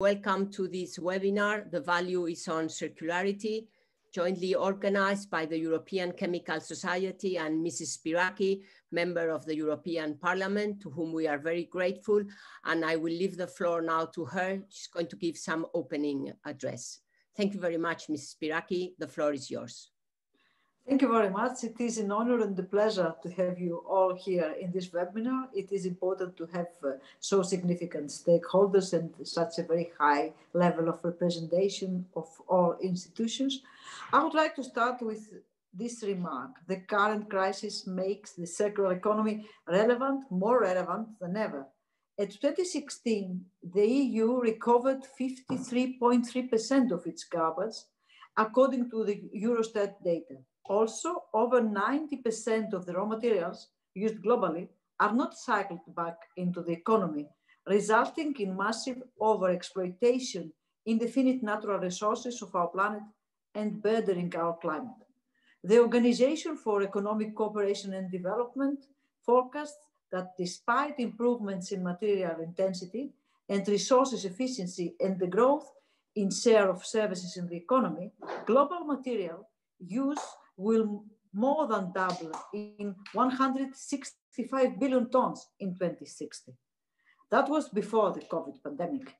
Welcome to this webinar. The value is on circularity, jointly organized by the European Chemical Society and Mrs. Spyraki, member of the European Parliament, to whom we are very grateful. And I will leave the floor now to her. She's going to give some opening address. Thank you very much, Mrs. Spyraki. The floor is yours. Thank you very much. It is an honor and a pleasure to have you all here in this webinar. It is important to have so significant stakeholders and such a very high level of representation of all institutions. I would like to start with this remark. The current crisis makes the circular economy more relevant than ever. At 2016, the EU recovered 53.3% of its garbage, according to the Eurostat data. Also, over 90% of the raw materials used globally are not cycled back into the economy, resulting in massive overexploitation in the finite natural resources of our planet and burdening our climate. The Organization for Economic Cooperation and Development forecasts that despite improvements in material intensity and resources efficiency and the growth in share of services in the economy, global material use will more than double in 165 billion tons in 2060. That was before the COVID pandemic.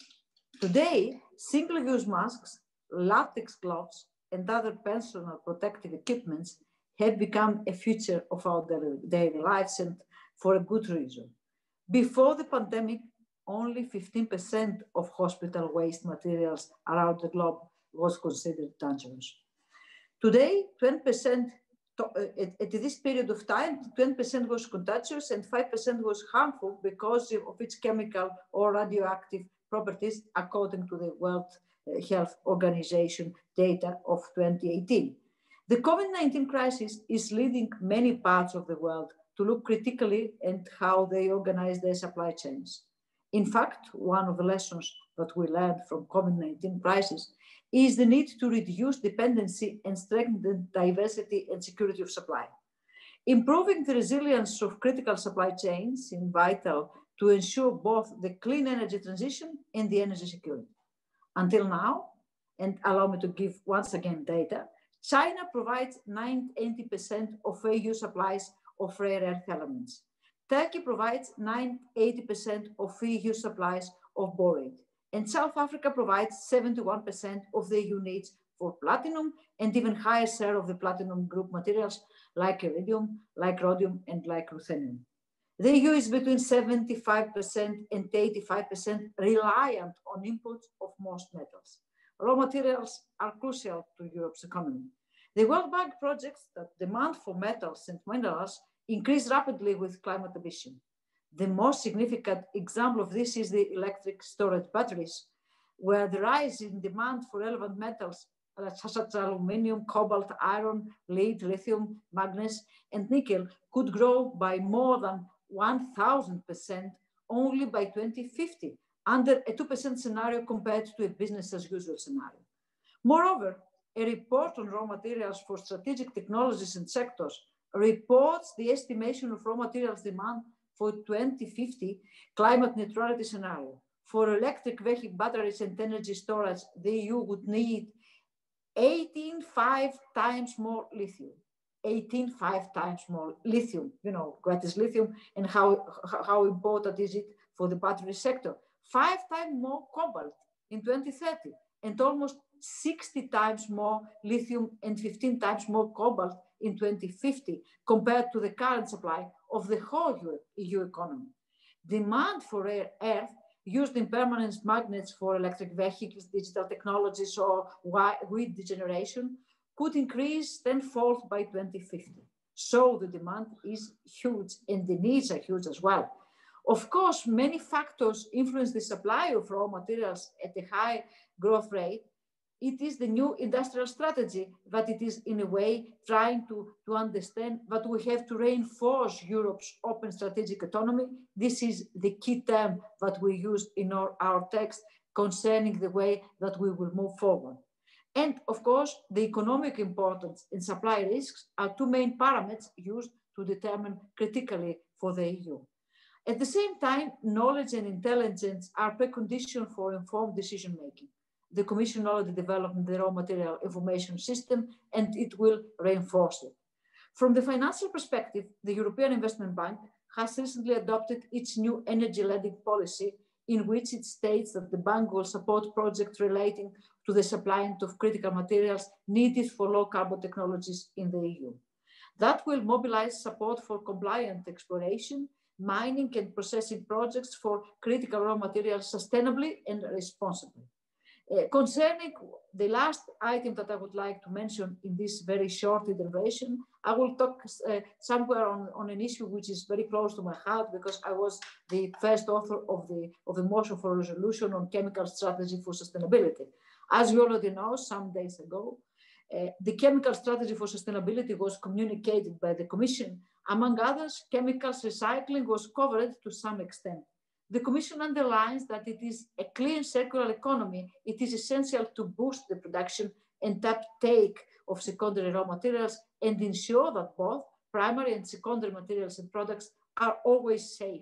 Today, single-use masks, latex gloves, and other personal protective equipments have become a feature of our daily lives, and for a good reason. Before the pandemic, only 15% of hospital waste materials around the globe was considered dangerous. Today, 20%, at this period of time, 20% was contagious and 5% was harmful because of its chemical or radioactive properties, according to the World Health Organization data of 2018. The COVID-19 crisis is leading many parts of the world to look critically at how they organize their supply chains. In fact, one of the lessons that we learned from COVID-19 crisis is the need to reduce dependency and strengthen the diversity and security of supply. Improving the resilience of critical supply chains is vital to ensure both the clean energy transition and the energy security. Until now, and allow me to give once again data, China provides 80% of EU supplies of rare earth elements. Turkey provides 80% of EU supplies of borate. And South Africa provides 71% of the EU needs for platinum and even higher share of the platinum group materials like iridium, like rhodium, and like ruthenium. The EU is between 75% and 85% reliant on imports of most metals. Raw materials are crucial to Europe's economy. The World Bank projects that demand for metals and minerals increase rapidly with climate ambition. The most significant example of this is the electric storage batteries, where the rise in demand for relevant metals such as aluminium, cobalt, iron, lead, lithium, manganese, and nickel could grow by more than 1,000% only by 2050, under a 2% scenario compared to a business as usual scenario. Moreover, a report on raw materials for strategic technologies and sectors reports the estimation of raw materials demand for 2050 climate neutrality scenario. For electric vehicle batteries and energy storage, the EU would need 18.5 times more lithium. 18.5 times more lithium. You know, what is lithium and how important is it for the battery sector? 5 times more cobalt in 2030 and almost 60 times more lithium and 15 times more cobalt in 2050 compared to the current supply of the whole EU economy. Demand for rare earth used in permanent magnets for electric vehicles, digital technologies, or weed degeneration could increase tenfold by 2050. So the demand is huge and the needs are huge as well. Of course, many factors influence the supply of raw materials at a high growth rate. It is the new industrial strategy that it is in a way trying to understand that we have to reinforce Europe's open strategic autonomy. This is the key term that we use in our text concerning the way that we will move forward. And of course, the economic importance and supply risks are two main parameters used to determine critically for the EU. At the same time, knowledge and intelligence are preconditions for informed decision-making. The Commission already developed the raw material information system, and it will reinforce it. From the financial perspective, the European Investment Bank has recently adopted its new energy lending policy, in which it states that the bank will support projects relating to the supply of critical materials needed for low carbon technologies in the EU. That will mobilize support for compliant exploration, mining and processing projects for critical raw materials sustainably and responsibly. Concerning the last item that I would like to mention in this very short intervention, I will talk somewhere on an issue which is very close to my heart, because I was the first author of the motion for resolution on chemical strategy for sustainability. As you already know, some days ago, the chemical strategy for sustainability was communicated by the Commission. Among others, chemicals recycling was covered to some extent. The Commission underlines that it is a clean circular economy. It is essential to boost the production and uptake of secondary raw materials and ensure that both primary and secondary materials and products are always safe.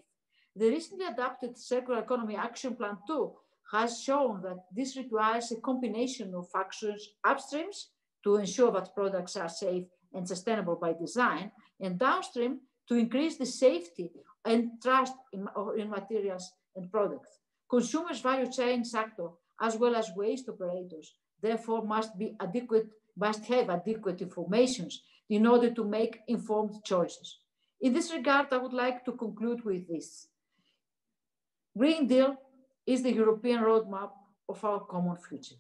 The recently adopted Circular Economy Action Plan 2 has shown that this requires a combination of actions upstreams to ensure that products are safe and sustainable by design, and downstream to increase the safety and trust in materials and products. Consumers' value chain sector, as well as waste operators, therefore must have adequate information in order to make informed choices. In this regard, I would like to conclude with this. Green Deal is the European roadmap of our common future.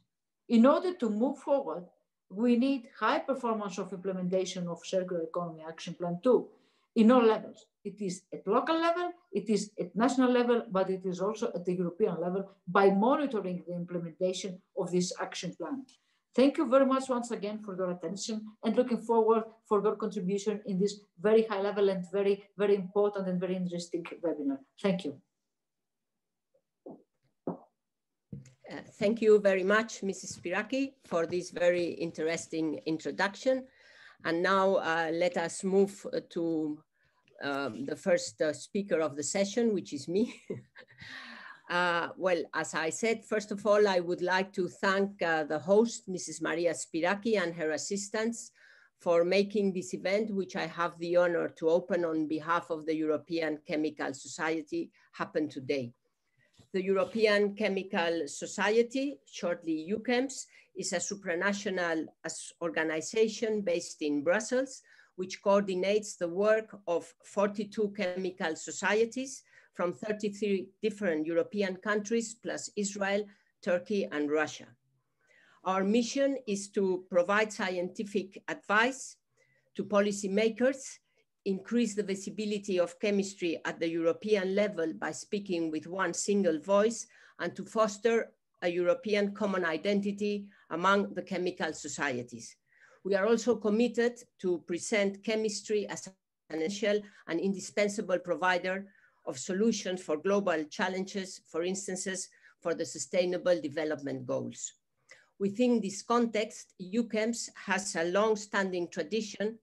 In order to move forward, we need high performance of implementation of Circular Economy Action Plan 2 in all levels. It is at local level, it is at national level, but it is also at the European level by monitoring the implementation of this action plan. Thank you very much once again for your attention, and looking forward for your contribution in this very high level and very, very important and very interesting webinar. Thank you. Thank you very much, Mrs. Spyraki, for this very interesting introduction. And now let us move to the first speaker of the session, which is me. Well, as I said, first of all, I would like to thank the host, Mrs. Maria Spyraki, and her assistants for making this event, which I have the honor to open on behalf of the European Chemical Society, happen today. The European Chemical Society, shortly EuChemS, is a supranational organization based in Brussels, which coordinates the work of 42 chemical societies from 33 different European countries, plus Israel, Turkey, and Russia. Our mission is to provide scientific advice to policymakers, increase the visibility of chemistry at the European level by speaking with one single voice, and to foster a European common identity among the chemical societies. We are also committed to present chemistry as an essential and indispensable provider of solutions for global challenges, for instance, for the Sustainable Development Goals. Within this context, EuChemS has a long-standing tradition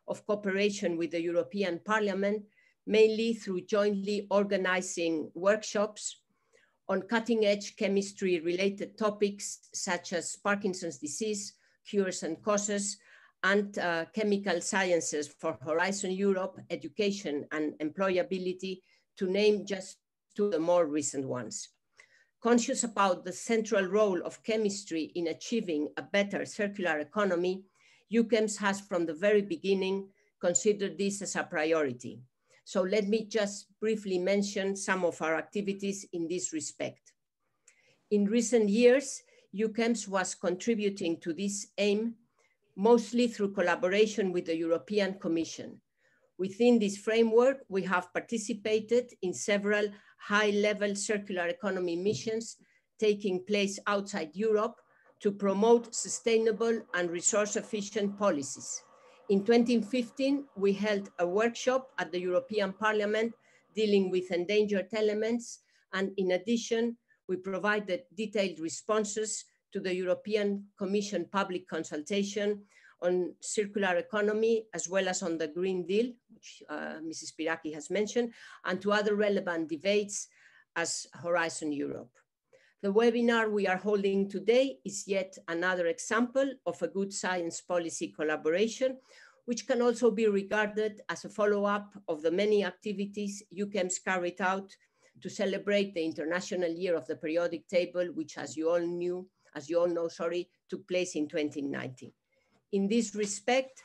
of cooperation with the European Parliament, mainly through jointly organizing workshops on cutting-edge chemistry-related topics such as Parkinson's disease, cures and causes, and chemical sciences for Horizon Europe, education and employability, to name just two of the more recent ones. Conscious about the central role of chemistry in achieving a better circular economy, EuChemS has from the very beginning considered this as a priority. So let me just briefly mention some of our activities in this respect. In recent years, EuChemS was contributing to this aim mostly through collaboration with the European Commission. Within this framework, we have participated in several high-level circular economy missions taking place outside Europe to promote sustainable and resource-efficient policies. In 2015, we held a workshop at the European Parliament dealing with endangered elements, and in addition, we provided detailed responses to the European Commission public consultation on circular economy, as well as on the Green Deal, which Mrs. Spyraki has mentioned, and to other relevant debates as Horizon Europe. The webinar we are holding today is yet another example of a good science policy collaboration, which can also be regarded as a follow-up of the many activities EuChemS carried out to celebrate the International Year of the Periodic Table, which, as you all know, took place in 2019. In this respect,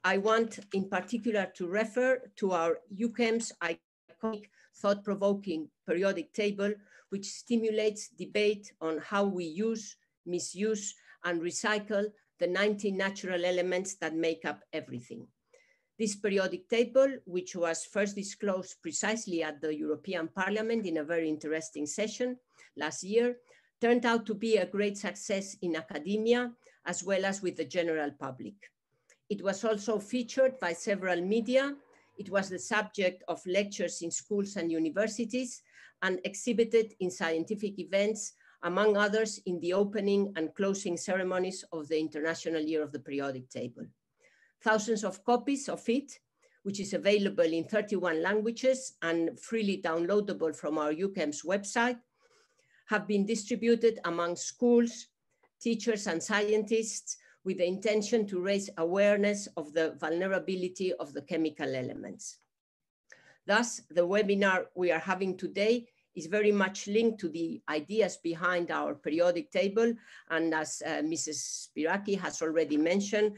I want in particular to refer to our EuChemS iconic thought-provoking periodic table, which stimulates debate on how we use, misuse, and recycle the 19 natural elements that make up everything. This periodic table, which was first disclosed precisely at the European Parliament in a very interesting session last year, turned out to be a great success in academia, as well as with the general public. It was also featured by several media. It was the subject of lectures in schools and universities and exhibited in scientific events, among others in the opening and closing ceremonies of the International Year of the Periodic Table. Thousands of copies of it, which is available in 31 languages and freely downloadable from our EuChemS website, have been distributed among schools, teachers, and scientists with the intention to raise awareness of the vulnerability of the chemical elements. Thus, the webinar we are having today is very much linked to the ideas behind our periodic table, and as Mrs. Spyraki has already mentioned,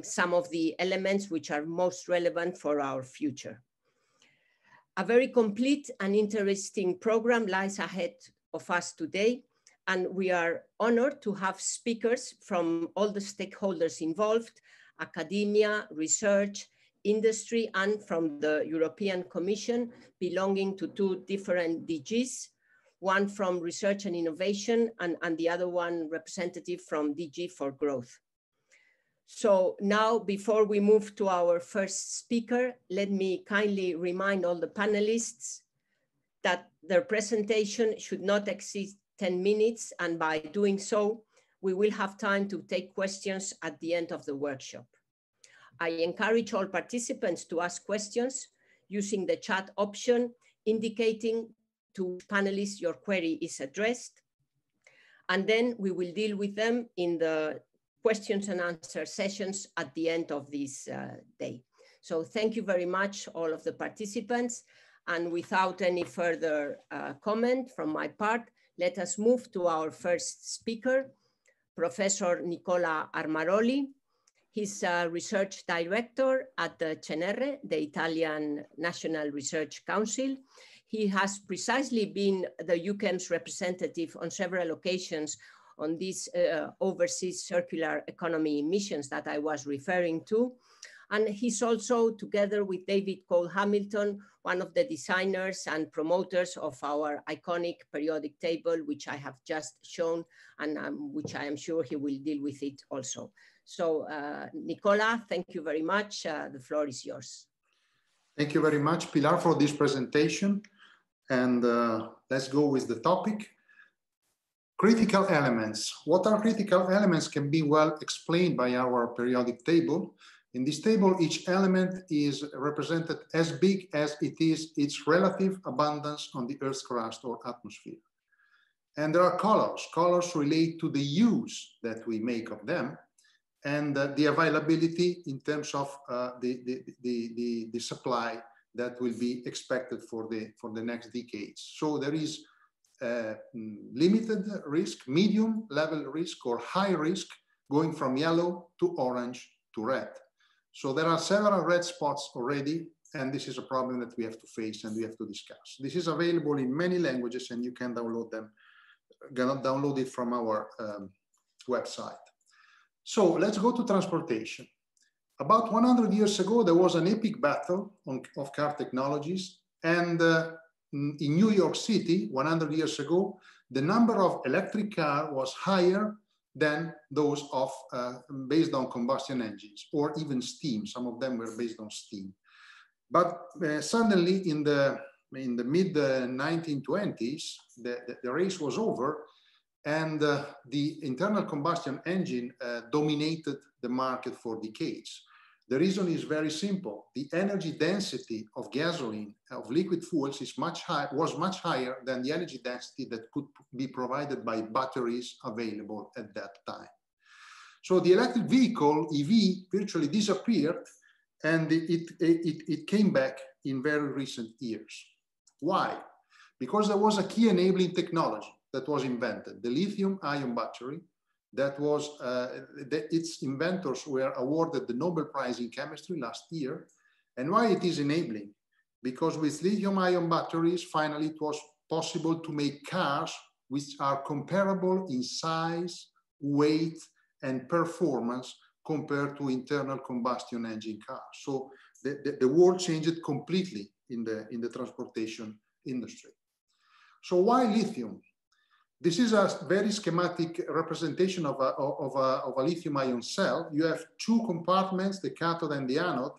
some of the elements which are most relevant for our future. A very complete and interesting program lies ahead of us today, and we are honored to have speakers from all the stakeholders involved, academia, research, industry, and from the European Commission, belonging to two different DGs, one from Research and Innovation and the other one representative from DG for Growth. So now, before we move to our first speaker, let me kindly remind all the panelists that their presentation should not exceed 10 minutes, and by doing so, we will have time to take questions at the end of the workshop. I encourage all participants to ask questions using the chat option, indicating to which panelist your query is addressed, and then we will deal with them in the questions and answer sessions at the end of this day. So thank you very much, all of the participants, and without any further comment from my part, let us move to our first speaker, Professor Nicola Armaroli. He's a research director at the CNR, the Italian National Research Council. He has precisely been the EuChemS representative on several occasions on these overseas circular economy missions that I was referring to. And he's also, together with David Cole Hamilton, one of the designers and promoters of our iconic periodic table, which I have just shown, and which I am sure he will deal with it also. So Nicola, thank you very much. The floor is yours. Thank you very much, Pilar, for this presentation. And let's go with the topic. Critical elements. What are critical elements can be well explained by our periodic table. In this table, each element is represented as big as it is its relative abundance on the Earth's crust or atmosphere. And there are colors. Colors relate to the use that we make of them and the availability in terms of the supply that will be expected for the next decades. So there is limited risk, medium level risk, or high risk, going from yellow to orange to red. So there are several red spots already, and this is a problem that we have to face and we have to discuss. This is available in many languages, and you can download them, download it from our website. So let's go to transportation. About 100 years ago, there was an epic battle of car technologies, and in New York City, 100 years ago, the number of electric cars was higher than those of based on combustion engines or even steam. Some of them were based on steam. But suddenly in the mid 1920s, the race was over, And the internal combustion engine dominated the market for decades. The reason is very simple. The energy density of gasoline, of liquid fuels, was much higher than the energy density that could be provided by batteries available at that time. So the electric vehicle, EV, virtually disappeared, and it came back in very recent years. Why? Because there was a key enabling technology that was invented, the lithium-ion battery. That was, its inventors were awarded the Nobel Prize in Chemistry last year. And why it is enabling? Because with lithium-ion batteries, finally it was possible to make cars which are comparable in size, weight, and performance compared to internal combustion engine cars. So the world changed completely in the transportation industry. So why lithium? This is a very schematic representation of a lithium-ion cell. You have two compartments, the cathode and the anode,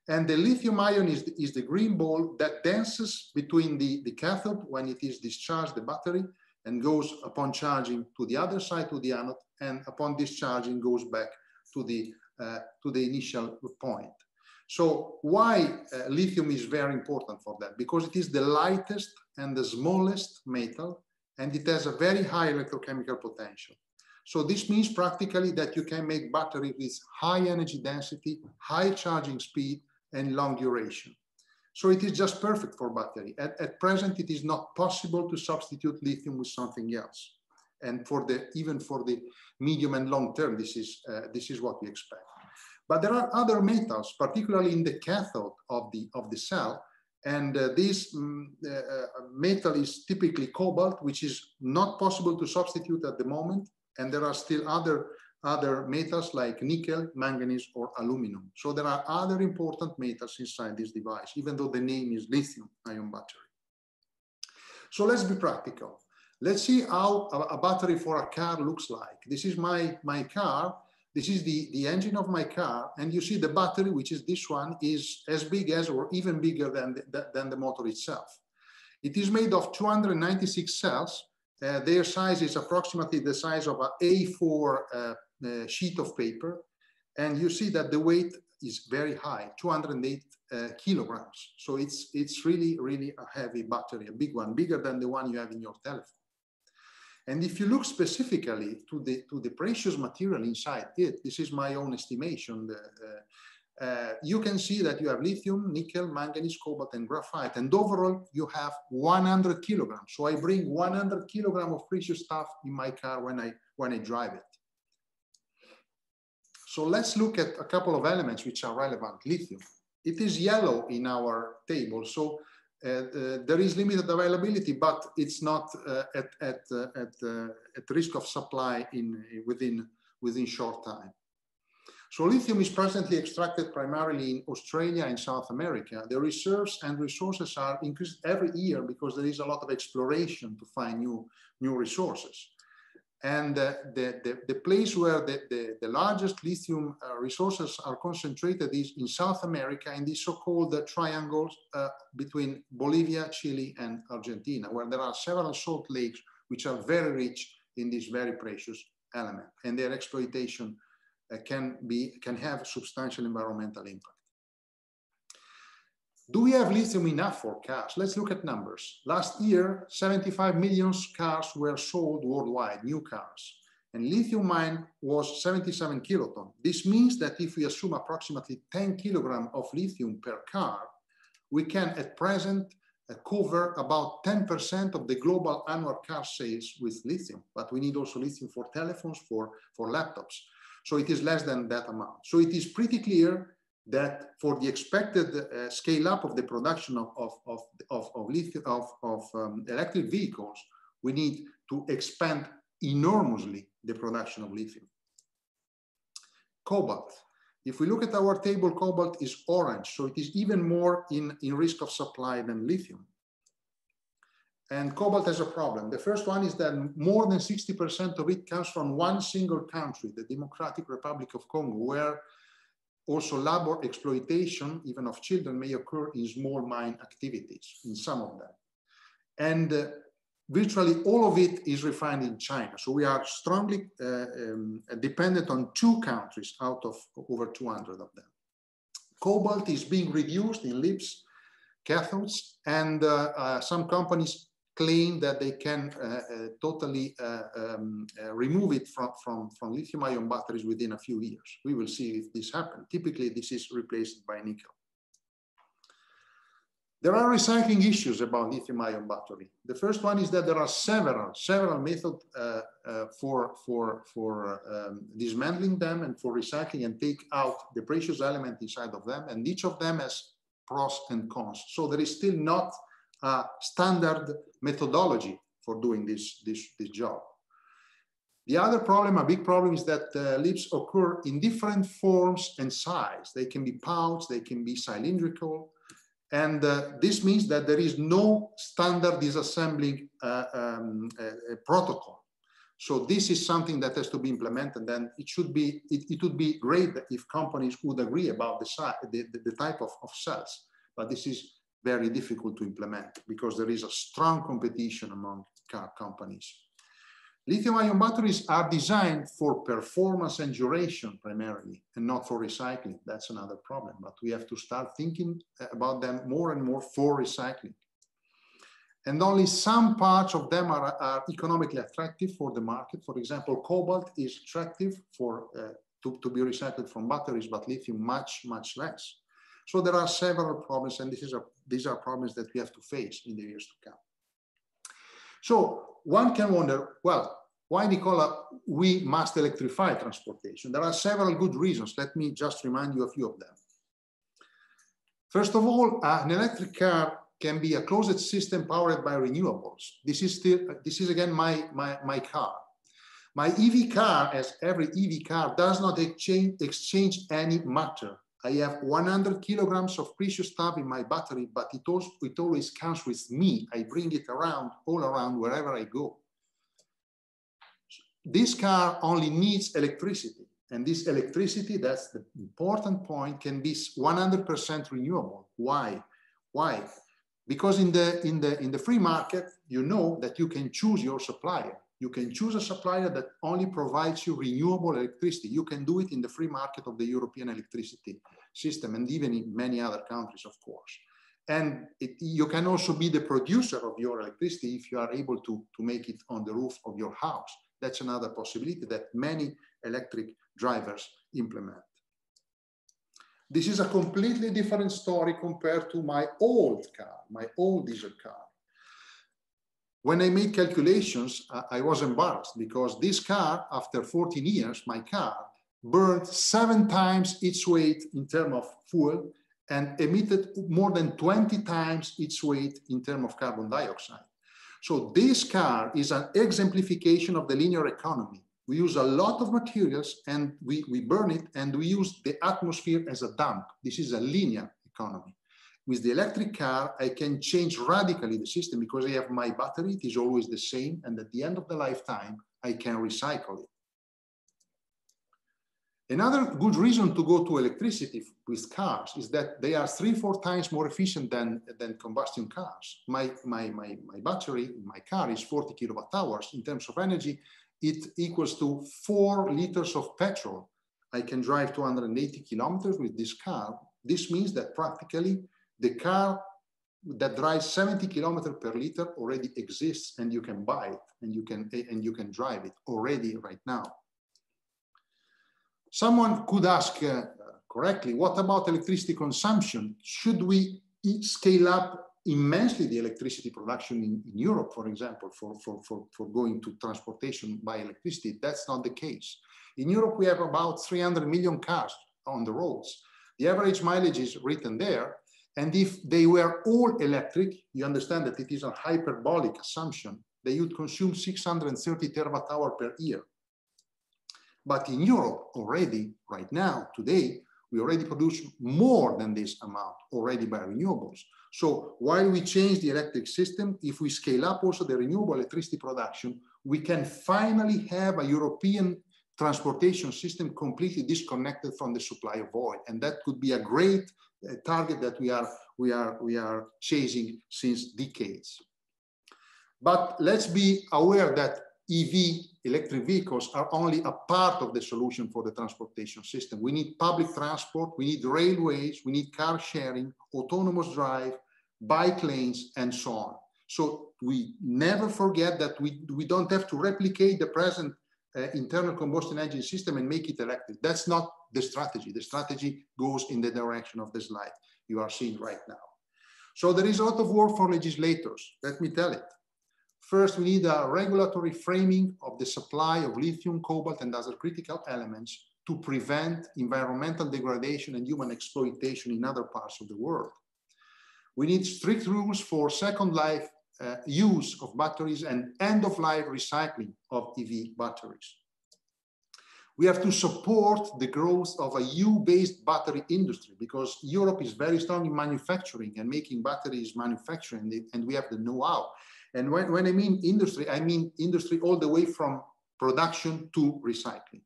and the lithium-ion is the green ball that dances between the cathode when it is discharged, the battery, and goes upon charging to the other side, to the anode, and upon discharging goes back to the initial point. So why lithium is very important for that? Because it is the lightest and the smallest metal, and it has a very high electrochemical potential. So this means practically that you can make batteries with high energy density, high charging speed, and long duration. So it is just perfect for battery. At present, it is not possible to substitute lithium with something else. And even for the medium and long term, this is what we expect. But there are other metals, particularly in the cathode of the cell. And this metal is typically cobalt, which is not possible to substitute at the moment. And there are still other metals like nickel, manganese, or aluminum. So there are other important metals inside this device, even though the name is lithium-ion battery. So let's be practical. Let's see how a battery for a car looks like. This is my car. This is the engine of my car, and you see the battery, which is this one, is as big as or even bigger than the motor itself. It is made of 296 cells. Their size is approximately the size of an A4 sheet of paper, and you see that the weight is very high, 208 kilograms. So it's really, really a heavy battery, a big one, bigger than the one you have in your telephone. And if you look specifically to the precious material inside it, this is my own estimation, you can see that you have lithium, nickel, manganese, cobalt, and graphite. And overall, you have 100 kilograms. So I bring 100 kilograms of precious stuff in my car when I drive it. So let's look at a couple of elements which are relevant. Lithium. It is yellow in our table. So there is limited availability, but it's not at risk of supply within short time. So lithium is presently extracted primarily in Australia and South America. The reserves and resources are increased every year because there is a lot of exploration to find new resources. And the place where the largest lithium resources are concentrated is in South America, in the so-called triangles between Bolivia, Chile, and Argentina, where there are several salt lakes which are very rich in this very precious element, and their exploitation can have substantial environmental impact. Do we have lithium enough for cars? Let's look at numbers. Last year, 75 million cars were sold worldwide, new cars. And lithium mine was 77 kiloton. This means that if we assume approximately 10 kilograms of lithium per car, we can at present cover about 10% of the global annual car sales with lithium. But we need also lithium for telephones, for laptops. So it is less than that amount. So it is pretty clear that for the expected scale up of the production of electric vehicles, we need to expand enormously the production of lithium. Cobalt. If we look at our table, cobalt is orange, so it is even more in risk of supply than lithium. And cobalt has a problem. The first one is that more than 60% of it comes from one single country, the Democratic Republic of Congo, where also labor exploitation, even of children, may occur in small mine activities, in some of them. And virtually all of it is refined in China. So we are strongly dependent on 2 countries out of over 200 of them. Cobalt is being reduced in LIBs cathodes, and some companies claim that they can totally remove it from lithium-ion batteries within a few years. We will see if this happens. Typically, this is replaced by nickel. There are recycling issues about lithium-ion battery. The first one is that there are several methods for dismantling them and for recycling and take out the precious element inside of them, and each of them has pros and cons. So there is still not a standard methodology for doing this job. The other problem, a big problem, is that LIBs occur in different forms and size. They can be pouch, they can be cylindrical, and this means that there is no standard disassembling protocol. So this is something that has to be implemented, and it would be great if companies would agree about the type of cells, but this is very difficult to implement because there is a strong competition among car companies. Lithium-ion batteries are designed for performance and duration primarily, and not for recycling. That's another problem, but we have to start thinking about them more and more for recycling. And only some parts of them are economically attractive for the market. For example, cobalt is attractive to be recycled from batteries, but lithium much less. So there are several problems, and these are problems that we have to face in the years to come. So one can wonder, well, why, Nicola, we must electrify transportation? There are several good reasons. Let me just remind you a few of them. First of all, an electric car can be a closed system powered by renewables. This is again my car. My EV car, as every EV car, does not exchange any matter. I have 100 kilograms of precious stuff in my battery, but it always comes with me. I bring it all around wherever I go. This car only needs electricity, and this electricity, that's the important point, can be 100% renewable. Why? Why? Because in the free market, you know that you can choose your supplier. You can choose a supplier that only provides you renewable electricity. You can do it in the free market of the European electricity system, and even in many other countries, of course. And you can also be the producer of your electricity if you are able to make it on the roof of your house. That's another possibility that many electric drivers implement. This is a completely different story compared to my old car, my old diesel car. When I made calculations, I was embarrassed because this car, after 14 years, my car, burned 7 times its weight in terms of fuel and emitted more than 20 times its weight in terms of carbon dioxide. So this car is an exemplification of the linear economy. We use a lot of materials and we burn it, and we use the atmosphere as a dump. This is a linear economy. With the electric car, I can change radically the system because I have my battery, it is always the same, and at the end of the lifetime, I can recycle it. Another good reason to go to electricity with cars is that they are 3-4 times more efficient than combustion cars. My battery in my car is 40 kilowatt hours. In terms of energy, it equals to 4 liters of petrol. I can drive 280 kilometers with this car. This means that practically the car that drives 70 kilometers per liter already exists, and you can buy it, and you can drive it already right now. Someone could ask correctly, what about electricity consumption? Should we scale up immensely the electricity production in Europe, for example, for going to transportation by electricity? That's not the case. In Europe, we have about 300 million cars on the roads. The average mileage is written there. And if they were all electric, you understand that it is a hyperbolic assumption, they would consume 630 terawatt hour per year. But in Europe already, right now, today, we already produce more than this amount already by renewables. So while we change the electric system, if we scale up also the renewable electricity production, we can finally have a European transportation system completely disconnected from the supply of oil. And that could be a great target that we are chasing since decades. But let's be aware that EV, electric vehicles, are only a part of the solution for the transportation system. We need public transport, we need railways, we need car sharing, autonomous drive, bike lanes, and so on. So we never forget that we don't have to replicate the present internal combustion engine system and make it electric. That's not the strategy. The strategy goes in the direction of the slide you are seeing right now. So there is a lot of work for legislators, let me tell it. First, we need a regulatory framing of the supply of lithium, cobalt, and other critical elements to prevent environmental degradation and human exploitation in other parts of the world. We need strict rules for second life use of batteries and end-of-life recycling of EV batteries. We have to support the growth of a EU-based battery industry because Europe is very strong in manufacturing and making batteries manufacturing, and we have the know-how. And when I mean industry all the way from production to recycling.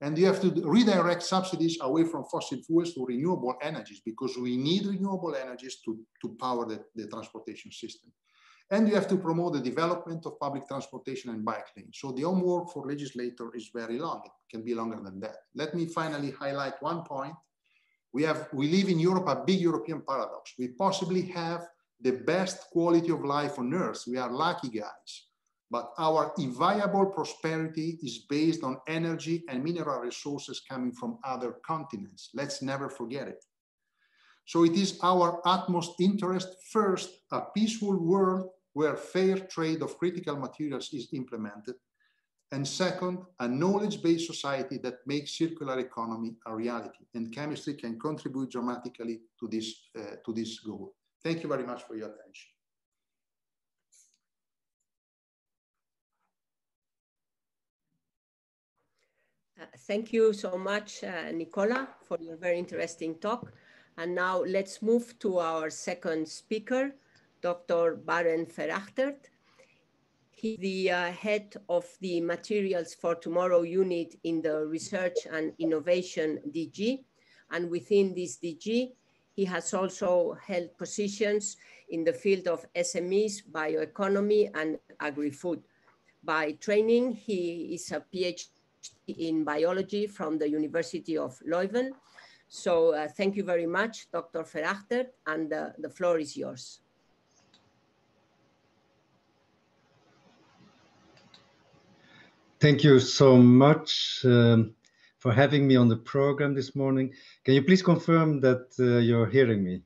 And you have to redirect subsidies away from fossil fuels to renewable energies because we need renewable energies to power the transportation system. And you have to promote the development of public transportation and bike lanes. So the homework for legislator is very long. It can be longer than that. Let me finally highlight one point. We live in Europe, a big European paradox. We possibly have the best quality of life on earth. We are lucky guys. But our inviolable prosperity is based on energy and mineral resources coming from other continents. Let's never forget it. So it is our utmost interest, first, a peaceful world where fair trade of critical materials is implemented. And second, a knowledge-based society that makes circular economy a reality. And chemistry can contribute dramatically to this goal. Thank you very much for your attention. Thank you so much, Nicola, for your very interesting talk. And now let's move to our second speaker, Dr. Barend Verachtert. He's the head of the Materials for Tomorrow unit in the Research and Innovation DG. And within this DG, he has also held positions in the field of SMEs, bioeconomy, and agri-food. By training, he is a PhD in biology from the University of Leuven. So thank you very much, Dr. Verachtert, and the floor is yours. Thank you so much for having me on the program this morning. Can you please confirm that you're hearing me?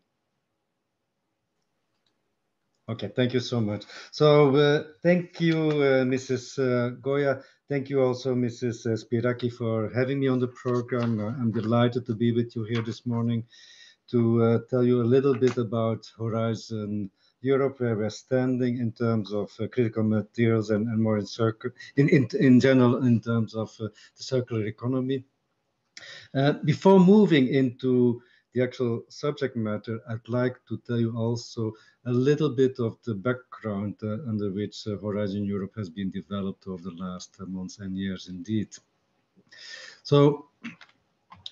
Okay, thank you so much. So thank you, Mrs. Goya. Thank you also, Mrs. Spyraki, for having me on the program. I'm delighted to be with you here this morning to tell you a little bit about Horizon Europe, where we're standing in terms of critical materials and more in general in terms of the circular economy. Before moving into the actual subject matter, I'd like to tell you also a little bit of the background under which Horizon Europe has been developed over the last months and years indeed. So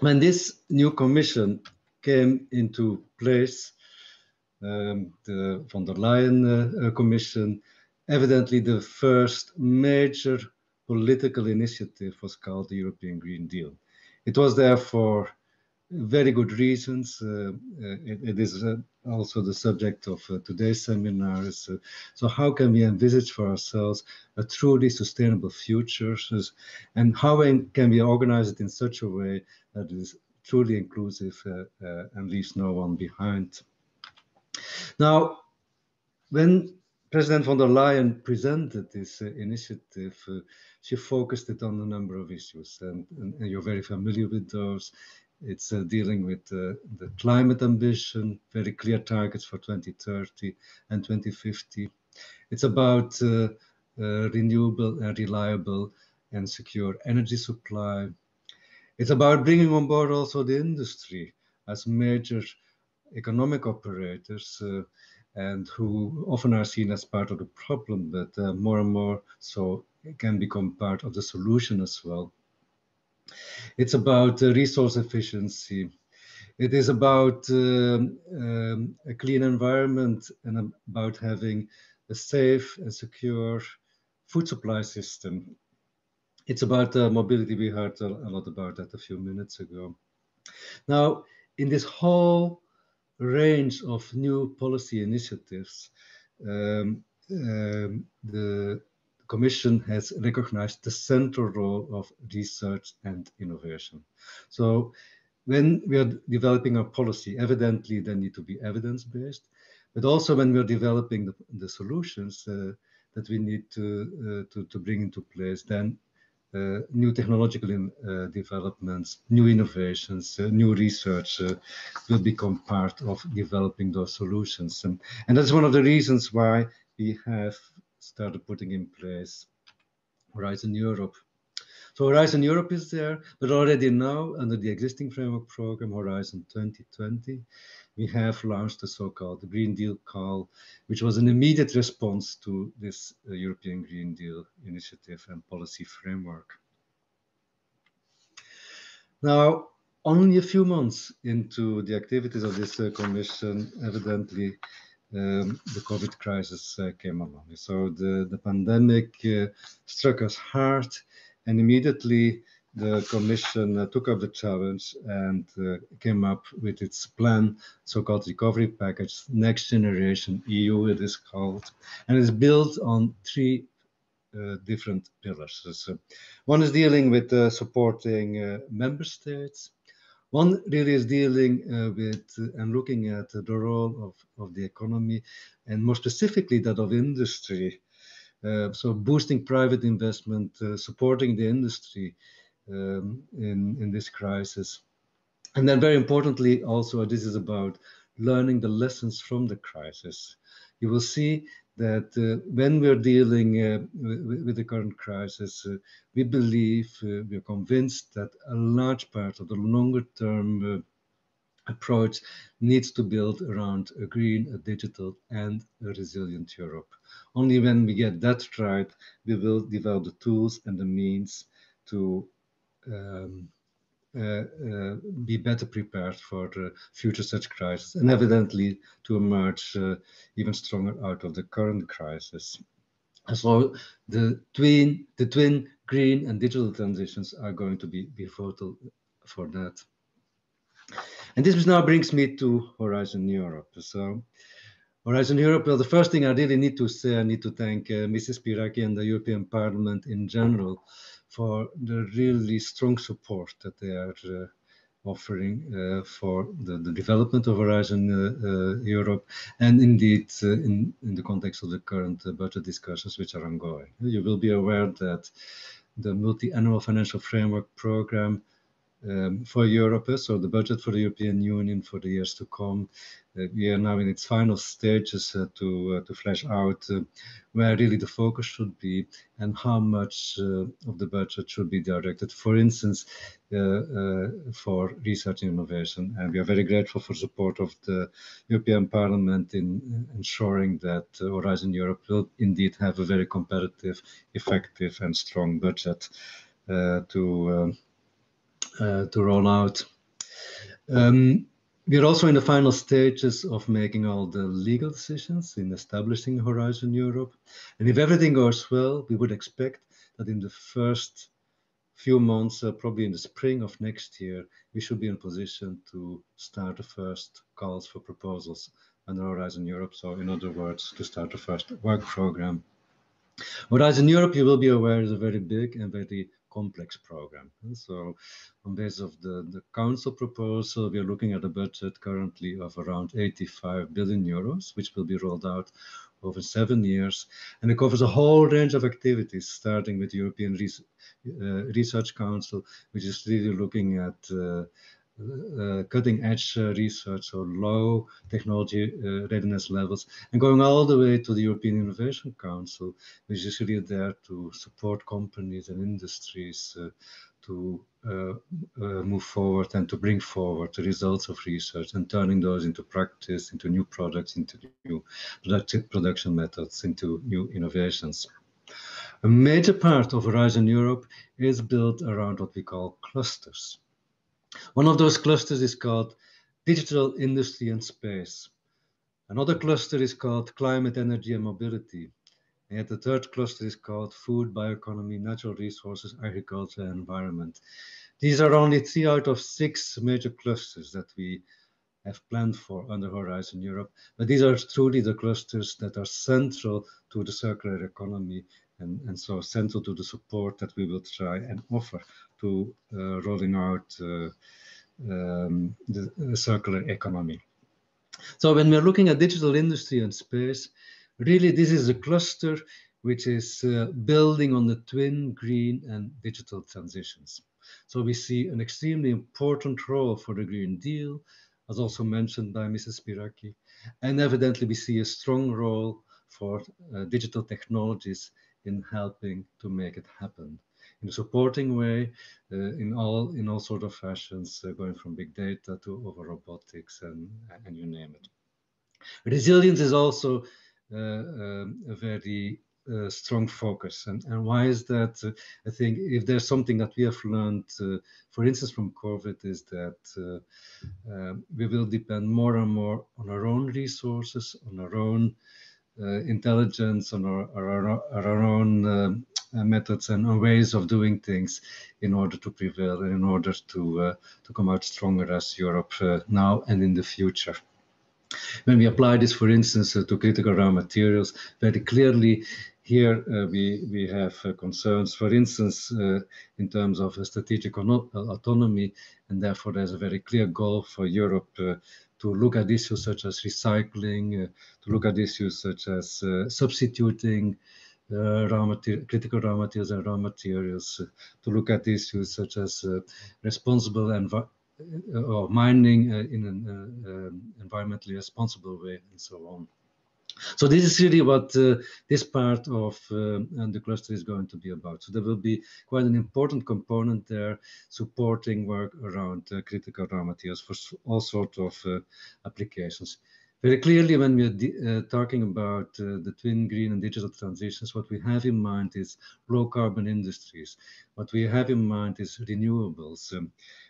when this new commission came into place, the von der Leyen Commission, evidently the first major political initiative was called the European Green Deal. It was there for very good reasons. It is also the subject of today's seminar. So how can we envisage for ourselves a truly sustainable future, and how can we organize it in such a way that it is truly inclusive and leaves no one behind? Now, when President von der Leyen presented this initiative, she focused it on a number of issues, and you're very familiar with those. It's dealing with the climate ambition, very clear targets for 2030 and 2050. It's about renewable and reliable and secure energy supply. It's about bringing on board also the industry as major economic operators and who often are seen as part of the problem, but more and more so can become part of the solution as well. It's about resource efficiency. It is about a clean environment and about having a safe and secure food supply system. It's about mobility. We heard a lot about that a few minutes ago. Now, in this whole range of new policy initiatives, the Commission has recognized the central role of research and innovation. So when we are developing a policy, evidently they need to be evidence-based, but also when we're developing the solutions that we need to bring into place, then new technological developments, new innovations, new research will become part of developing those solutions. And that's one of the reasons why we have started putting in place Horizon Europe. So Horizon Europe is there, but already now under the existing framework program, Horizon 2020, we have launched the so-called Green Deal call, which was an immediate response to this European Green Deal initiative and policy framework. Now, only a few months into the activities of this Commission, evidently, the COVID crisis came along. So the pandemic struck us hard, and immediately the Commission took up the challenge and came up with its plan, so-called recovery package, Next Generation EU it is called, and it's built on three different pillars. So one is dealing with supporting member states. One really is dealing with and looking at the role of the economy, and more specifically that of industry. So boosting private investment, supporting the industry in this crisis. And then very importantly also, this is about learning the lessons from the crisis. You will see that when we're dealing with the current crisis, we believe, we are convinced that a large part of the longer term approach needs to build around a green, a digital, and a resilient Europe. Only when we get that right, we will develop the tools and the means to be better prepared for future such crises, and evidently to emerge even stronger out of the current crisis. And so the twin green and digital transitions are going to be vital for that. And this now brings me to Horizon Europe. So Horizon Europe, well, the first thing I really need to say, I need to thank Mrs. Spyraki and the European Parliament in general for the really strong support that they are offering for the development of Horizon Europe, and indeed in the context of the current budget discussions which are ongoing. You will be aware that the multi-annual financial framework program for Europe, so the budget for the European Union for the years to come, we are now in its final stages to flesh out where really the focus should be and how much of the budget should be directed, for instance, for research and innovation. And we are very grateful for support of the European Parliament in ensuring that Horizon Europe will indeed have a very competitive, effective and strong budget to roll out. We are also in the final stages of making all the legal decisions in establishing Horizon Europe. And if everything goes well, we would expect that in the first few months, probably in the spring of next year, we should be in a position to start the first calls for proposals under Horizon Europe. So in other words, to start the first work program. Horizon Europe, you will be aware, is a very big and very complex program. So on basis of the council proposal, we are looking at a budget currently of around 85 billion euros, which will be rolled out over 7 years. And it covers a whole range of activities, starting with the European Research Council, which is really looking at cutting-edge research, so low technology readiness levels, and going all the way to the European Innovation Council, which is really there to support companies and industries to move forward and to bring forward the results of research and turning those into practice, into new products, into new production methods, into new innovations. A major part of Horizon Europe is built around what we call clusters. One of those clusters is called Digital Industry and Space. Another cluster is called climate, energy, and mobility. And yet the third cluster is called food, bioeconomy, natural resources, agriculture, and environment. These are only 3 out of 6 major clusters that we have planned for under Horizon Europe, but these are truly the clusters that are central to the circular economy and so central to the support that we will try and offer to rolling out the circular economy. So when we're looking at digital industry and space, really this is a cluster which is building on the twin green and digital transitions. So we see an extremely important role for the Green Deal, as also mentioned by Mrs. Spyraki, and evidently we see a strong role for digital technologies in helping to make it happen in a supporting way, in all sort of fashions, going from big data to over robotics and you name it. Resilience is also a very strong focus. And why is that? I think if there's something that we have learned, for instance, from COVID, is that we will depend more and more on our own resources, on our own intelligence, on our own methods and ways of doing things in order to prevail and in order to come out stronger as Europe now and in the future. When we apply this, for instance, to critical raw materials, very clearly here we have concerns, for instance, in terms of strategic autonomy, and therefore there's a very clear goal for Europe to look at issues such as recycling, to look at issues such as substituting critical raw materials and raw materials, to look at issues such as responsible or mining in an environmentally responsible way, and so on. So this is really what this part of the cluster is going to be about. So there will be quite an important component there, supporting work around critical raw materials for all sorts of applications. Very clearly, when we're talking about the twin green and digital transitions, what we have in mind is low carbon industries. What we have in mind is renewables.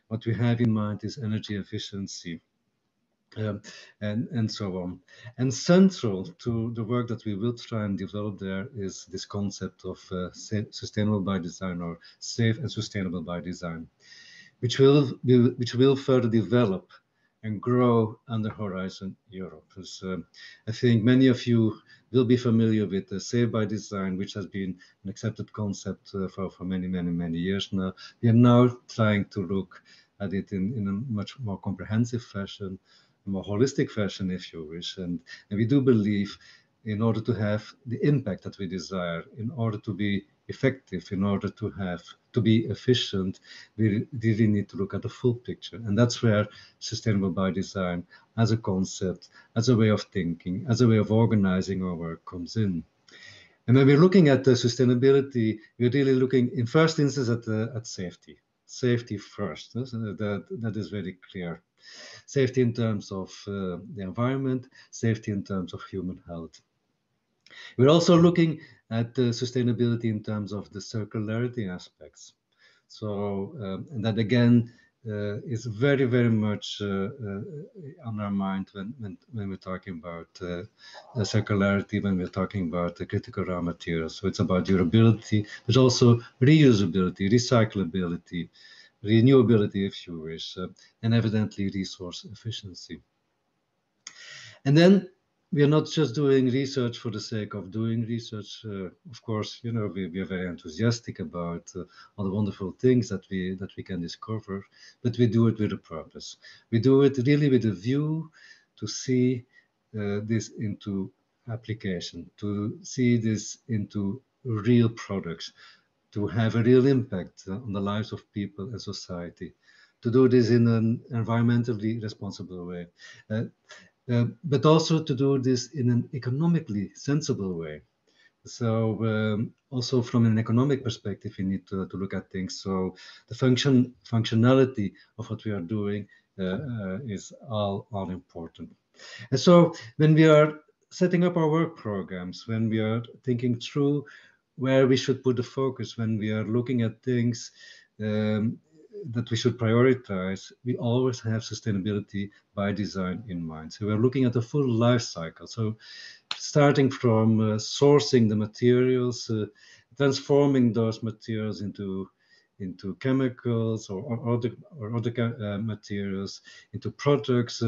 What we have in mind is energy efficiency. And so on. And central to the work that we will try and develop there is this concept of sustainable by design, or safe and sustainable by design, which will further develop and grow under Horizon Europe. Because I think many of you will be familiar with the Safe by Design, which has been an accepted concept for many years now. We are now trying to look at it in a much more comprehensive fashion, a more holistic fashion, if you wish. And we do believe, in order to have the impact that we desire, in order to be effective, in order to be efficient, we really need to look at the full picture. And that's where sustainable by design as a concept, as a way of thinking, as a way of organizing our work comes in. And when we're looking at the sustainability, we're really looking in first instance at safety. Safety first, that is very clear. Safety in terms of the environment, safety in terms of human health. We're also looking at sustainability in terms of the circularity aspects. So, and that again is very much on our mind when we're talking about circularity, when we're talking about the critical raw materials. So it's about durability, but also reusability, recyclability, renewability, if you wish, and evidently resource efficiency. And then we are not just doing research for the sake of doing research. Of course, you know, we are very enthusiastic about all the wonderful things that we can discover, but we do it with a purpose. We do it really with a view to see this into application, to see this into real products, to have a real impact on the lives of people and society, to do this in an environmentally responsible way. But also to do this in an economically sensible way. So also from an economic perspective, we need to look at things. So the functionality of what we are doing is all important. And so when we are setting up our work programs, when we are thinking through where we should put the focus, when we are looking at things, that we should prioritize, we always have sustainability by design in mind. So we're looking at the full life cycle. So starting from sourcing the materials, transforming those materials into chemicals or other materials, into products,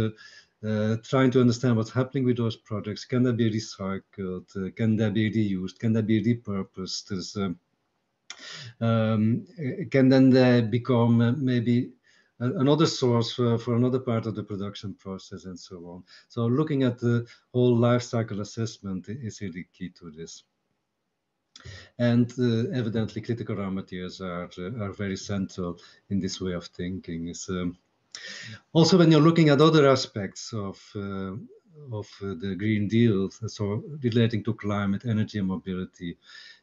trying to understand what's happening with those products. Can they be recycled? Can they be reused? Can they be repurposed? Can then they become maybe another source for another part of the production process and so on. So looking at the whole life cycle assessment is really key to this. And evidently critical raw materials are very central in this way of thinking. Also, when you're looking at other aspects of the Green Deal, so relating to climate, energy and mobility,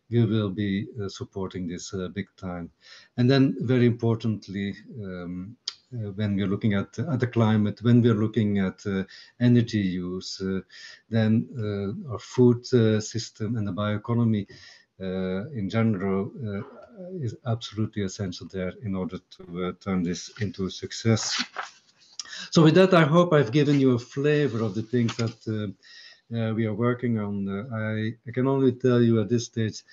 we will be supporting this big time. And then very importantly, when we're looking at the climate, when we're looking at energy use, then our food system and the bioeconomy in general is absolutely essential there in order to turn this into a success. So with that, I hope I've given you a flavor of the things that we are working on. I can only tell you at this stage,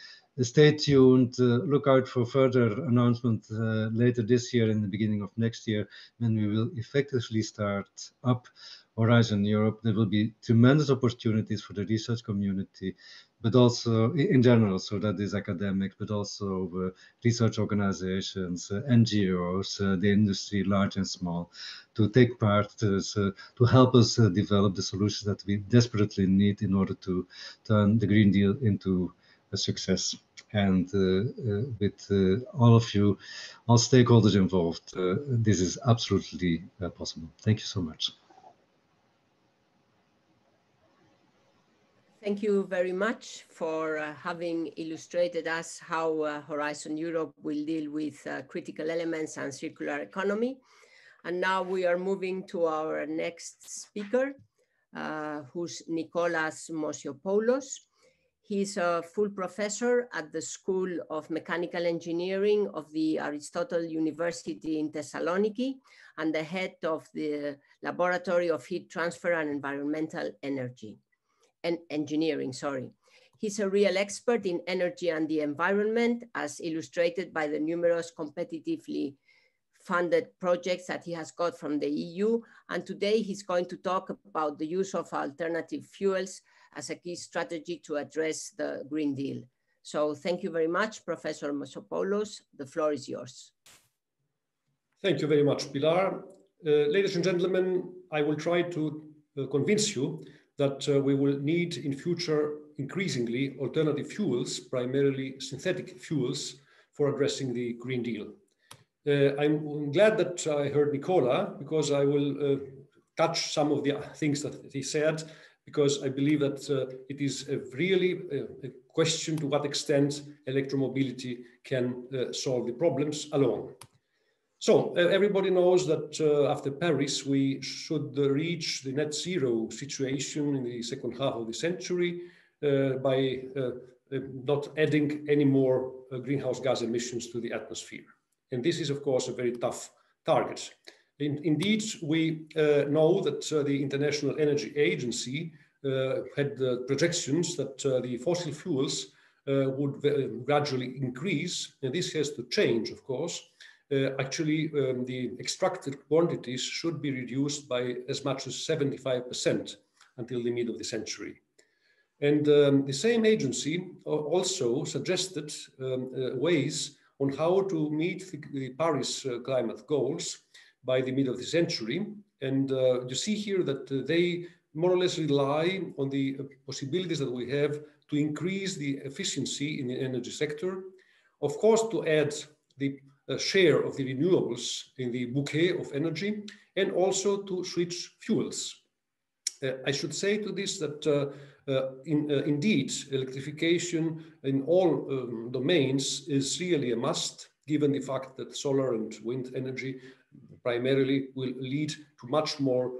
stay tuned, look out for further announcements later this year and the beginning of next year, when we will effectively start up Horizon Europe. There will be tremendous opportunities for the research community, but also in general, so that is academics, but also research organizations, NGOs, the industry, large and small, to take part, to help us develop the solutions that we desperately need in order to turn the Green Deal into a success. And with all of you, all stakeholders involved, this is absolutely possible. Thank you so much. Thank you very much for having illustrated us how Horizon Europe will deal with critical elements and circular economy. And now we are moving to our next speaker, who's Nicolas Moussiopoulos. He's a full professor at the School of Mechanical Engineering of the Aristotle University in Thessaloniki and the head of the Laboratory of Heat Transfer and Environmental Engineering. He's a real expert in energy and the environment, as illustrated by the numerous competitively funded projects that he has got from the EU. And today he's going to talk about the use of alternative fuels as a key strategy to address the Green Deal. So thank you very much, Professor Moussiopoulos. The floor is yours. Thank you very much, Pilar. Ladies and gentlemen, I will try to convince you that we will need in future increasingly alternative fuels, primarily synthetic fuels, for addressing the Green Deal. I'm glad that I heard Nicola, because I will touch some of the things that he said, because I believe that it is really a question to what extent electromobility can solve the problems alone. So everybody knows that after Paris, we should reach the net zero situation in the second half of the century by not adding any more greenhouse gas emissions to the atmosphere. And this is, of course, a very tough target. Indeed, we know that the International Energy Agency had projections that the fossil fuels would gradually increase, and this has to change, of course. Actually, the extracted quantities should be reduced by as much as 75% until the mid of the century. And the same agency also suggested ways on how to meet the Paris climate goals by the mid of the century. And you see here that they more or less rely on the possibilities that we have to increase the efficiency in the energy sector, of course, to add the share of the renewables in the bouquet of energy, and also to switch fuels. I should say to this that indeed, electrification in all domains is really a must, given the fact that solar and wind energy primarily will lead to much more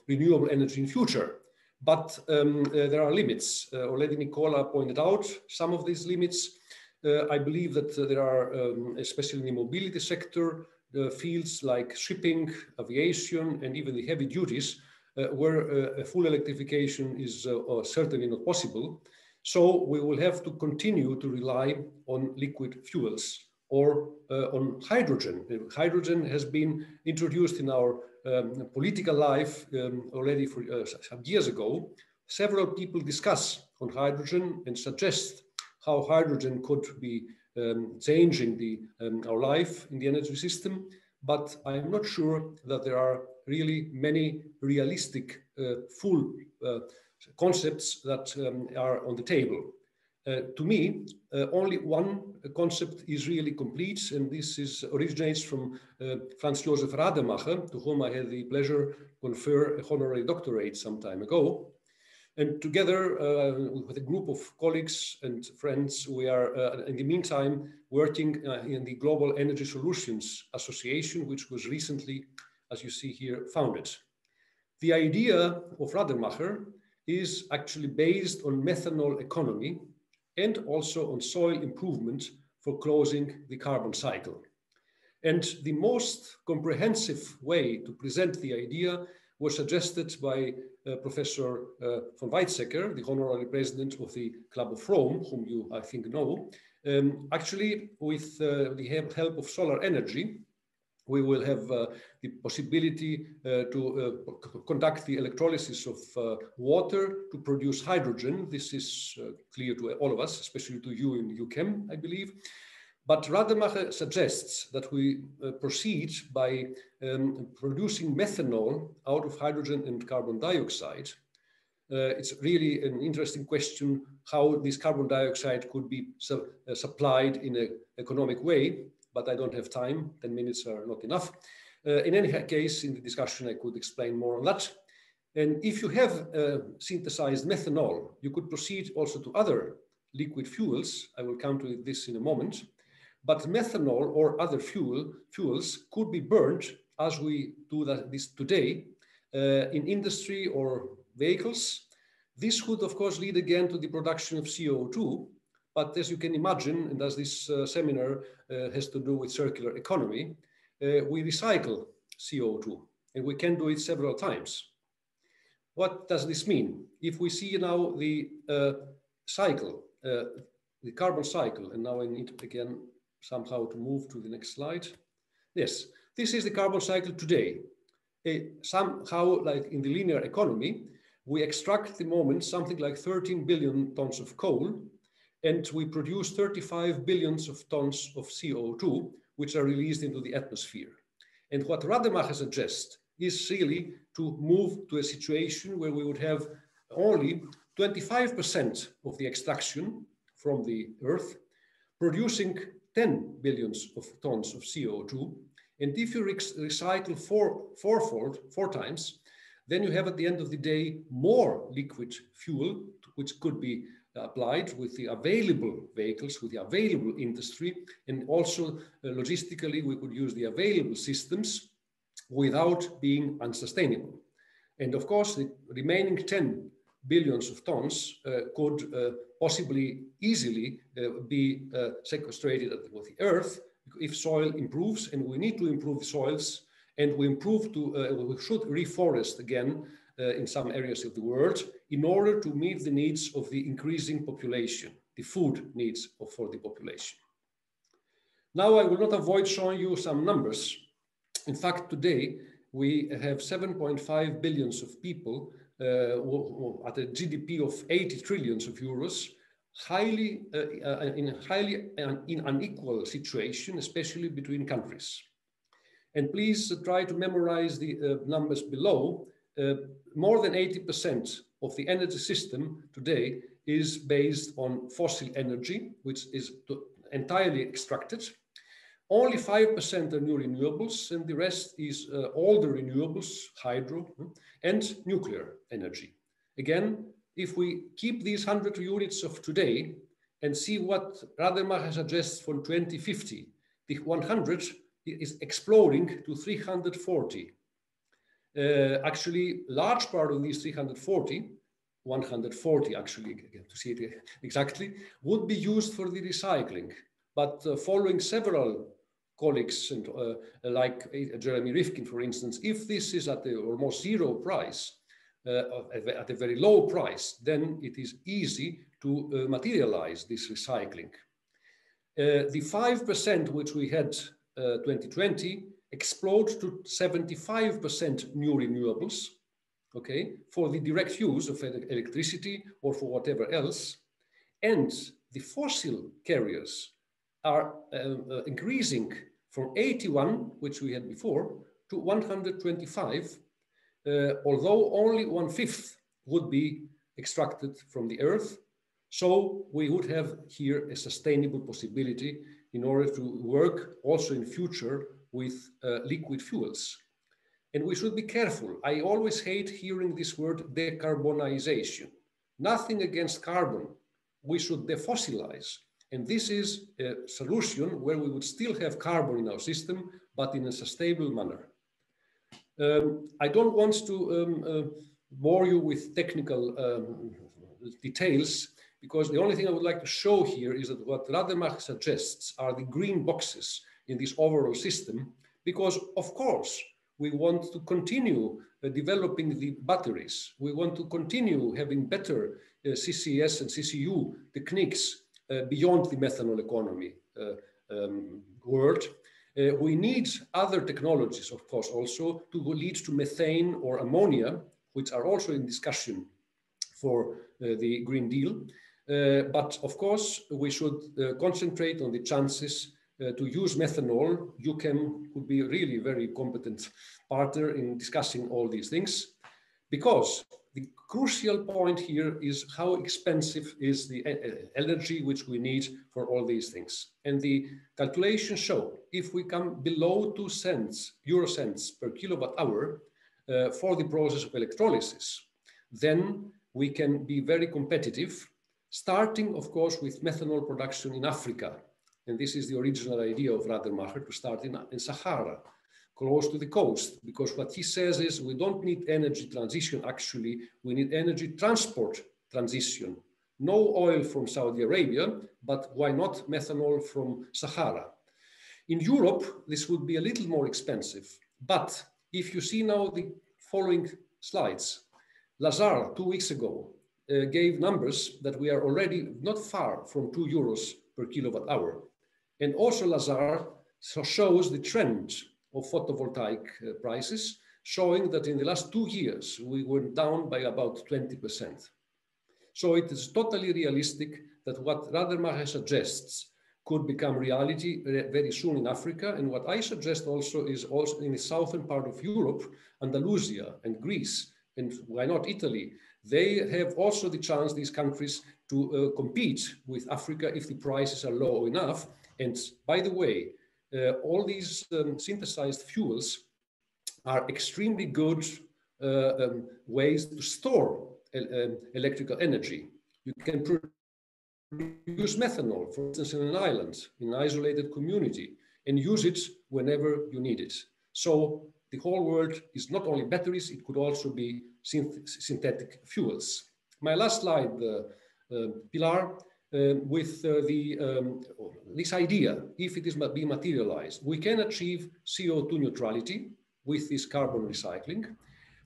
renewable energy in future. But there are limits. Already Nicola pointed out some of these limits. I believe that there are, especially in the mobility sector, fields like shipping, aviation, and even the heavy duties, where a full electrification is certainly not possible. So we will have to continue to rely on liquid fuels or on hydrogen. Hydrogen has been introduced in our political life already for some years ago. Several people discuss on hydrogen and suggest how hydrogen could be changing our life in the energy system, but I'm not sure that there are really many realistic full concepts that are on the table. To me, only one concept is really complete, and this originates from Franz Josef Rademacher, to whom I had the pleasure to confer a honorary doctorate some time ago. And together with a group of colleagues and friends, we are in the meantime working in the Global Energy Solutions Association, which was recently, as you see here, founded. The idea of Rademacher is actually based on methanol economy and also on soil improvement for closing the carbon cycle. And the most comprehensive way to present the idea was suggested by Professor von Weizsäcker, the honorary president of the Club of Rome, whom you, I think, know. Actually, with the help of solar energy, we will have the possibility to conduct the electrolysis of water to produce hydrogen. This is clear to all of us, especially to you in EuChemS, I believe. But Rademacher suggests that we proceed by producing methanol out of hydrogen and carbon dioxide. It's really an interesting question how this carbon dioxide could be supplied in an economic way, but I don't have time, 10 minutes are not enough. In any case, in the discussion, I could explain more on that. And if you have synthesized methanol, you could proceed also to other liquid fuels. I will come to this in a moment. But methanol or other fuels could be burned, as we do this today, in industry or vehicles. This would, of course, lead again to the production of CO2. But as you can imagine, and as this seminar has to do with circular economy, we recycle CO2, and we can do it several times. What does this mean? If we see now the cycle, the carbon cycle, and now I need again somehow to move to the next slide. Yes, this is the carbon cycle today. Somehow, like in the linear economy, we extract at the moment something like 13 billion tons of coal, and we produce 35 billions of tons of CO2, which are released into the atmosphere. And what Rademacher suggests is really to move to a situation where we would have only 25% of the extraction from the earth, producing 10 billions of tons of CO2. And if you recycle four times, then you have at the end of the day more liquid fuel, which could be applied with the available vehicles, with the available industry, and also logistically we could use the available systems without being unsustainable. And of course, the remaining 10 billions of tons could possibly easily be sequestrated with the earth if soil improves, and we need to improve the soils, and we should reforest again in some areas of the world in order to meet the needs of the increasing population, the food needs for the population. Now I will not avoid showing you some numbers. In fact, today we have 7.5 billions of people at a GDP of 80 trillions of euros, in an unequal situation, especially between countries. And please try to memorize the numbers below. More than 80% of the energy system today is based on fossil energy, which is entirely extracted. Only 5% are new renewables, and the rest is older renewables, hydro, and nuclear energy. Again, if we keep these 100 units of today and see what Rademacher suggests for 2050, the 100 is exploding to 340. Actually, large part of these 340 140 actually, to see it exactly, would be used for the recycling. But following several colleagues and like Jeremy Rifkin, for instance, if this is at the almost zero price, at a very low price, then it is easy to materialize this recycling. The 5% which we had 2020 explode to 75% new renewables, okay, for the direct use of electricity or for whatever else. And the fossil carriers are increasing from 81, which we had before, to 125, although only 1/5 would be extracted from the earth. So we would have here a sustainable possibility in order to work also in future with liquid fuels. And we should be careful. I always hate hearing this word decarbonization. Nothing against carbon. We should defossilize. And this is a solution where we would still have carbon in our system, but in a sustainable manner. I don't want to bore you with technical details, because the only thing I would like to show here is that what Rademacher suggests are the green boxes in this overall system, because of course, we want to continue developing the batteries. We want to continue having better CCS and CCU techniques beyond the methanol economy world. We need other technologies, of course, also to lead to methane or ammonia, which are also in discussion for the Green Deal. But of course, we should concentrate on the chances to use methanol. EuChemS would be really very competent partner in discussing all these things, because the crucial point here is how expensive is the energy which we need for all these things. And the calculations show if we come below 2 euro cents per kilowatt hour for the process of electrolysis, then we can be very competitive, starting, of course, with methanol production in Africa. And this is the original idea of Rademacher, to start in Sahara, close to the coast, because what he says is we don't need energy transition, actually, we need energy transport transition. No oil from Saudi Arabia, but why not methanol from Sahara? In Europe, this would be a little more expensive, but if you see now the following slides, Lazar 2 weeks ago gave numbers that we are already not far from 2 euros per kilowatt hour. And also Lazar shows the trend of photovoltaic prices, showing that in the last 2 years, we went down by about 20%. So it is totally realistic that what Rademacher suggests could become reality very soon in Africa. And what I suggest also is also in the southern part of Europe, Andalusia and Greece, and why not Italy? They have also the chance, these countries, to compete with Africa if the prices are low enough. And by the way, all these synthesized fuels are extremely good ways to store electrical energy. You can produce methanol, for instance, in an island, in an isolated community, and use it whenever you need it. So the whole world is not only batteries, it could also be synthetic fuels. My last slide, Pilar, with this idea, if it is be materialized, we can achieve CO2 neutrality with this carbon recycling.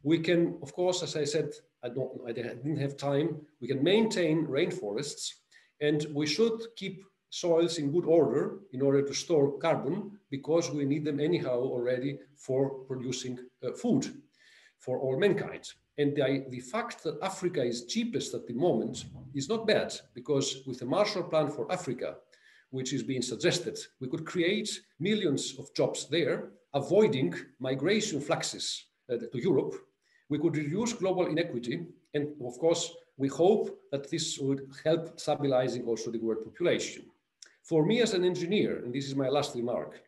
We can, of course, as I said, I didn't have time, we can maintain rainforests, and we should keep soils in good order in order to store carbon, because we need them anyhow already for producing food for all mankind. And the fact that Africa is cheapest at the moment is not bad, because with the Marshall Plan for Africa, which is being suggested, we could create millions of jobs there, avoiding migration fluxes to Europe. We could reduce global inequity. And of course, we hope that this would help stabilizing also the world population. For me as an engineer, and this is my last remark,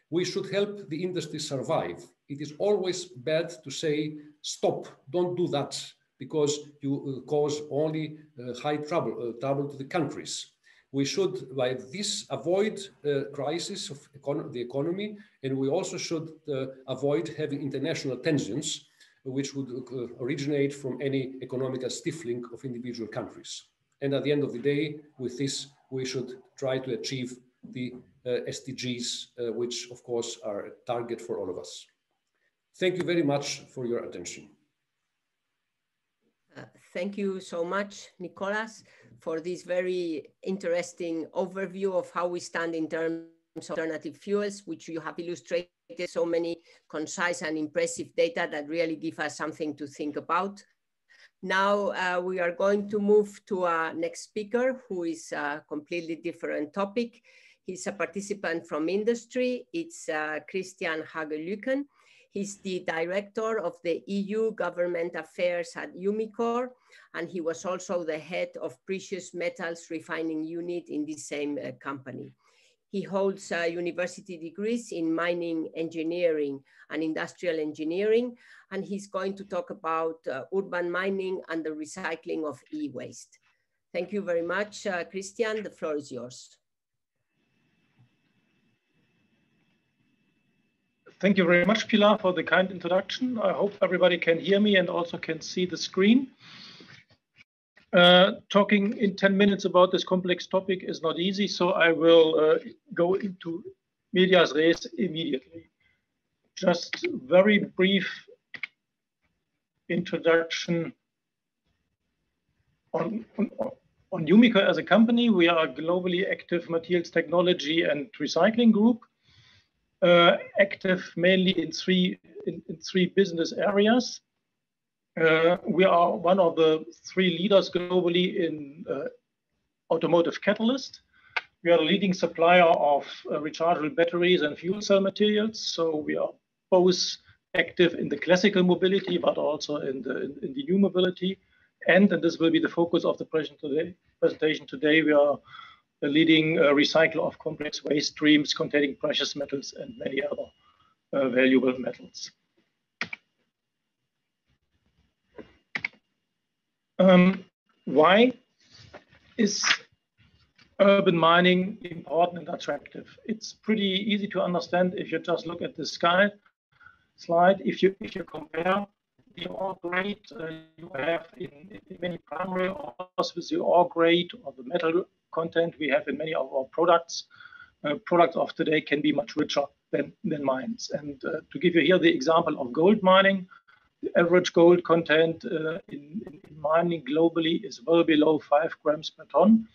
we should help the industry survive. It is always bad to say, stop, don't do that, because you cause only high trouble to the countries. We should, by this, avoid crisis of the economy, and we also should avoid having international tensions which would originate from any economical stifling of individual countries. And at the end of the day, with this, we should try to achieve the SDGs, which of course are a target for all of us. Thank you very much for your attention. Thank you so much, Nicolas, for this very interesting overview of how we stand in terms of alternative fuels, which you have illustrated so many concise and impressive data that really give us something to think about. Now we are going to move to our next speaker, who is a completely different topic. He's a participant from industry. It's Christian Hagelüken. He's the director of the EU Government Affairs at Umicore, and he was also the head of precious metals refining unit in the same company. He holds university degrees in mining engineering and industrial engineering, and he's going to talk about urban mining and the recycling of e-waste. Thank you very much, Christian. The floor is yours. Thank you very much, Pilar, for the kind introduction. I hope everybody can hear me and also can see the screen. Talking in 10 minutes about this complex topic is not easy, so I will go into medias res immediately. Just very brief introduction on Umicore as a company. We are a globally active materials technology and recycling group. Active mainly in three business areas. We are one of the 3 leaders globally in automotive catalyst. We are a leading supplier of rechargeable batteries and fuel cell materials. So we are both active in the classical mobility, but also in the new mobility. And this will be the focus of the presentation today. We are a leading recycler of complex waste streams containing precious metals and many other valuable metals. Why is urban mining important and attractive? It's pretty easy to understand if you just look at this slide. If you compare the ore grade you have in many primary ores with the ore grade or the metal content we have in many of our products, products of today can be much richer than mines. And to give you here the example of gold mining, the average gold content in mining globally is well below 5 grams per ton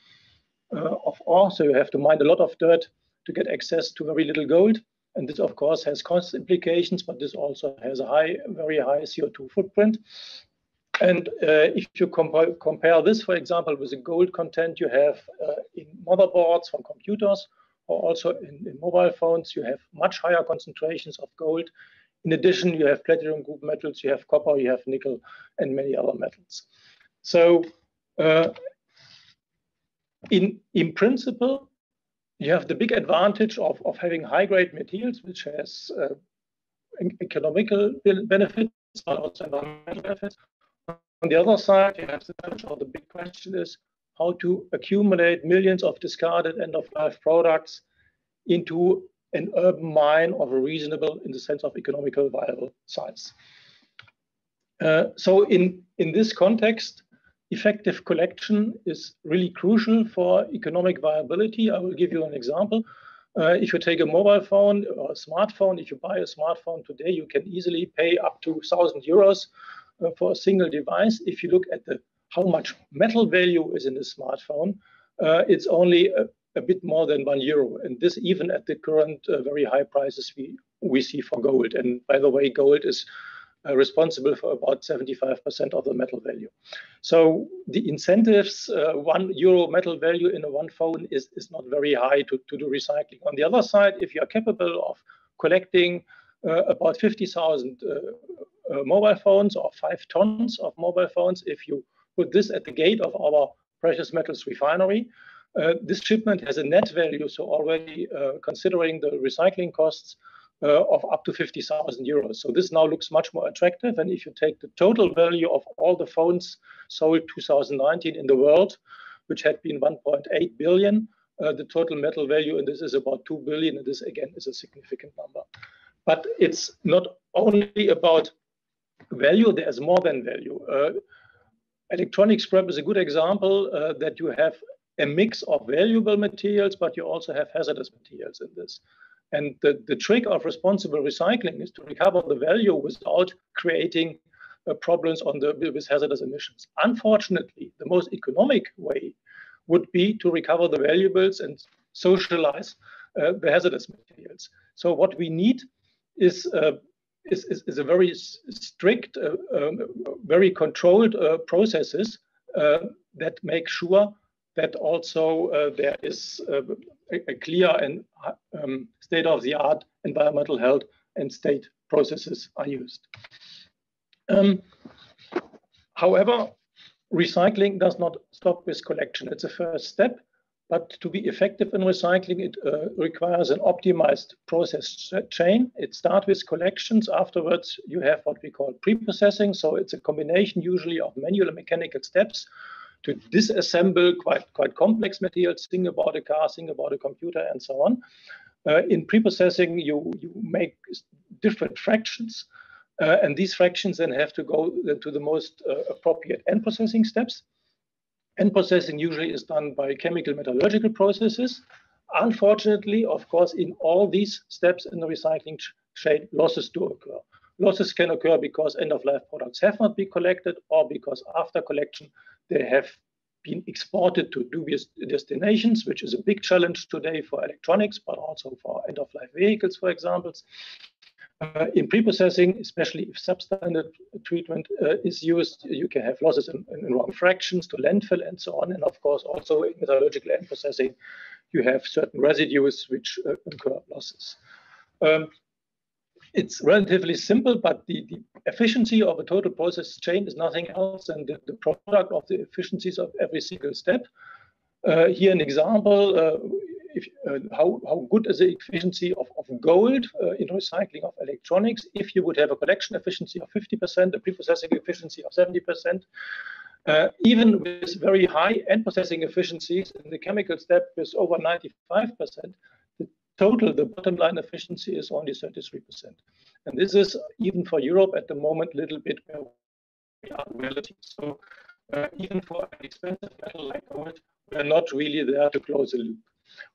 of ore. So you have to mine a lot of dirt to get access to very little gold. And this, of course, has cost implications, but this also has a very high CO2 footprint. And if you compare this, for example, with the gold content you have in motherboards for computers, or also in mobile phones, you have much higher concentrations of gold. In addition, you have platinum group metals, you have copper, you have nickel, and many other metals. So in principle, you have the big advantage of having high-grade materials, which has economical benefits, but also environmental benefits. On the other side, you have the challenge, or the big question is how to accumulate millions of discarded end-of-life products into an urban mine of a reasonable, in the sense of economical viable size. So in this context, effective collection is really crucial for economic viability. I will give you an example. If you take a mobile phone or a smartphone, if you buy a smartphone today, you can easily pay up to 1,000 euros for a single device. If you look at how much metal value is in the smartphone, it's only a bit more than €1. And this even at the current very high prices we see for gold. And by the way, gold is responsible for about 75% of the metal value. So the incentives, €1 metal value in one phone is not very high to do recycling. On the other side, if you are capable of collecting about 50,000 mobile phones or 5 tons of mobile phones, if you put this at the gate of our precious metals refinery, this shipment has a net value, so already considering the recycling costs, of up to 50,000 euros. So this now looks much more attractive. And if you take the total value of all the phones sold 2019 in the world, which had been 1.8 billion, the total metal value in this is about 2 billion. And this, again, is a significant number. But it's not only about value, there's more than value. Electronic scrap is a good example that you have a mix of valuable materials, but you also have hazardous materials in this. And the trick of responsible recycling is to recover the value without creating problems with hazardous emissions. Unfortunately, the most economic way would be to recover the valuables and socialize the hazardous materials. So what we need is a very strict, very controlled processes that make sure that also there is a clear and state-of-the-art environmental health and state processes are used. However, recycling does not stop with collection. It's a first step, but to be effective in recycling, it requires an optimized process chain. It starts with collections. Afterwards, you have what we call pre-processing. So it's a combination usually of manual and mechanical steps to disassemble quite complex materials. Think about a car, think about a computer, and so on. In pre-processing, you make different fractions, and these fractions then have to go to the most appropriate end processing steps. End processing usually is done by chemical metallurgical processes. Unfortunately, of course, in all these steps in the recycling chain, losses do occur. Losses can occur because end-of-life products have not been collected, or because after collection, they have been exported to dubious destinations, which is a big challenge today for electronics, but also for end-of-life vehicles, for example. In pre-processing, especially if substandard treatment is used, you can have losses in wrong fractions to landfill and so on. And of course, also in metallurgical end processing, you have certain residues which incur losses. It's relatively simple, but the efficiency of a total process chain is nothing else than the product of the efficiencies of every single step. Here an example, how good is the efficiency of gold in recycling of electronics. If you would have a collection efficiency of 50%, a pre-processing efficiency of 70%, even with very high end processing efficiencies in the chemical step with over 95%, the bottom line efficiency is only 33%. And this is, even for Europe at the moment, a little bit where we are in reality. So even for an expensive metal like gold, we're not really there to close the loop.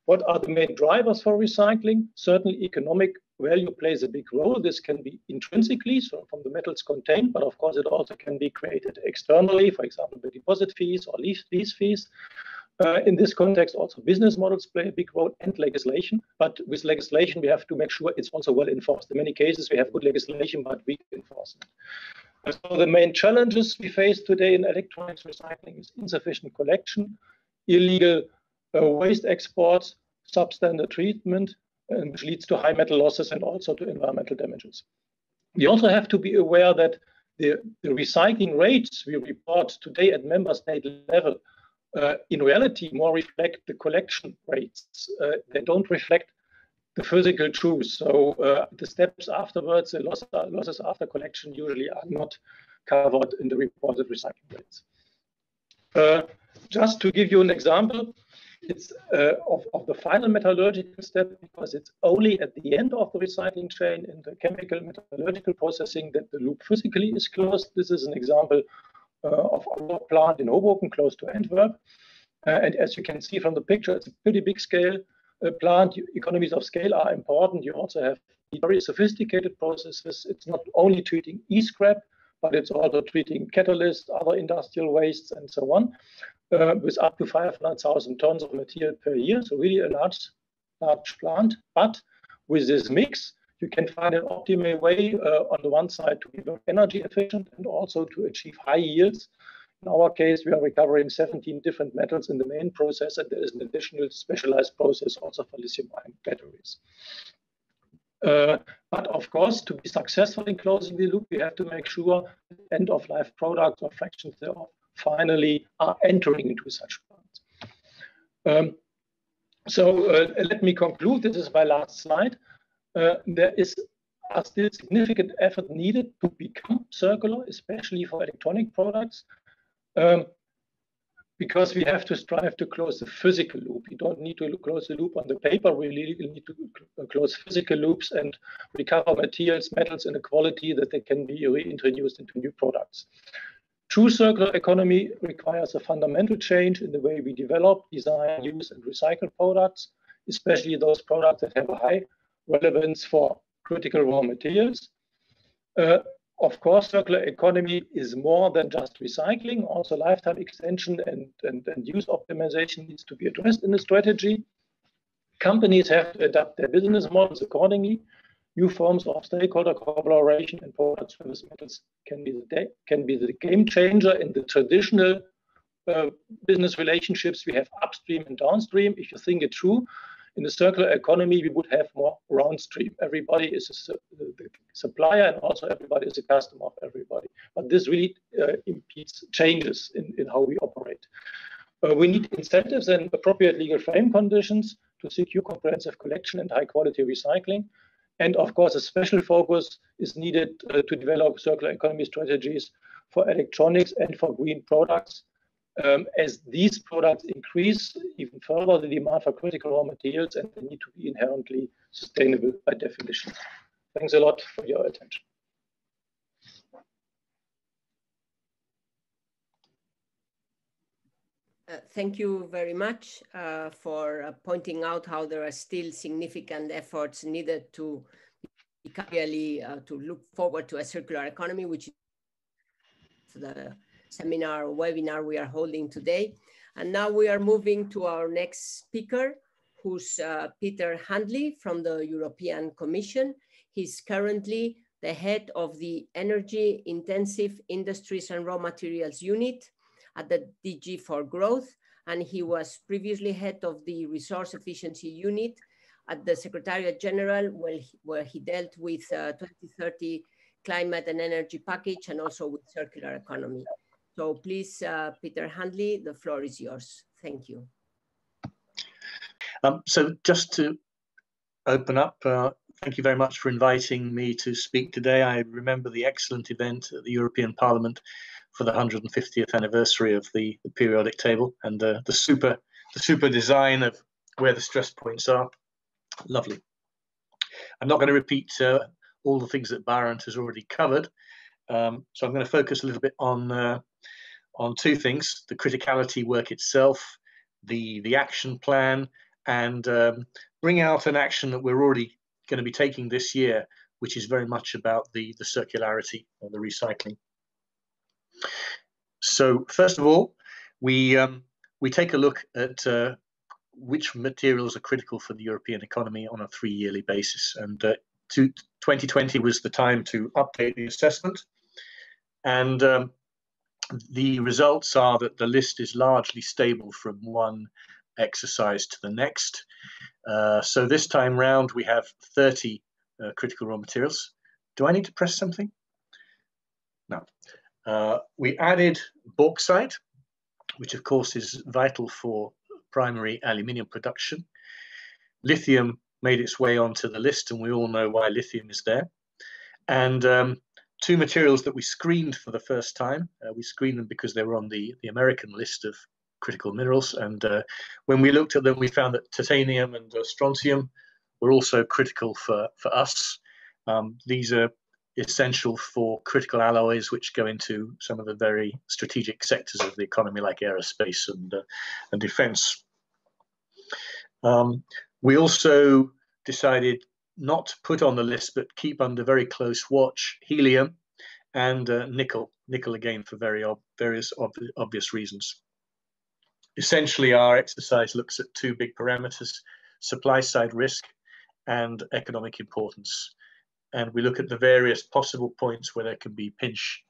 What are the main drivers for recycling? Certainly economic value plays a big role. This can be intrinsically, so from the metals contained, but of course it also can be created externally, for example, the deposit fees or lease fees. In this context, also business models play a big role, and legislation. But with legislation, we have to make sure it's also well enforced. In many cases, we have good legislation, but weak enforcement. So the main challenges we face today in electronics recycling is insufficient collection, illegal waste exports, substandard treatment, which leads to high metal losses and also to environmental damages. We also have to be aware that the recycling rates we report today at member state level in reality more reflect the collection rates. They don't reflect the physical truth. So the steps afterwards, the losses after collection usually are not covered in the reported recycling rates. Just to give you an example, it's of the final metallurgical step, because it's only at the end of the recycling chain in the chemical metallurgical processing that the loop physically is closed. This is an example of our plant in Hoboken, close to Antwerp. And as you can see from the picture, it's a pretty big scale plant. Economies of scale are important. You also have very sophisticated processes. It's not only treating e-scrap, but it's also treating catalysts, other industrial wastes, and so on, with up to 500,000 tons of material per year. So really a large plant. But with this mix, you can find an optimal way on the one side to be very energy efficient and also to achieve high yields. In our case, we are recovering 17 different metals in the main process, and there is an additional specialized process also for lithium-ion batteries. But of course, to be successful in closing the loop, we have to make sure end-of-life products or fractions thereof finally are entering into such plants. Let me conclude. This is my last slide. There are still significant effort needed to become circular, especially for electronic products. because we have to strive to close the physical loop. We don't need to close the loop on the paper. We really need to close physical loops and recover materials, metals in a quality that they can be reintroduced into new products. True circular economy requires a fundamental change in the way we develop, design, use, and recycle products, especially those products that have a high relevance for critical raw materials. Of course, circular economy is more than just recycling. Also, lifetime extension and use optimization needs to be addressed in the strategy. Companies have to adapt their business models accordingly. New forms of stakeholder collaboration and product service methods can be the game changer in the traditional business relationships we have upstream and downstream. If you think it through, in the circular economy, we would have more downstream. Everybody is a supplier, and also everybody is a customer of everybody. But this really impedes changes in how we operate. We need incentives and appropriate legal frame conditions to secure comprehensive collection and high-quality recycling. And of course, a special focus is needed to develop circular economy strategies for electronics and for green products. As these products increase even further the demand for critical raw materials, and they need to be inherently sustainable by definition. Thanks a lot for your attention. Thank you very much for pointing out how there are still significant efforts needed to really to look forward to a circular economy, which is the seminar or webinar we are holding today. And now we are moving to our next speaker, who's Peter Handley from the European Commission. He's currently the head of the Energy Intensive Industries and Raw Materials Unit at the DG for Growth, and he was previously head of the Resource Efficiency Unit at the Secretariat General, where he dealt with 2030 climate and energy package and also with circular economy. So please, Peter Handley, the floor is yours. Thank you. So just to open up, thank you very much for inviting me to speak today. I remember the excellent event at the European Parliament for the 150th anniversary of the periodic table, and the super design of where the stress points are. Lovely. I'm not going to repeat all the things that Barend has already covered, so I'm going to focus a little bit on two things: the criticality work itself, the action plan, and bring out an action that we're already going to be taking this year, which is very much about the circularity or the recycling. So first of all, we take a look at which materials are critical for the European economy on a 3-yearly basis. And 2020 was the time to update the assessment. And the results are that the list is largely stable from one exercise to the next. So this time round, we have 30 critical raw materials. Do I need to press something? No. We added bauxite, which of course is vital for primary aluminium production. Lithium made its way onto the list, and we all know why lithium is there. And two materials that we screened for the first time. We screened them because they were on the American list of critical minerals. And when we looked at them, we found that titanium and strontium were also critical for us. These are essential for critical alloys, which go into some of the very strategic sectors of the economy, like aerospace and defense. We also decided not to put on the list, but keep under very close watch helium and nickel again for various obvious reasons. Essentially, our exercise looks at two big parameters: supply side risk and economic importance. And we look at the various possible points where there can be pinch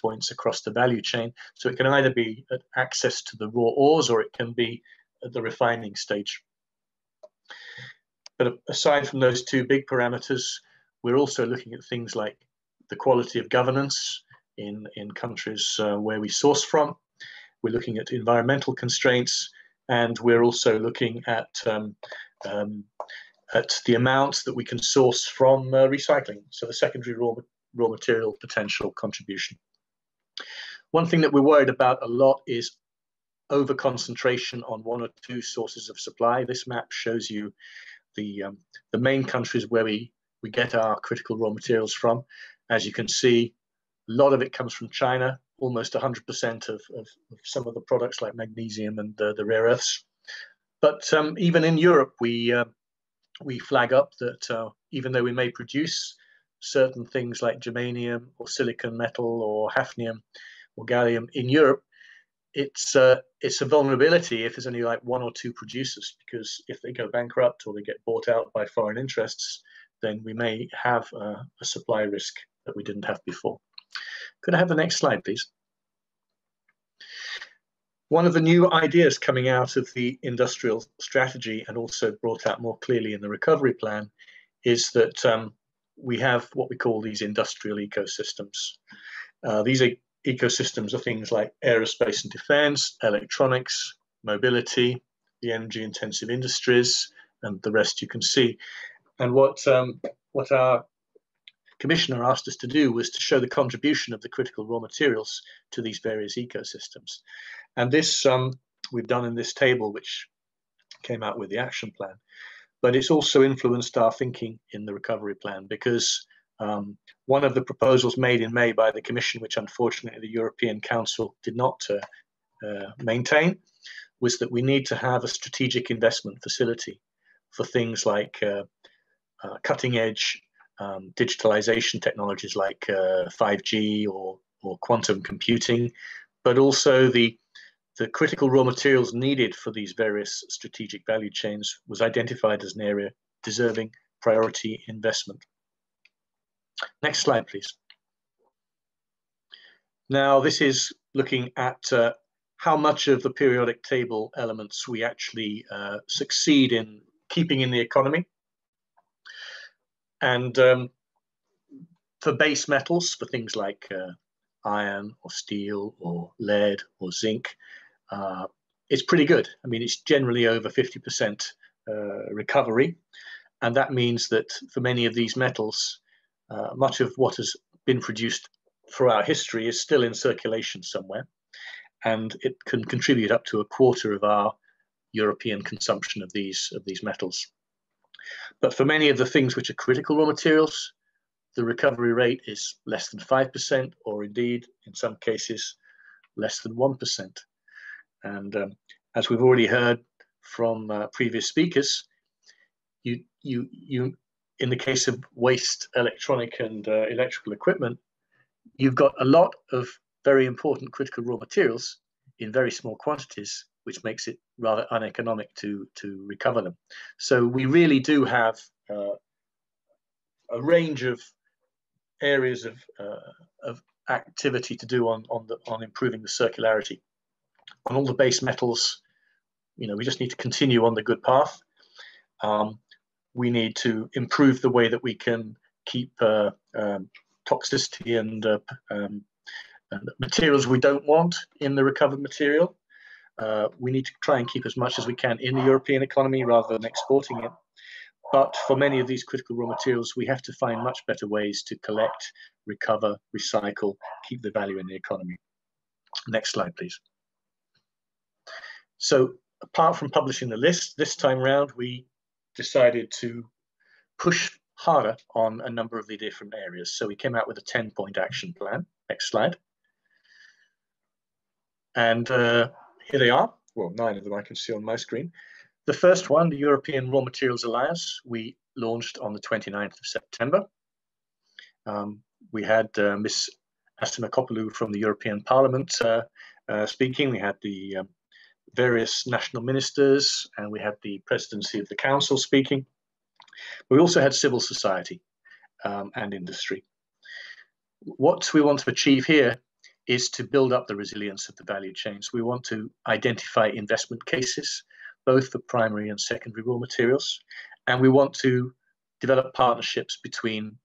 points across the value chain. So it can either be at access to the raw ores, or it can be at the refining stage. But aside from those two big parameters, we're also looking at things like the quality of governance in countries where we source from. We're looking at environmental constraints, and we're also looking at the amounts that we can source from recycling, so the secondary raw material potential contribution. One thing that we're worried about a lot is over-concentration on one or two sources of supply. This map shows you the main countries where we get our critical raw materials from. As you can see, a lot of it comes from China, almost 100% of some of the products like magnesium and the rare earths. But even in Europe, we flag up that even though we may produce certain things like germanium or silicon metal or hafnium or gallium in Europe, it's a vulnerability if there's only like one or two producers, because if they go bankrupt or they get bought out by foreign interests, then we may have a supply risk that we didn't have before. Could I have the next slide, please? One of the new ideas coming out of the industrial strategy, and also brought out more clearly in the recovery plan, is that we have what we call these industrial ecosystems. These ecosystems are things like aerospace and defense, electronics, mobility, the energy intensive industries, and the rest you can see. And what our commissioner asked us to do was to show the contribution of the critical raw materials to these various ecosystems. And this we've done in this table, which came out with the action plan. But it's also influenced our thinking in the recovery plan, because one of the proposals made in May by the Commission, which unfortunately the European Council did not maintain, was that we need to have a strategic investment facility for things like cutting edge digitalization technologies like 5G or quantum computing, but also the critical raw materials needed for these various strategic value chains was identified as an area deserving priority investment. Next slide, please. Now, this is looking at how much of the periodic table elements we actually succeed in keeping in the economy. And for base metals, for things like iron or steel or lead or zinc, it's pretty good. I mean, it's generally over 50% recovery. And that means that for many of these metals, much of what has been produced throughout history is still in circulation somewhere. And it can contribute up to a quarter of our European consumption of these metals. But for many of the things which are critical raw materials, the recovery rate is less than 5%, or indeed, in some cases, less than 1%. And as we've already heard from previous speakers, you in the case of waste electronic and electrical equipment, you've got a lot of very important critical raw materials in very small quantities, which makes it rather uneconomic to recover them. So we really do have a range of areas of activity to do on improving the circularity. On all the base metals, we just need to continue on the good path. We need to improve the way that we can keep toxicity and materials we don't want in the recovered material. We need to try and keep as much as we can in the European economy rather than exporting it. But for many of these critical raw materials, we have to find much better ways to collect, recover, recycle, keep the value in the economy. Next slide, please. So apart from publishing the list, this time round, we decided to push harder on a number of the different areas. So we came out with a 10-point action plan. Next slide. And here they are. Well, 9 of them I can see on my screen. The first one, the European Raw Materials Alliance, we launched on the 29th of September. We had Ms. Asimakopoulou from the European Parliament speaking. We had the various national ministers, and we had the presidency of the council speaking. We also had civil society and industry. What we want to achieve here is to build up the resilience of the value chains. We want to identify investment cases, both for primary and secondary raw materials, and we want to develop partnerships between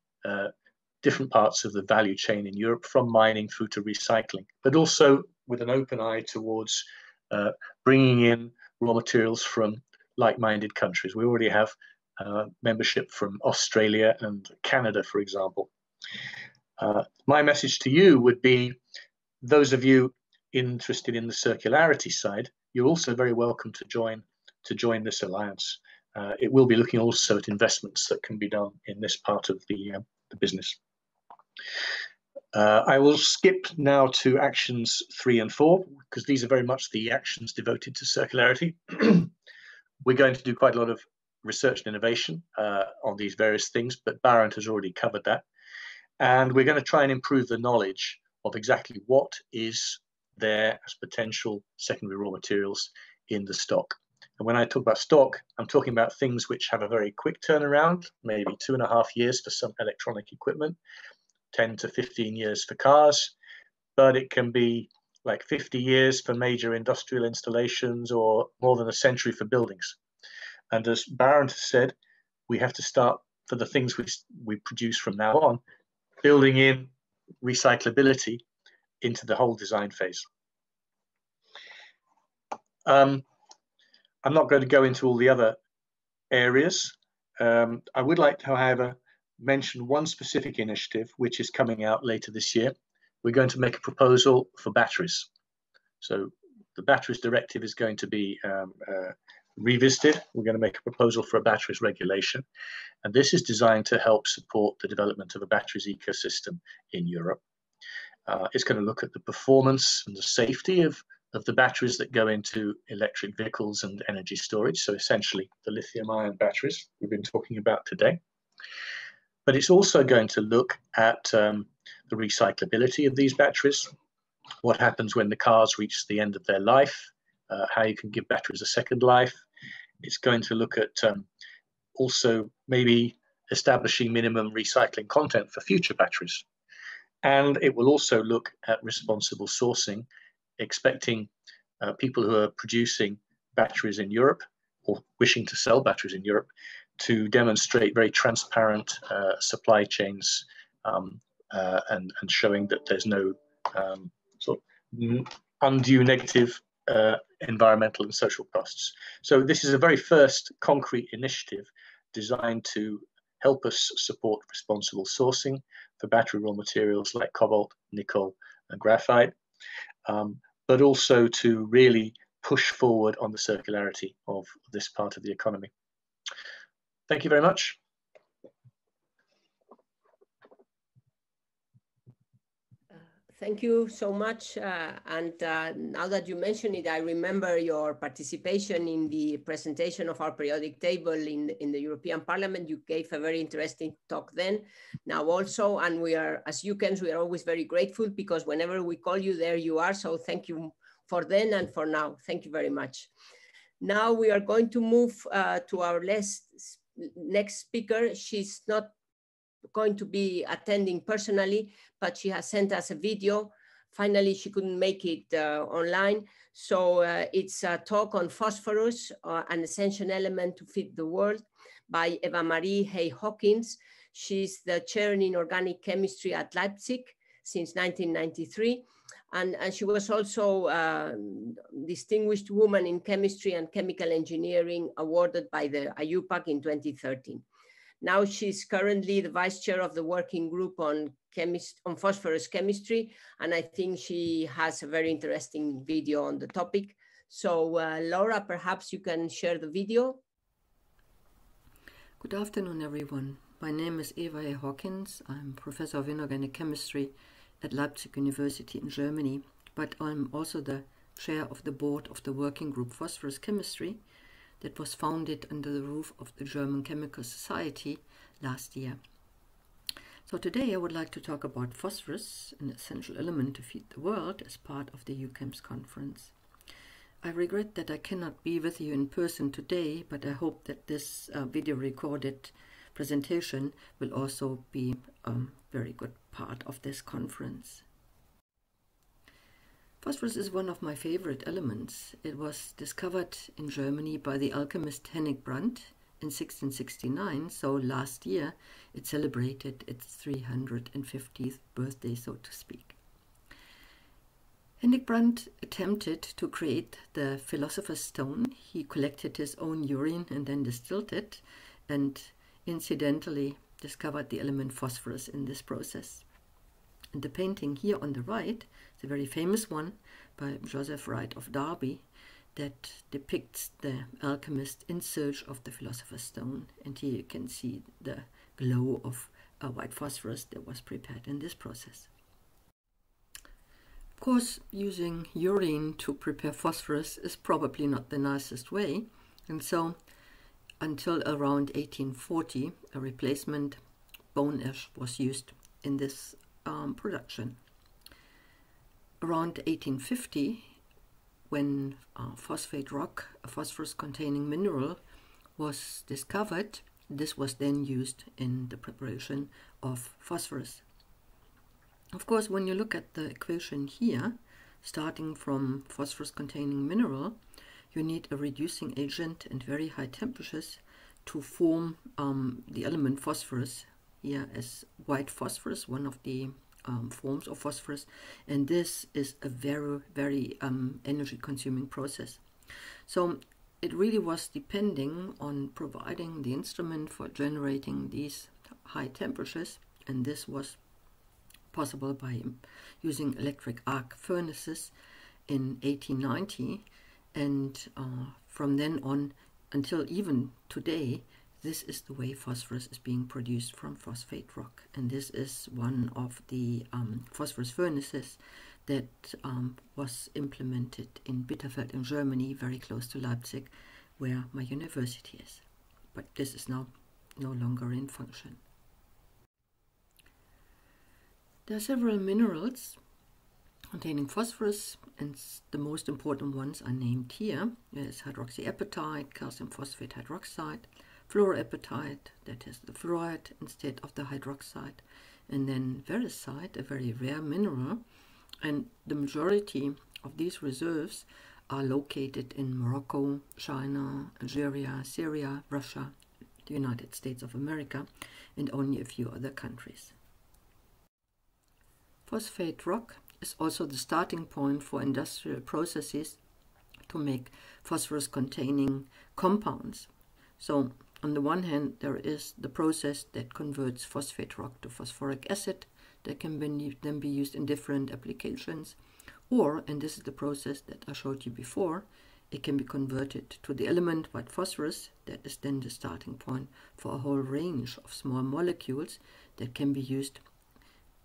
different parts of the value chain in Europe, from mining through to recycling, but also with an open eye towards bringing in raw materials from like-minded countries. We already have membership from Australia and Canada, for example. My message to you would be, those of you interested in the circularity side, you're also very welcome to join this alliance. It will be looking also at investments that can be done in this part of the business. I will skip now to actions 3 and 4, because these are very much the actions devoted to circularity. We're going to do quite a lot of research and innovation on these various things, but Barend has already covered that. And we're going to try and improve the knowledge of exactly what is there as potential secondary raw materials in the stock. And when I talk about stock, I'm talking about things which have a very quick turnaround, maybe 2.5 years for some electronic equipment, 10 to 15 years for cars, but it can be like 50 years for major industrial installations or more than a century for buildings. And as Barend has said, we have to start for the things we produce from now on, building in recyclability into the whole design phase. I'm not going to go into all the other areas. I would like to, however, mention one specific initiative which is coming out later this year. We're going to make a proposal for batteries. So the batteries directive is going to be revisited. We're going to make a proposal for a batteries regulation. And this is designed to help support the development of a batteries ecosystem in Europe. It's going to look at the performance and the safety of the batteries that go into electric vehicles and energy storage. So essentially the lithium-ion batteries we've been talking about today. But it's also going to look at the recyclability of these batteries, what happens when the cars reach the end of their life, how you can give batteries a second life. It's going to look at also maybe establishing minimum recycling content for future batteries. And it will also look at responsible sourcing, expecting people who are producing batteries in Europe or wishing to sell batteries in Europe to demonstrate very transparent supply chains and showing that there's no sort of undue negative environmental and social costs. So this is a very first concrete initiative designed to help us support responsible sourcing for battery raw materials like cobalt, nickel, and graphite, but also to really push forward on the circularity of this part of the economy. Thank you very much. Thank you so much. Now that you mention it, I remember your participation in the presentation of our periodic table in the European Parliament. You gave a very interesting talk then, now also, and we are, as EuChemS, we are always very grateful because whenever we call you, there you are. So thank you for then and for now. Thank you very much. Now we are going to move to our next speaker. She's not going to be attending personally, but she has sent us a video. Finally, she couldn't make it online. So it's a talk on phosphorus, an essential element to feed the world, by Evamarie Hey-Hawkins. She's the chair in organic chemistry at Leipzig since 1993. And she was also Distinguished Woman in Chemistry and Chemical Engineering awarded by the EuPac in 2013. Now she's currently the vice chair of the working group on phosphorus chemistry, and I think she has a very interesting video on the topic. So Laura, perhaps you can share the video. Good afternoon, everyone. My name is Evamarie Hey-Hawkins. I'm professor of inorganic chemistry at Leipzig University in Germany, but I'm also the chair of the board of the working group Phosphorus Chemistry that was founded under the roof of the German Chemical Society last year. So today I would like to talk about phosphorus, an essential element to feed the world, as part of the EuChemS conference. I regret that I cannot be with you in person today, but I hope that this video recorded presentation will also be a very good part of this conference. Phosphorus is one of my favorite elements. It was discovered in Germany by the alchemist Henrik Brandt in 1669, so last year it celebrated its 350th birthday, so to speak. Henrik Brandt attempted to create the philosopher's stone. He collected his own urine and then distilled it, and incidentally discovered the element phosphorus in this process. And the painting here on the right, the very famous one by Joseph Wright of Derby that depicts the alchemist in search of the philosopher's stone. And here you can see the glow of a white phosphorus that was prepared in this process. Of course, using urine to prepare phosphorus is probably not the nicest way, and so until around 1840, a replacement bone ash was used in this production. Around 1850, when phosphate rock, a phosphorus-containing mineral, was discovered, this was then used in the preparation of phosphorus. Of course, when you look at the equation here, starting from phosphorus-containing mineral, you need a reducing agent and very high temperatures to form the element phosphorus, here as white phosphorus, one of the forms of phosphorus, and this is a very, very energy-consuming process. So it really was depending on providing the instrument for generating these high temperatures, and this was possible by using electric arc furnaces in 1890, and from then on until even today, this is the way phosphorus is being produced from phosphate rock. And this is one of the phosphorus furnaces that was implemented in Bitterfeld in Germany, very close to Leipzig, where my university is. But this is now no longer in function. There are several minerals containing phosphorus, and the most important ones are named here. There's hydroxyapatite, calcium phosphate hydroxide, fluoroapatite, that has the fluoride instead of the hydroxide, and then veracite, a very rare mineral, and the majority of these reserves are located in Morocco, China, Algeria, Syria, Russia, the United States of America, and only a few other countries. Phosphate rock is also the starting point for industrial processes to make phosphorus-containing compounds. So on the one hand, there is the process that converts phosphate rock to phosphoric acid that can then be used in different applications. Or, and this is the process that I showed you before, it can be converted to the element white phosphorus that is then the starting point for a whole range of small molecules that can be used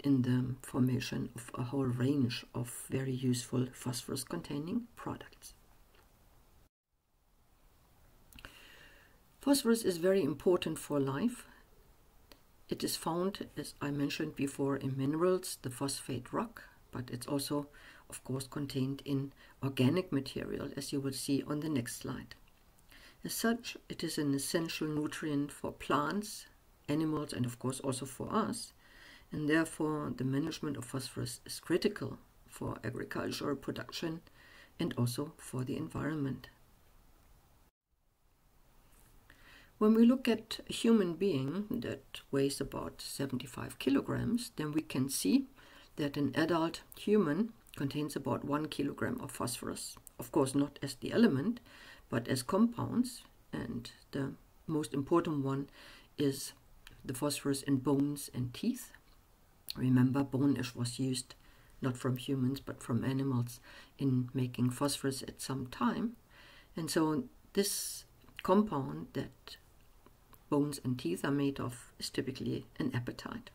in the formation of a whole range of very useful phosphorus-containing products. Phosphorus is very important for life. It is found, as I mentioned before, in minerals, the phosphate rock, but it's also, of course, contained in organic material, as you will see on the next slide. As such, it is an essential nutrient for plants, animals, and of course also for us, and therefore the management of phosphorus is critical for agricultural production and also for the environment. When we look at a human being that weighs about 75 kilograms, then we can see that an adult human contains about 1 kilogram of phosphorus. Of course, not as the element, but as compounds. And the most important one is the phosphorus in bones and teeth. Remember, bone ash was used not from humans, but from animals in making phosphorus at some time. And so this compound that bones and teeth are made of is typically an apatite.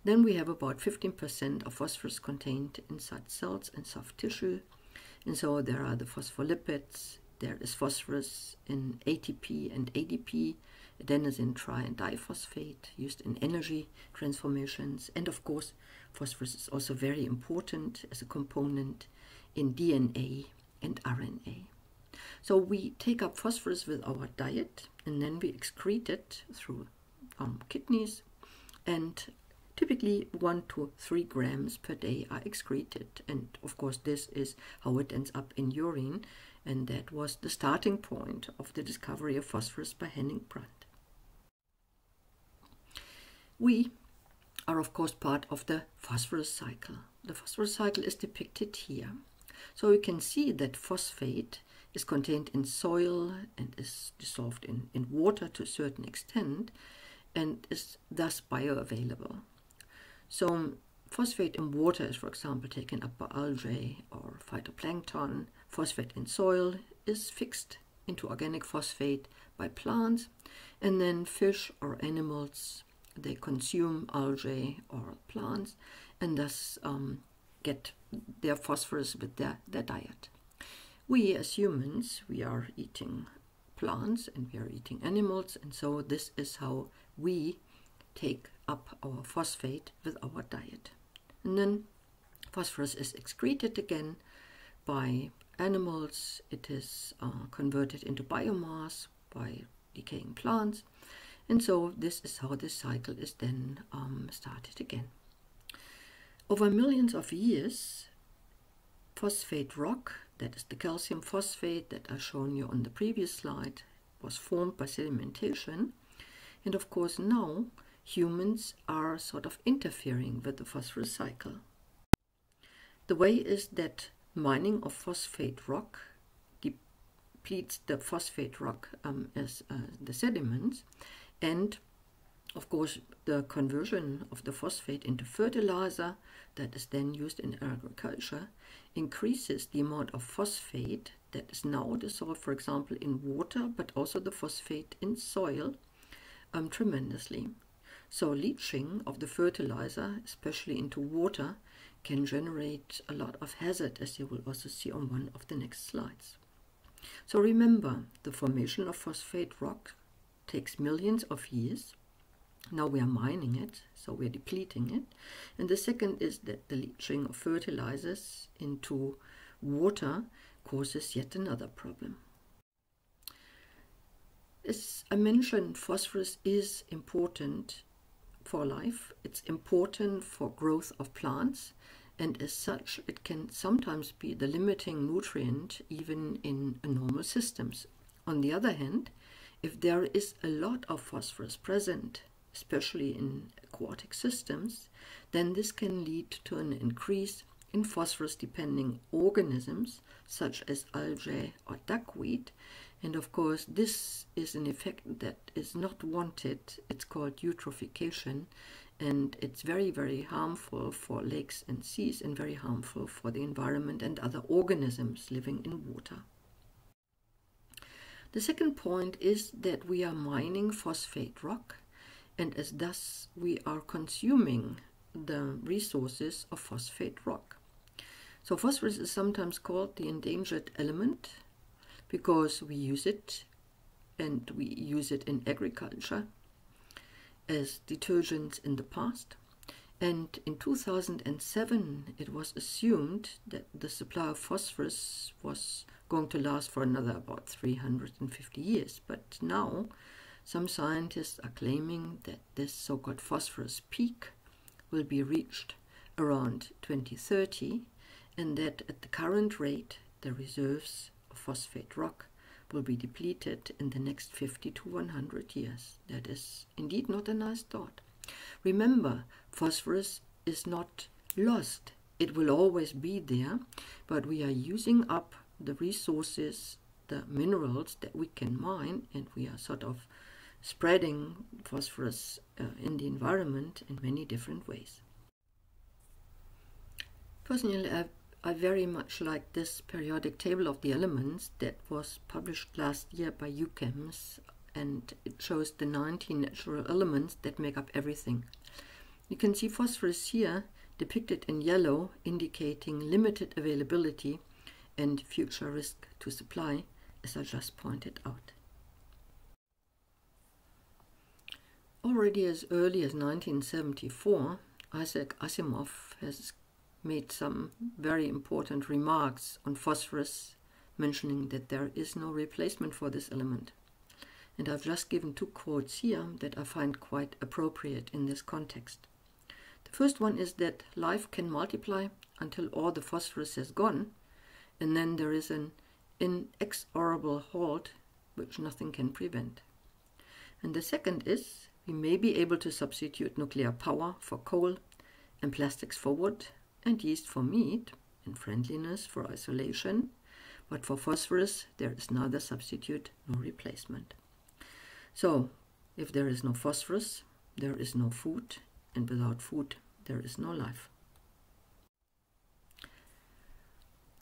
Then we have about 15% of phosphorus contained inside cells and soft tissue. And so there are the phospholipids, there is phosphorus in ATP and ADP, adenosine tri- and diphosphate used in energy transformations. And of course, phosphorus is also very important as a component in DNA and RNA. So we take up phosphorus with our diet, and then we excrete it through kidneys, and typically 1 to 3 grams per day are excreted. And of course, this is how it ends up in urine, and that was the starting point of the discovery of phosphorus by Henning Brandt. We are, of course, part of the phosphorus cycle. The phosphorus cycle is depicted here. So you can see that phosphate is contained in soil and is dissolved in water to a certain extent and is thus bioavailable. So Phosphate in water is, for example, taken up by algae or phytoplankton. Phosphate in soil is fixed into organic phosphate by plants, and then fish or animals, they consume algae or plants and thus get their phosphorus with their diet. We as humans, we are eating plants and we are eating animals, and so this is how we take up our phosphate with our diet. And then phosphorus is excreted again by animals. It is converted into biomass by decaying plants, and so this is how this cycle is then started again. Over millions of years, phosphate rock, that is the calcium phosphate that I shown you on the previous slide, was formed by sedimentation, and of course now humans are sort of interfering with the phosphorus cycle. The way is that mining of phosphate rock depletes the phosphate rock as the sediments, and of course the conversion of the phosphate into fertilizer that is then used in agriculture increases the amount of phosphate that is now dissolved, for example, in water, but also the phosphate in soil tremendously. So leaching of the fertilizer, especially into water, can generate a lot of hazard, as you will also see on one of the next slides. So remember, the formation of phosphate rock takes millions of years. Now we are mining it, so we are depleting it. And the second is that the leaching of fertilizers into water causes yet another problem. As I mentioned, phosphorus is important for life. It's important for growth of plants, and as such it can sometimes be the limiting nutrient even in normal systems. On the other hand, if there is a lot of phosphorus present, especially in aquatic systems, then this can lead to an increase in phosphorus-depending organisms such as algae or duckweed. And of course, this is an effect that is not wanted. It's called eutrophication, and it's very, very harmful for lakes and seas and very harmful for the environment and other organisms living in water. The second point is that we are mining phosphate rock, and as thus we are consuming the resources of phosphate rock. So phosphorus is sometimes called the endangered element because we use it, and we use it in agriculture as detergents in the past. And in 2007 it was assumed that the supply of phosphorus was going to last for another about 350 years. But now some scientists are claiming that this so-called phosphorus peak will be reached around 2030, and that at the current rate the reserves of phosphate rock will be depleted in the next 50 to 100 years. That is indeed not a nice thought. Remember, phosphorus is not lost. It will always be there, but we are using up the resources, the minerals that we can mine, and we are sort of spreading phosphorus in the environment in many different ways. Personally, I very much like this periodic table of the elements that was published last year by EuChemS, and it shows the 19 natural elements that make up everything. You can see phosphorus here depicted in yellow, indicating limited availability and future risk to supply, as I just pointed out. Already as early as 1974, Isaac Asimov has made some very important remarks on phosphorus, mentioning that there is no replacement for this element. And I've just given two quotes here that I find quite appropriate in this context. The first one is that life can multiply until all the phosphorus has gone, and then there is an inexorable halt which nothing can prevent. And the second is, we may be able to substitute nuclear power for coal, and plastics for wood, and yeast for meat, and friendliness for isolation, but for phosphorus there is neither substitute nor replacement. So, if there is no phosphorus, there is no food, and without food there is no life.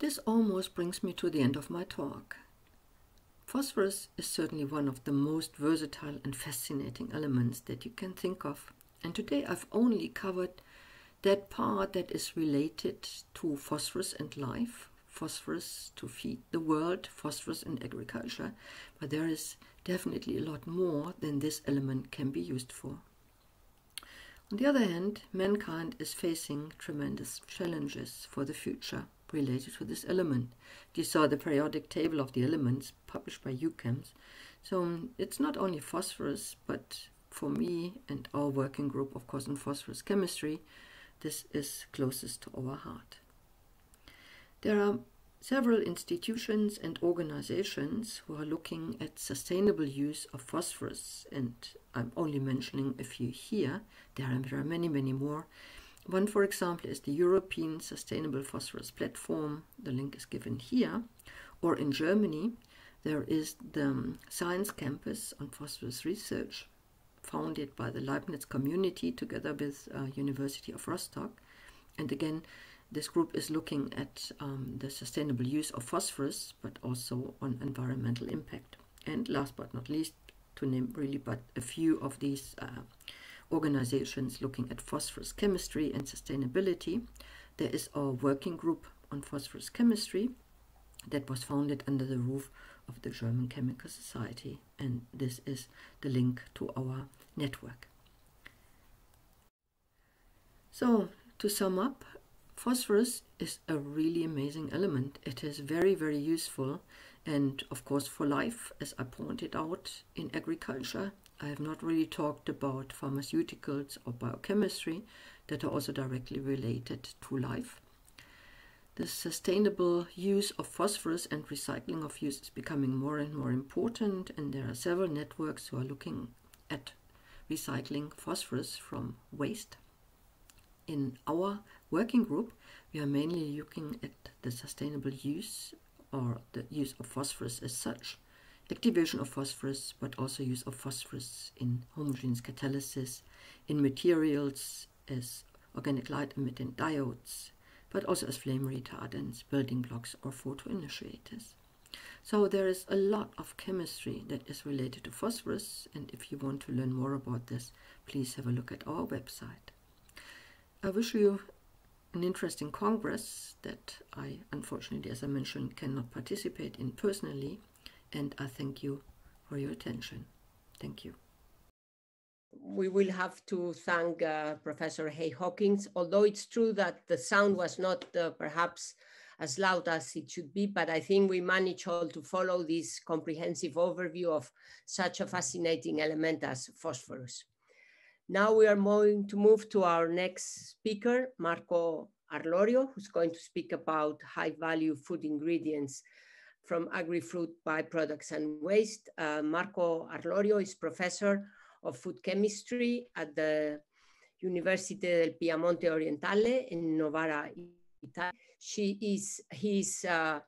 This almost brings me to the end of my talk. Phosphorus is certainly one of the most versatile and fascinating elements that you can think of. And today I've only covered that part that is related to phosphorus and life, phosphorus to feed the world, phosphorus in agriculture, but there is definitely a lot more than this element can be used for. On the other hand, mankind is facing tremendous challenges for the future related to this element. You saw the periodic table of the elements published by EuChemS. So it's not only phosphorus, but for me and our working group, of course, in phosphorus chemistry, this is closest to our heart. There are several institutions and organizations who are looking at sustainable use of phosphorus, and I'm only mentioning a few here. There are many, many more. One, for example, is the European Sustainable Phosphorus Platform. The link is given here. Or in Germany, there is the Science Campus on Phosphorus Research, founded by the Leibniz community together with University of Rostock. And again, this group is looking at the sustainable use of phosphorus, but also on environmental impact. And last but not least, to name really but a few of these organizations looking at phosphorus chemistry and sustainability, there is our working group on phosphorus chemistry that was founded under the roof of the German Chemical Society, and this is the link to our network. So, to sum up, phosphorus is a really amazing element. It is very, very useful, and of course for life, as I pointed out, in agriculture. I have not really talked about pharmaceuticals or biochemistry that are also directly related to life. The sustainable use of phosphorus and recycling of use is becoming more and more important, and there are several networks who are looking at recycling phosphorus from waste. In our working group, we are mainly looking at the sustainable use or the use of phosphorus as such, activation of phosphorus, but also use of phosphorus in homogeneous catalysis, in materials as organic light emitting diodes, but also as flame retardants, building blocks, or photoinitiators. So there is a lot of chemistry that is related to phosphorus, and if you want to learn more about this, please have a look at our website. I wish you an interesting congress that I, unfortunately, as I mentioned, cannot participate in personally, and I thank you for your attention. Thank you. We will have to thank Professor Hey-Hawkins, although it's true that the sound was not perhaps as loud as it should be, but I think we managed all to follow this comprehensive overview of such a fascinating element as phosphorus. Now we are going to move to our next speaker, Marco Arlorio, who's going to speak about high-value food ingredients from agri-food byproducts and waste. Marco Arlorio is professor of food chemistry at the Università del Piemonte Orientale in Novara, Italy. He's a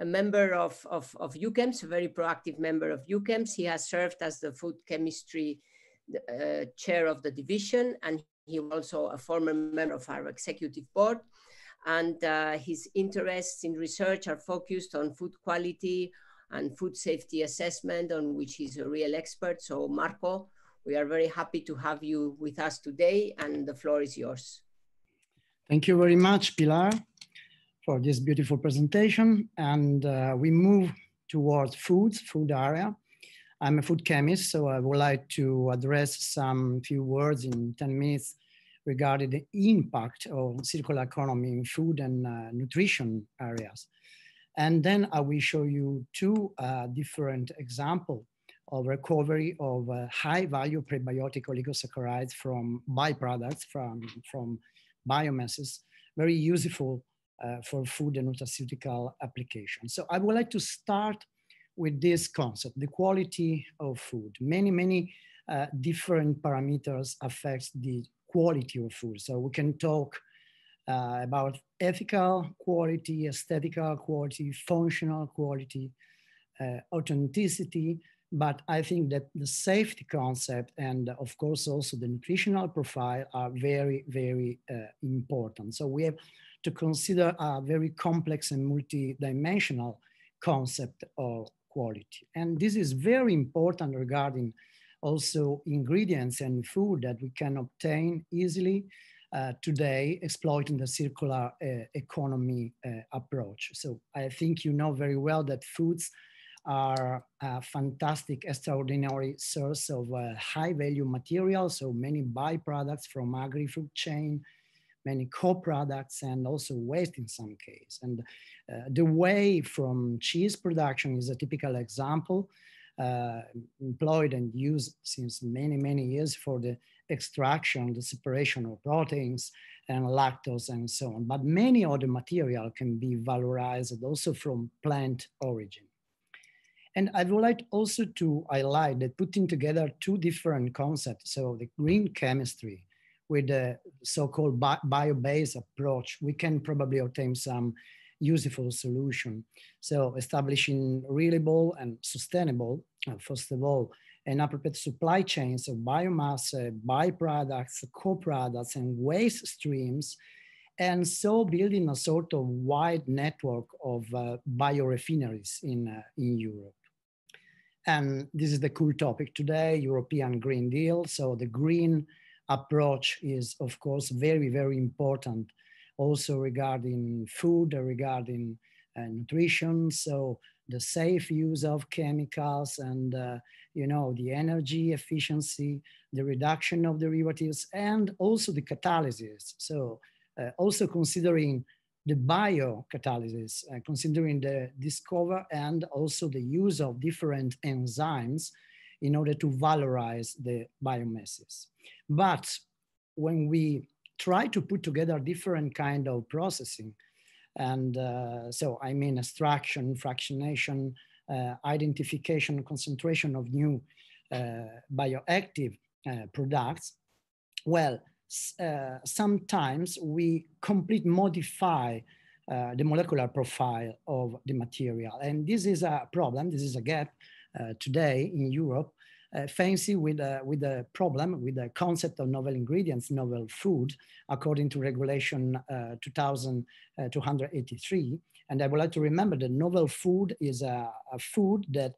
member of EuChemS, a very proactive member of EuChemS. He has served as the food chemistry chair of the division, and he was also a former member of our executive board. And his interests in research are focused on food quality and food safety assessment, on which he's a real expert. So Marco, we are very happy to have you with us today, and the floor is yours. Thank you very much, Pilar, for this beautiful presentation. And we move towards food area. I'm a food chemist, so I would like to address some few words in 10 minutes regarding the impact of circular economy in food and nutrition areas. And then I will show you two different examples of recovery of high-value prebiotic oligosaccharides from byproducts from biomasses, very useful for food and nutraceutical applications. So I would like to start with this concept, the quality of food. Many different parameters affect the quality of food. So we can talk about ethical quality, aesthetical quality, functional quality, authenticity, but I think that the safety concept and of course also the nutritional profile are very important. So we have to consider a very complex and multidimensional concept of quality. And this is very important regarding also ingredients and food that we can obtain easily today, exploiting the circular economy approach. So I think you know very well that foods are a fantastic, extraordinary source of high value materials, so many byproducts from agri-food chain, many co-products, and also waste in some case. And the whey from cheese production is a typical example, employed and used since many, many years for the extraction, the separation of proteins and lactose and so on. But many other material can be valorized also from plant origin. And I would like also to highlight that putting together two different concepts, so the green chemistry with the so-called bio-based approach, we can probably obtain some useful solution. So establishing reliable and sustainable, first of all, and appropriate supply chains of biomass, byproducts, co-products, and waste streams, and so building a sort of wide network of biorefineries in Europe. And this is the cool topic today, European Green Deal. So the green approach is, of course, very, very important also regarding food, regarding nutrition. So the safe use of chemicals and, you know, the energy efficiency, the reduction of derivatives, and also the catalysis. So also considering the biocatalysis, considering the discover and also the use of different enzymes in order to valorize the biomasses. But when we try to put together different kind of processing, and so I mean extraction, fractionation, identification, concentration of new bioactive products, well, sometimes we completely modify the molecular profile of the material. And this is a problem, this is a gap today in Europe, fancy with the problem, with the concept of novel ingredients, novel food, according to regulation 2283. And I would like to remember that novel food is a food that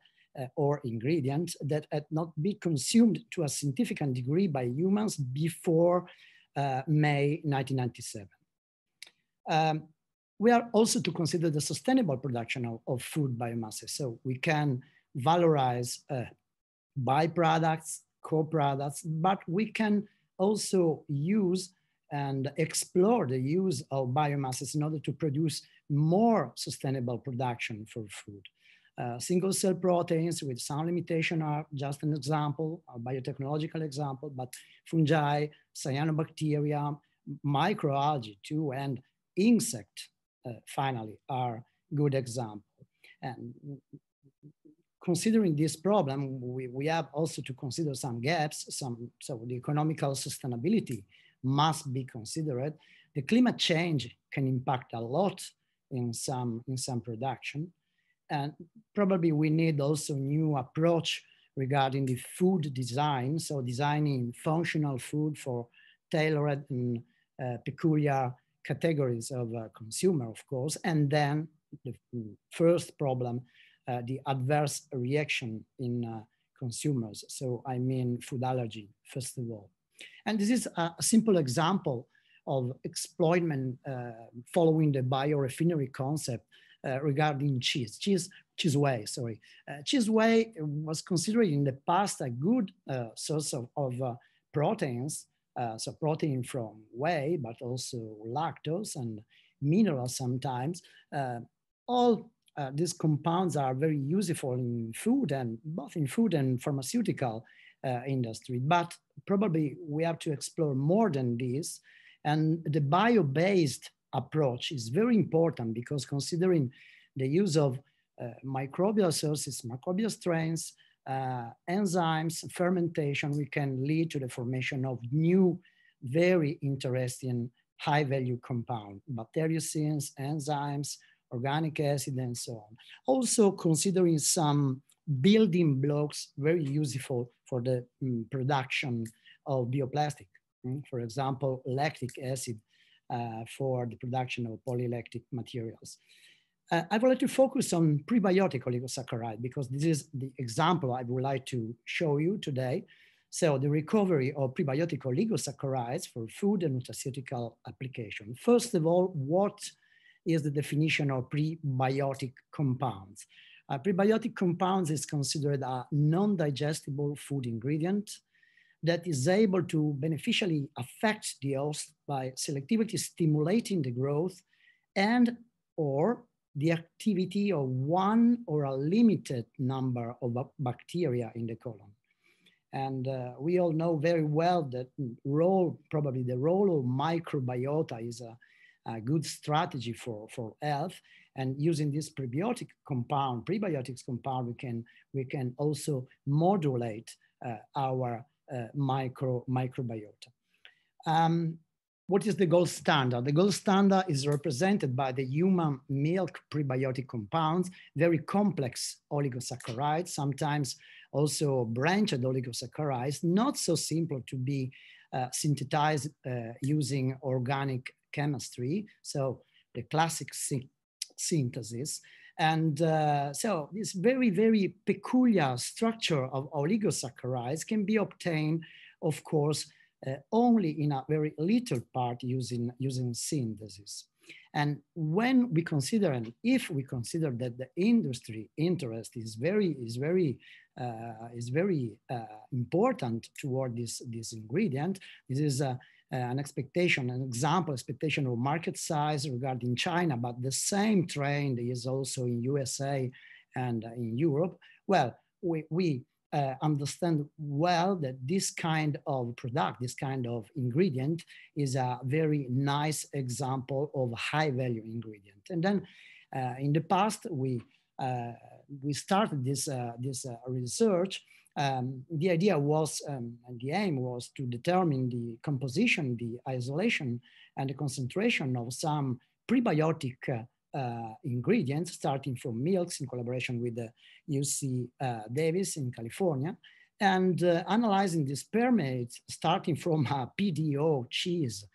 or ingredient that had not been consumed to a significant degree by humans before May 1997. We are also to consider the sustainable production of food biomasses. So we can valorize byproducts, co-products, but we can also use and explore the use of biomasses in order to produce more sustainable production for food. Single cell proteins with some limitation are just an example, a biotechnological example, but fungi, cyanobacteria, microalgae too, and insect finally are good examples. And considering this problem, we have also to consider some gaps, so the economical sustainability must be considered. The climate change can impact a lot in some production. And probably we need also new approach regarding the food design. So designing functional food for tailored and peculiar categories of consumer, of course. And then the first problem, the adverse reaction in consumers. So I mean food allergy, first of all. And this is a simple example of exploitment following the biorefinery concept regarding cheese whey, sorry. Cheese whey was considered in the past a good source of proteins, so protein from whey, but also lactose and minerals sometimes. All these compounds are very useful in food and both in food and pharmaceutical industry, but probably we have to explore more than this. And the bio-based approach is very important because considering the use of microbial sources, microbial strains, enzymes, fermentation, we can lead to the formation of new, very interesting high-value compound, bacteriocins, enzymes, organic acid, and so on. Also considering some building blocks very useful for the production of bioplastic. For example, lactic acid for the production of polylactic materials. I would like to focus on prebiotic oligosaccharide because this is the example I would like to show you today. So the recovery of prebiotic oligosaccharides for food and nutraceutical application. First of all, what is the definition of prebiotic compounds? Prebiotic compounds is considered a non-digestible food ingredient that is able to beneficially affect the host by selectively stimulating the growth and or the activity of one or a limited number of bacteria in the colon. And we all know very well that probably the role of microbiota is a good strategy for health. And using this prebiotics compound, we can also modulate our microbiota. What is the gold standard? The gold standard is represented by the human milk prebiotic compounds, very complex oligosaccharides, sometimes also branched oligosaccharides, not so simple to be synthesized using organic chemistry, so the classic synthesis. And so this very, very peculiar structure of oligosaccharides can be obtained, of course, only in a very little part using synthesis. And when we consider, and if we consider that the industry interest is very important toward this ingredient, this is an expectation, an example expectation of market size regarding China, but the same trend is also in USA and in Europe. Well, we understand well that this kind of product, this kind of ingredient is a very nice example of high value ingredient. And then in the past, we started this research. The idea was, and the aim was to determine the composition, the isolation, and the concentration of some prebiotic ingredients, starting from milks in collaboration with the UC Davis in California, and analyzing these permeates, starting from a PDO cheese,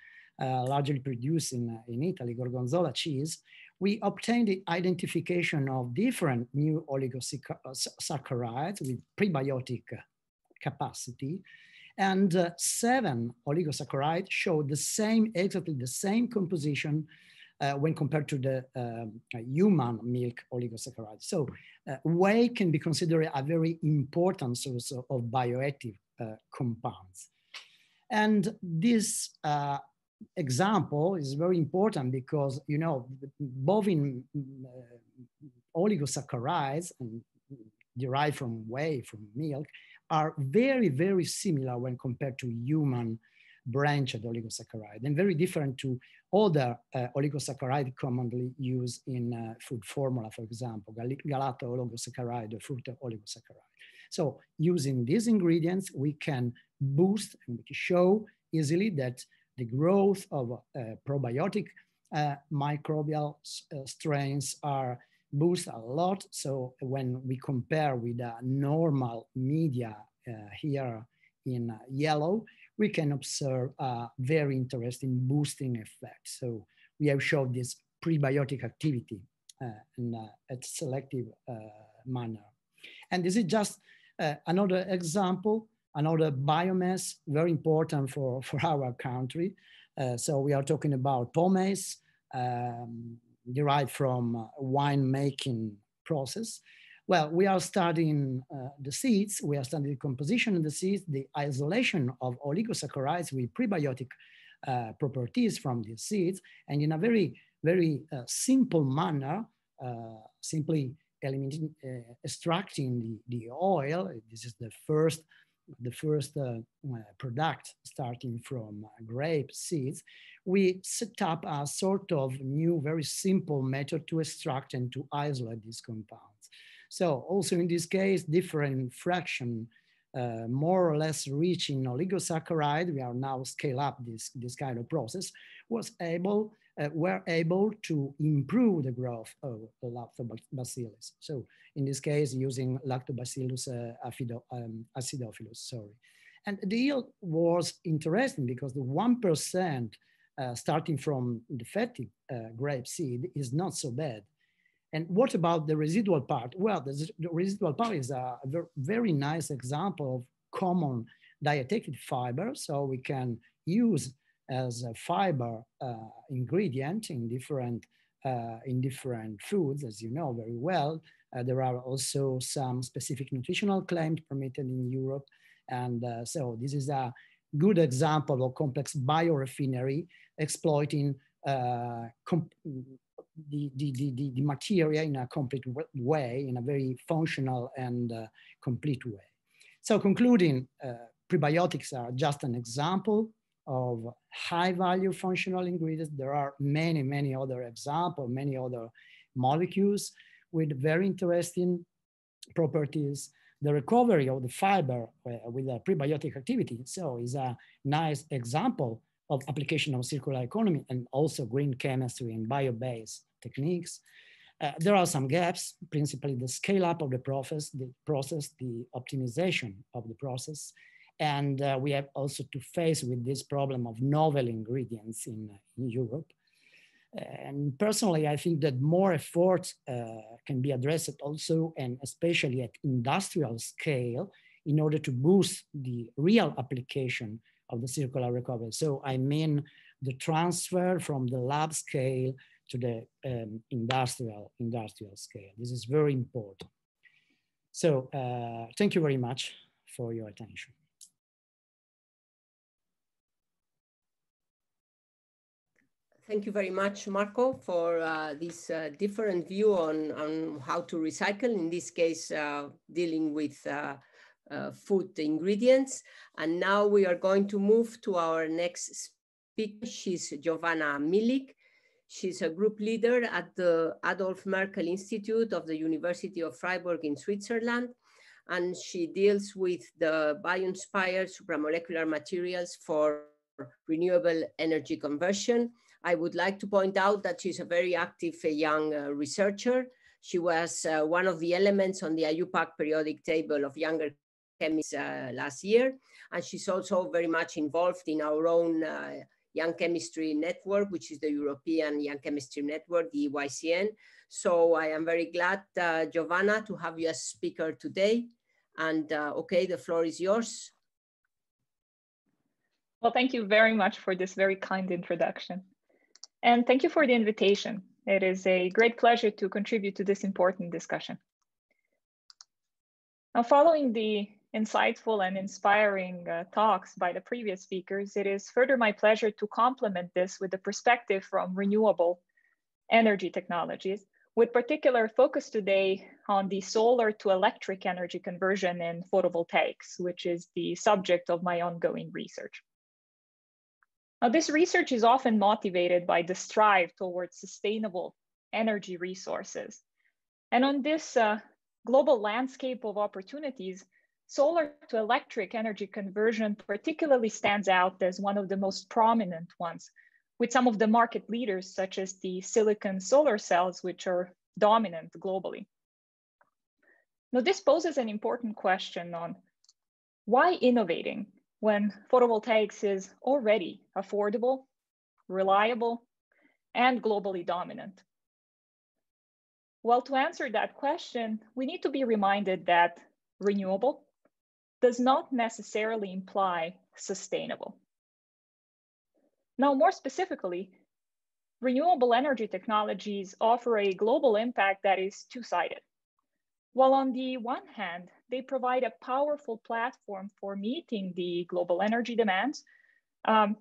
largely produced in Italy, Gorgonzola cheese. We obtained the identification of different new oligosaccharides with prebiotic capacity, and 7 oligosaccharides showed exactly the same composition when compared to the human milk oligosaccharides. So whey can be considered a very important source of bioactive compounds. And this example is very important because, you know, bovine oligosaccharides derived from whey, from milk, are very, very similar when compared to human branched oligosaccharide, and very different to other oligosaccharide commonly used in food formula, for example, galato oligosaccharide or fructose oligosaccharide. So using these ingredients, we can boost and we can show easily that the growth of probiotic microbial strains are boosted a lot. So when we compare with a normal media here in yellow, we can observe a very interesting boosting effect. So we have shown this prebiotic activity in a selective manner. And this is just another example, another biomass, very important for our country. So we are talking about pomace derived from wine making process. Well, we are studying the seeds, we are studying the composition of the seeds, the isolation of oligosaccharides with prebiotic properties from these seeds, and in a very, very simple manner, simply eliminating, extracting the oil. This is the first product starting from grape seeds. We set up a sort of new, very simple method to extract and to isolate these compounds. So also in this case, different fraction, more or less rich in oligosaccharide, we are now scale up this kind of process, were able to improve the growth of lactobacillus. So in this case, using lactobacillus acidophilus, sorry. And the yield was interesting because the 1% starting from the fatty grape seed is not so bad. And what about the residual part? Well, the residual part is a very nice example of common dietetic fiber. So we can use as a fiber ingredient in different foods, as you know very well. There are also some specific nutritional claims permitted in Europe. And so this is a good example of complex biorefinery exploiting the material in a complete way, in a very functional and complete way. So concluding, prebiotics are just an example of high value functional ingredients. There are many, many other examples, many other molecules with very interesting properties. The recovery of the fiber with a prebiotic activity, so is a nice example of application of circular economy and also green chemistry and bio-based techniques. There are some gaps, principally the scale up of the process, the optimization of the process. And we have also to face with this problem of novel ingredients in Europe. And personally, I think that more effort can be addressed also, and especially at industrial scale, in order to boost the real application of the circular recovery. So I mean the transfer from the lab scale to the industrial scale. This is very important. So thank you very much for your attention. Thank you very much, Marco, for this different view on how to recycle, in this case, dealing with food ingredients. And now we are going to move to our next speaker. She's Jovana Milić. She's a group leader at the Adolf Merkel Institute of the University of Fribourg in Switzerland. And she deals with the bio-inspired supramolecular materials for renewable energy conversion. I would like to point out that she's a very active young researcher. She was one of the elements on the EuPac periodic table of younger chemists last year. And she's also very much involved in our own Young Chemistry Network, which is the European Young Chemistry Network, the EYCN. So I am very glad, Jovana, to have you as speaker today. And okay, the floor is yours. Well, thank you very much for this very kind introduction. And thank you for the invitation. It is a great pleasure to contribute to this important discussion. Now, following the insightful and inspiring talks by the previous speakers, it is further my pleasure to complement this with the perspective from renewable energy technologies, with particular focus today on the solar to electric energy conversion in photovoltaics, which is the subject of my ongoing research. Now, this research is often motivated by the strive towards sustainable energy resources. And on this global landscape of opportunities, solar to electric energy conversion particularly stands out as one of the most prominent ones, with some of the market leaders, such as the silicon solar cells, which are dominant globally. Now, this poses an important question on why innovating when photovoltaics is already affordable, reliable, and globally dominant? Well, to answer that question, we need to be reminded that renewable does not necessarily imply sustainable. Now, more specifically, renewable energy technologies offer a global impact that is two-sided. While on the one hand, they provide a powerful platform for meeting the global energy demands. And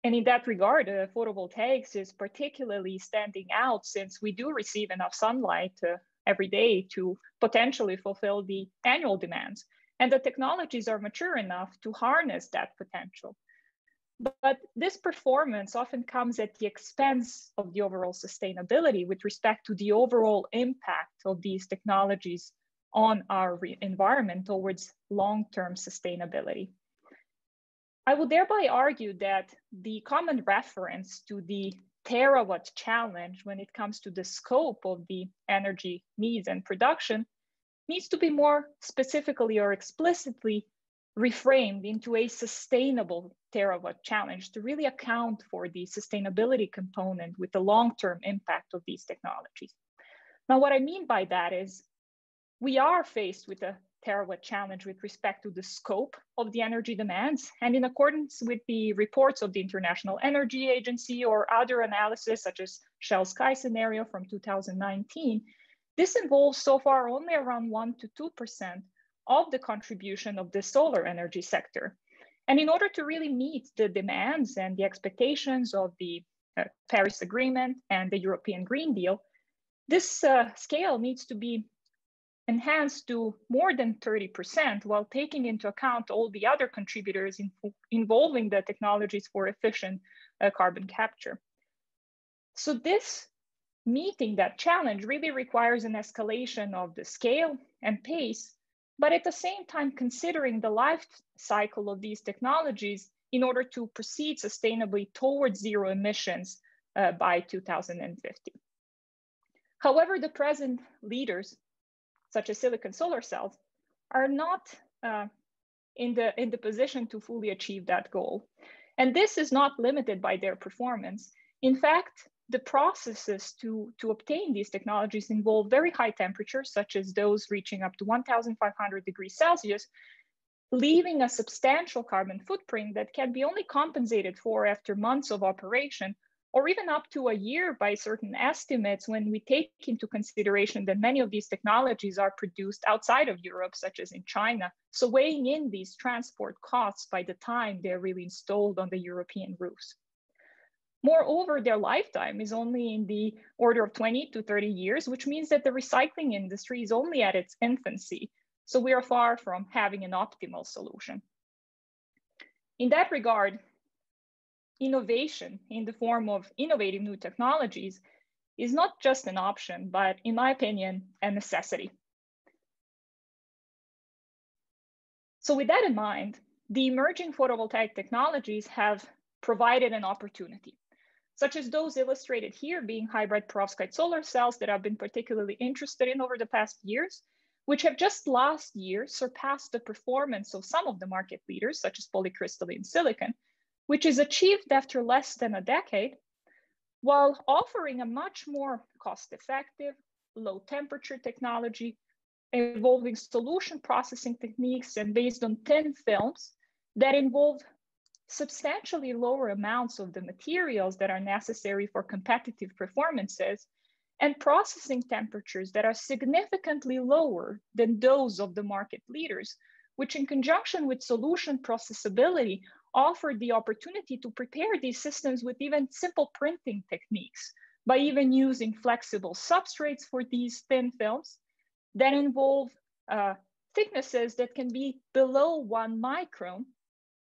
in that regard, photovoltaics is particularly standing out since we do receive enough sunlight every day to potentially fulfill the annual demands. And the technologies are mature enough to harness that potential. But this performance often comes at the expense of the overall sustainability with respect to the overall impact of these technologies on our environment towards long-term sustainability. I would thereby argue that the common reference to the terawatt challenge when it comes to the scope of the energy needs and production needs to be more specifically or explicitly reframed into a sustainable terawatt challenge to really account for the sustainability component with the long-term impact of these technologies. Now, what I mean by that is we are faced with a terawatt challenge with respect to the scope of the energy demands, and in accordance with the reports of the International Energy Agency or other analysis such as Shell Sky scenario from 2019, this involves so far only around 1 to 2% of the contribution of the solar energy sector. And in order to really meet the demands and the expectations of the Paris Agreement and the European Green Deal, this scale needs to be enhanced to more than 30% while taking into account all the other contributors involving the technologies for efficient carbon capture. So this meeting that challenge really requires an escalation of the scale and pace, but at the same time considering the life cycle of these technologies in order to proceed sustainably towards zero emissions by 2050. However, the present leaders, such as silicon solar cells, are not in the position to fully achieve that goal. And this is not limited by their performance. In fact, the processes to obtain these technologies involve very high temperatures, such as those reaching up to 1,500 degrees Celsius, leaving a substantial carbon footprint that can be only compensated for after months of operation, or even up to a year by certain estimates when we take into consideration that many of these technologies are produced outside of Europe, such as in China. So weighing in these transport costs by the time they're really installed on the European roofs. Moreover, their lifetime is only in the order of 20 to 30 years, which means that the recycling industry is only at its infancy. So we are far from having an optimal solution. In that regard, innovation in the form of innovative new technologies is not just an option, but in my opinion, a necessity. So with that in mind, the emerging photovoltaic technologies have provided an opportunity, such as those illustrated here being hybrid perovskite solar cells that I've been particularly interested in over the past years, which have just last year surpassed the performance of some of the market leaders, such as polycrystalline silicon, which is achieved after less than a decade, while offering a much more cost-effective, low-temperature technology, involving solution processing techniques and based on thin films that involve substantially lower amounts of the materials that are necessary for competitive performances, and processing temperatures that are significantly lower than those of the market leaders, which in conjunction with solution processability offered the opportunity to prepare these systems with even simple printing techniques by even using flexible substrates for these thin films that involve thicknesses that can be below 1 micron,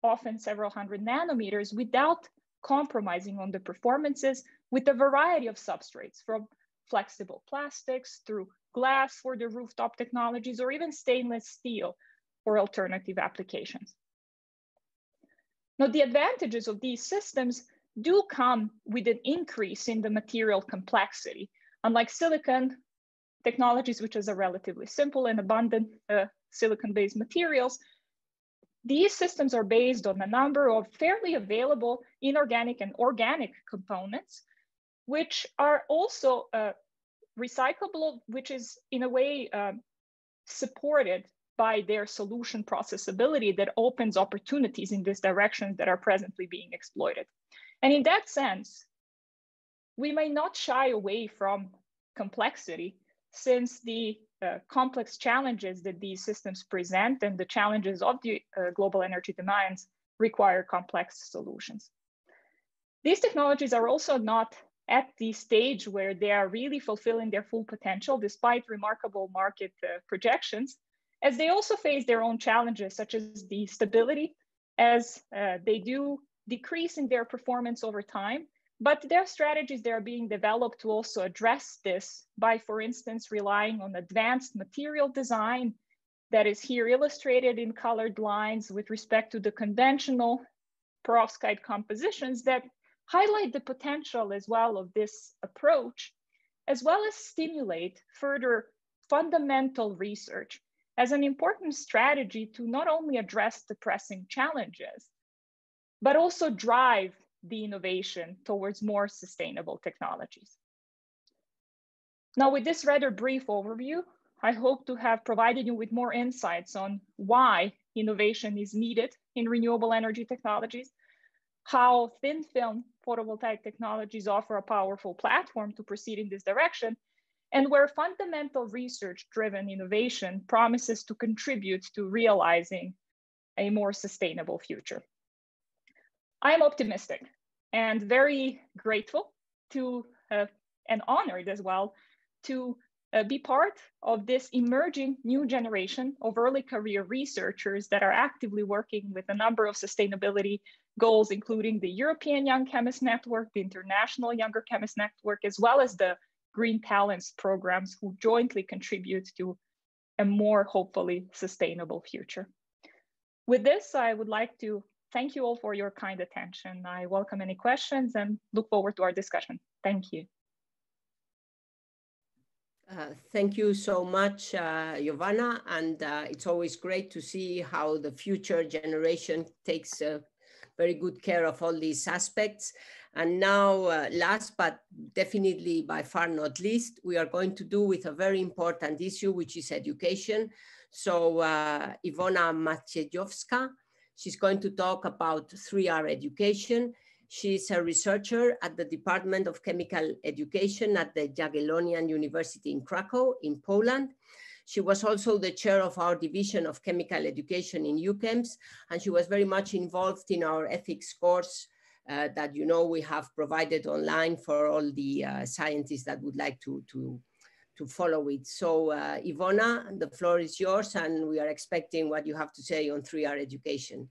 often several hundred nanometers, without compromising on the performances with a variety of substrates, from flexible plastics through glass for the rooftop technologies, or even stainless steel for alternative applications. Now, the advantages of these systems do come with an increase in the material complexity. Unlike silicon technologies, which is a relatively simple and abundant silicon-based materials, these systems are based on a number of fairly available inorganic and organic components, which are also recyclable, which is in a way supported by their solution processability that opens opportunities in this direction that are presently being exploited. And in that sense, we may not shy away from complexity, since the complex challenges that these systems present and the challenges of the global energy demands require complex solutions. These technologies are also not at the stage where they are really fulfilling their full potential, despite remarkable market projections, as they also face their own challenges, such as the stability, as they do decrease in their performance over time. But there are strategies that are being developed to also address this by, for instance, relying on advanced material design that is here illustrated in colored lines with respect to the conventional perovskite compositions that highlight the potential as well of this approach, as well as stimulate further fundamental research as an important strategy to not only address the pressing challenges, but also drive the innovation towards more sustainable technologies. Now, with this rather brief overview, I hope to have provided you with more insights on why innovation is needed in renewable energy technologies, how thin film photovoltaic technologies offer a powerful platform to proceed in this direction, and where fundamental research-driven innovation promises to contribute to realizing a more sustainable future. I am optimistic and very grateful to and honored as well to be part of this emerging new generation of early career researchers that are actively working with a number of sustainability goals, including the European Young Chemist Network, the International Younger Chemist Network, as well as the Green Talents programs, who jointly contribute to a more hopefully sustainable future. With this, I would like to thank you all for your kind attention. I welcome any questions and look forward to our discussion. Thank you. Thank you so much, Jovana, and it's always great to see how the future generation takes very good care of all these aspects. And now, last but definitely by far not least, we are going to do with a very important issue, which is education. So Iwona Maciejowska, she's going to talk about 3R education. She's a researcher at the Department of Chemical Education at the Jagiellonian University in Krakow in Poland. She was also the chair of our division of chemical education in EuChemS, and she was very much involved in our ethics course that, you know, we have provided online for all the scientists that would like to follow it. So Iwona, the floor is yours, and we are expecting what you have to say on 3R education.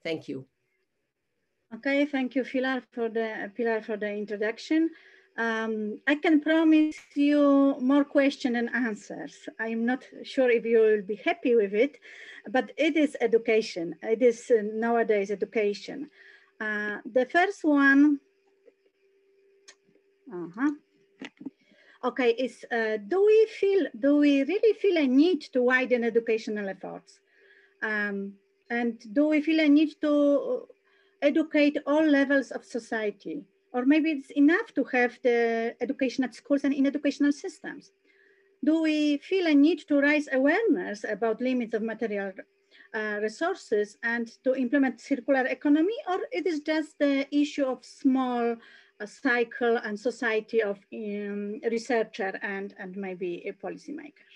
Thank you. Okay, thank you, Pilar, for the introduction. I can promise you more questions and answers. I'm not sure if you will be happy with it, but it is education. It is nowadays education. The first one, okay, is do we really feel a need to widen educational efforts? And do we feel a need to educate all levels of society? Or maybe it's enough to have the education at schools and in educational systems. Do we feel a need to raise awareness about limits of material resources and to implement circular economy, or it is just the issue of small cycle and society of researcher and maybe a policymaker?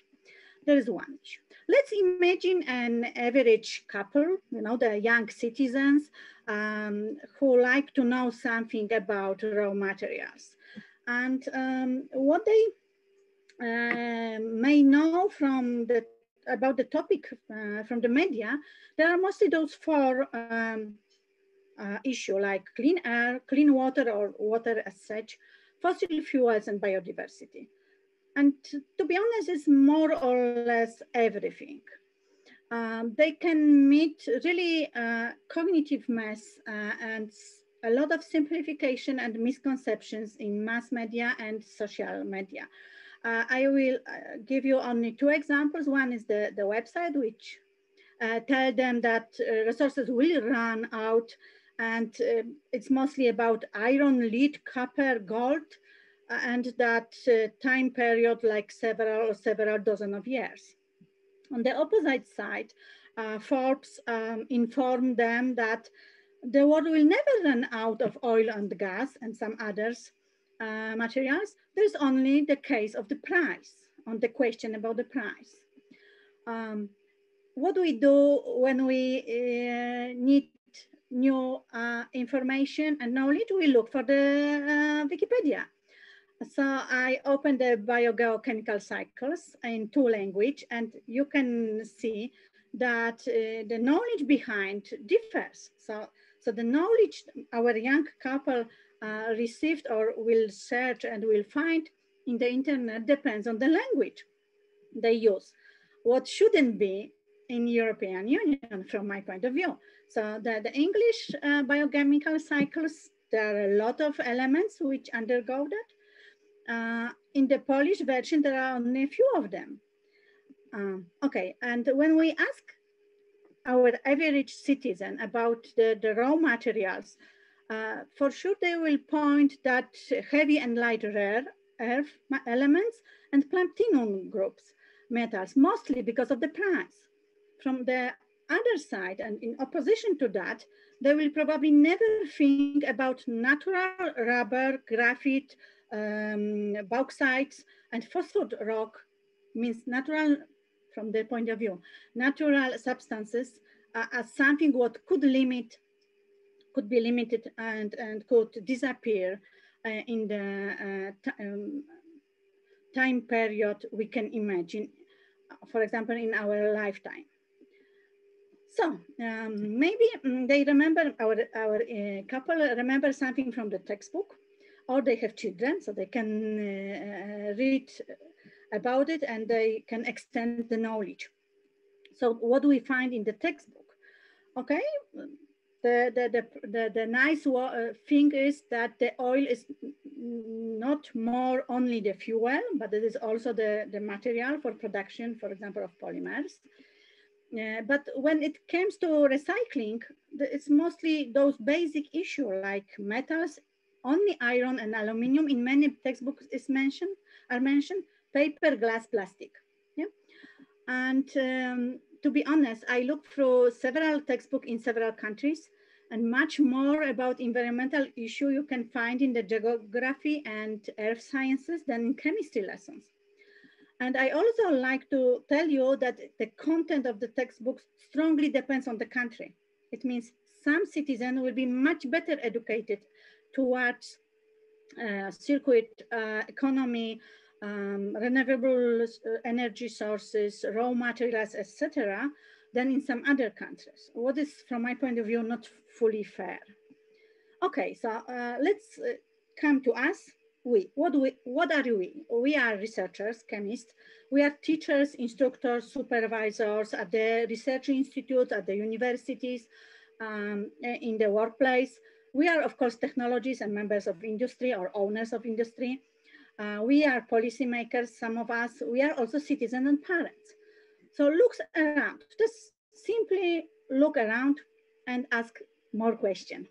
There is one issue. Let's imagine an average couple, you know, the young citizens who like to know something about raw materials. And what they may know from about the topic from the media, there are mostly those four issues like clean air, clean water or water as such, fossil fuels and biodiversity. And to be honest, it's more or less everything. They can meet really cognitive mess and a lot of simplification and misconceptions in mass media and social media. I will give you only two examples. One is the website, which tell them that resources will run out, and it's mostly about iron, lead, copper, gold, and that time period like several dozen of years. On the opposite side, Forbes informed them that the world will never run out of oil and gas and some others materials. There's only the case of the price, on the question about the price. What do we do when we need new information and knowledge? We look for the Wikipedia. So I opened the biogeochemical cycles in two languages, and you can see that the knowledge behind differs. So the knowledge our young couple received or will search and will find in the internet depends on the language they use. What shouldn't be in European Union from my point of view. So the English biochemical cycles, there are a lot of elements which undergo that. In the Polish version, there are only a few of them. Okay, and when we ask our average citizen about the raw materials, for sure they will point that heavy and light rare earth elements and platinum groups metals, mostly because of the price. From the other side, and in opposition to that, they will probably never think about natural rubber, graphite, bauxites, and phosphorus rock, means natural, from their point of view, natural substances as something what could be limited and could disappear in the time period we can imagine, for example, in our lifetime. So maybe they remember, our couple remember something from the textbook, or they have children, so they can read about it and they can extend the knowledge. So what do we find in the textbook? Okay, the nice thing is that the oil is not more only the fuel, but it is also the material for production, for example, of polymers. But when it comes to recycling, it's mostly those basic issues like metals, only iron and aluminum in many textbooks are mentioned, paper, glass, plastic. Yeah? And to be honest, I looked through several textbooks in several countries, and much more about environmental issue you can find in the geography and earth sciences than in chemistry lessons. And I also like to tell you that the content of the textbooks strongly depends on the country. It means some citizens will be much better educated towards circular economy, renewable energy sources, raw materials, etc., than in some other countries. What is, from my point of view, not fully fair. Okay, so let's come to us. What are we? We are researchers, chemists. We are teachers, instructors, supervisors at the research institutes, at the universities, in the workplace. We are, of course, technologists and members of industry or owners of industry. We are policymakers, some of us. We are also citizens and parents. So look around, just simply look around and ask more questions.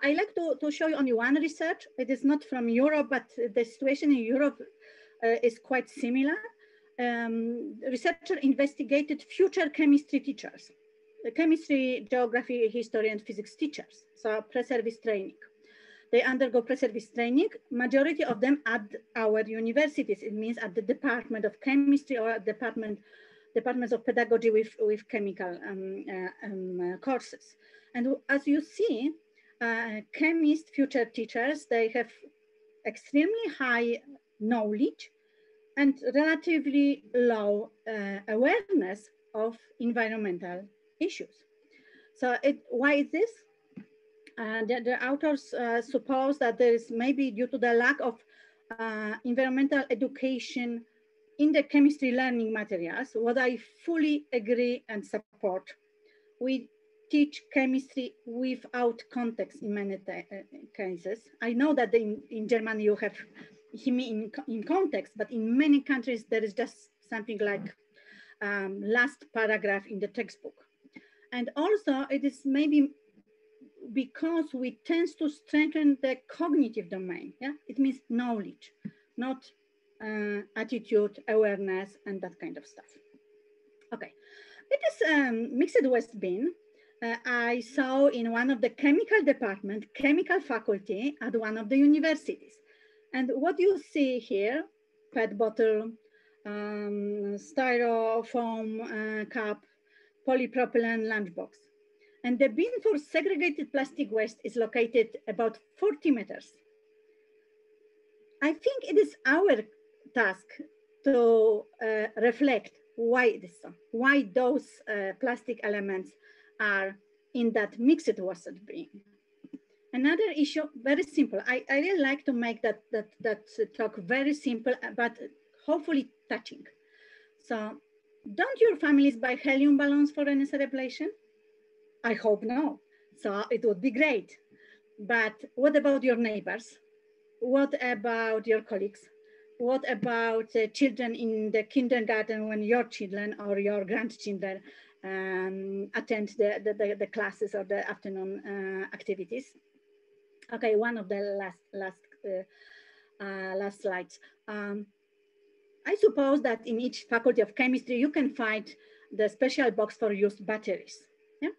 I like to show you only one research. It is not from Europe, but the situation in Europe is quite similar. Researcher investigated future chemistry teachers, chemistry, geography, history, and physics teachers, so pre-service training. They undergo pre-service training, majority of them at our universities. It means at the Department of Chemistry or at departments of pedagogy with chemical courses. And as you see, chemist future teachers, they have extremely high knowledge and relatively low awareness of environmental issues. So why is this? The authors suppose that there is maybe due to the lack of environmental education in the chemistry learning materials, what I fully agree and support. We teach chemistry without context in many cases. I know that in Germany you have chemistry in context, but in many countries there is just something like last paragraph in the textbook. And also it is maybe because we tend to strengthen the cognitive domain. Yeah, it means knowledge, not attitude, awareness, and that kind of stuff. Okay, it is mixed waste bin. I saw in one of the chemical department, chemical faculty at one of the universities. And what you see here, PET bottle, styrofoam cup, polypropylene lunchbox. And the bin for segregated plastic waste is located about 40 meters. I think it is our task to reflect why it is so, why those plastic elements are in that mixed waste bin. Another issue, very simple. I really like to make that talk very simple, but hopefully touching. So, don't your families buy helium balloons for NSA ablation? I hope no. So it would be great. But what about your neighbors? What about your colleagues? what about children in the kindergarten when your children or your grandchildren attend the classes or the afternoon activities? Okay, one of the last slides. I suppose that in each faculty of chemistry, you can find the special box for used batteries. Yeah?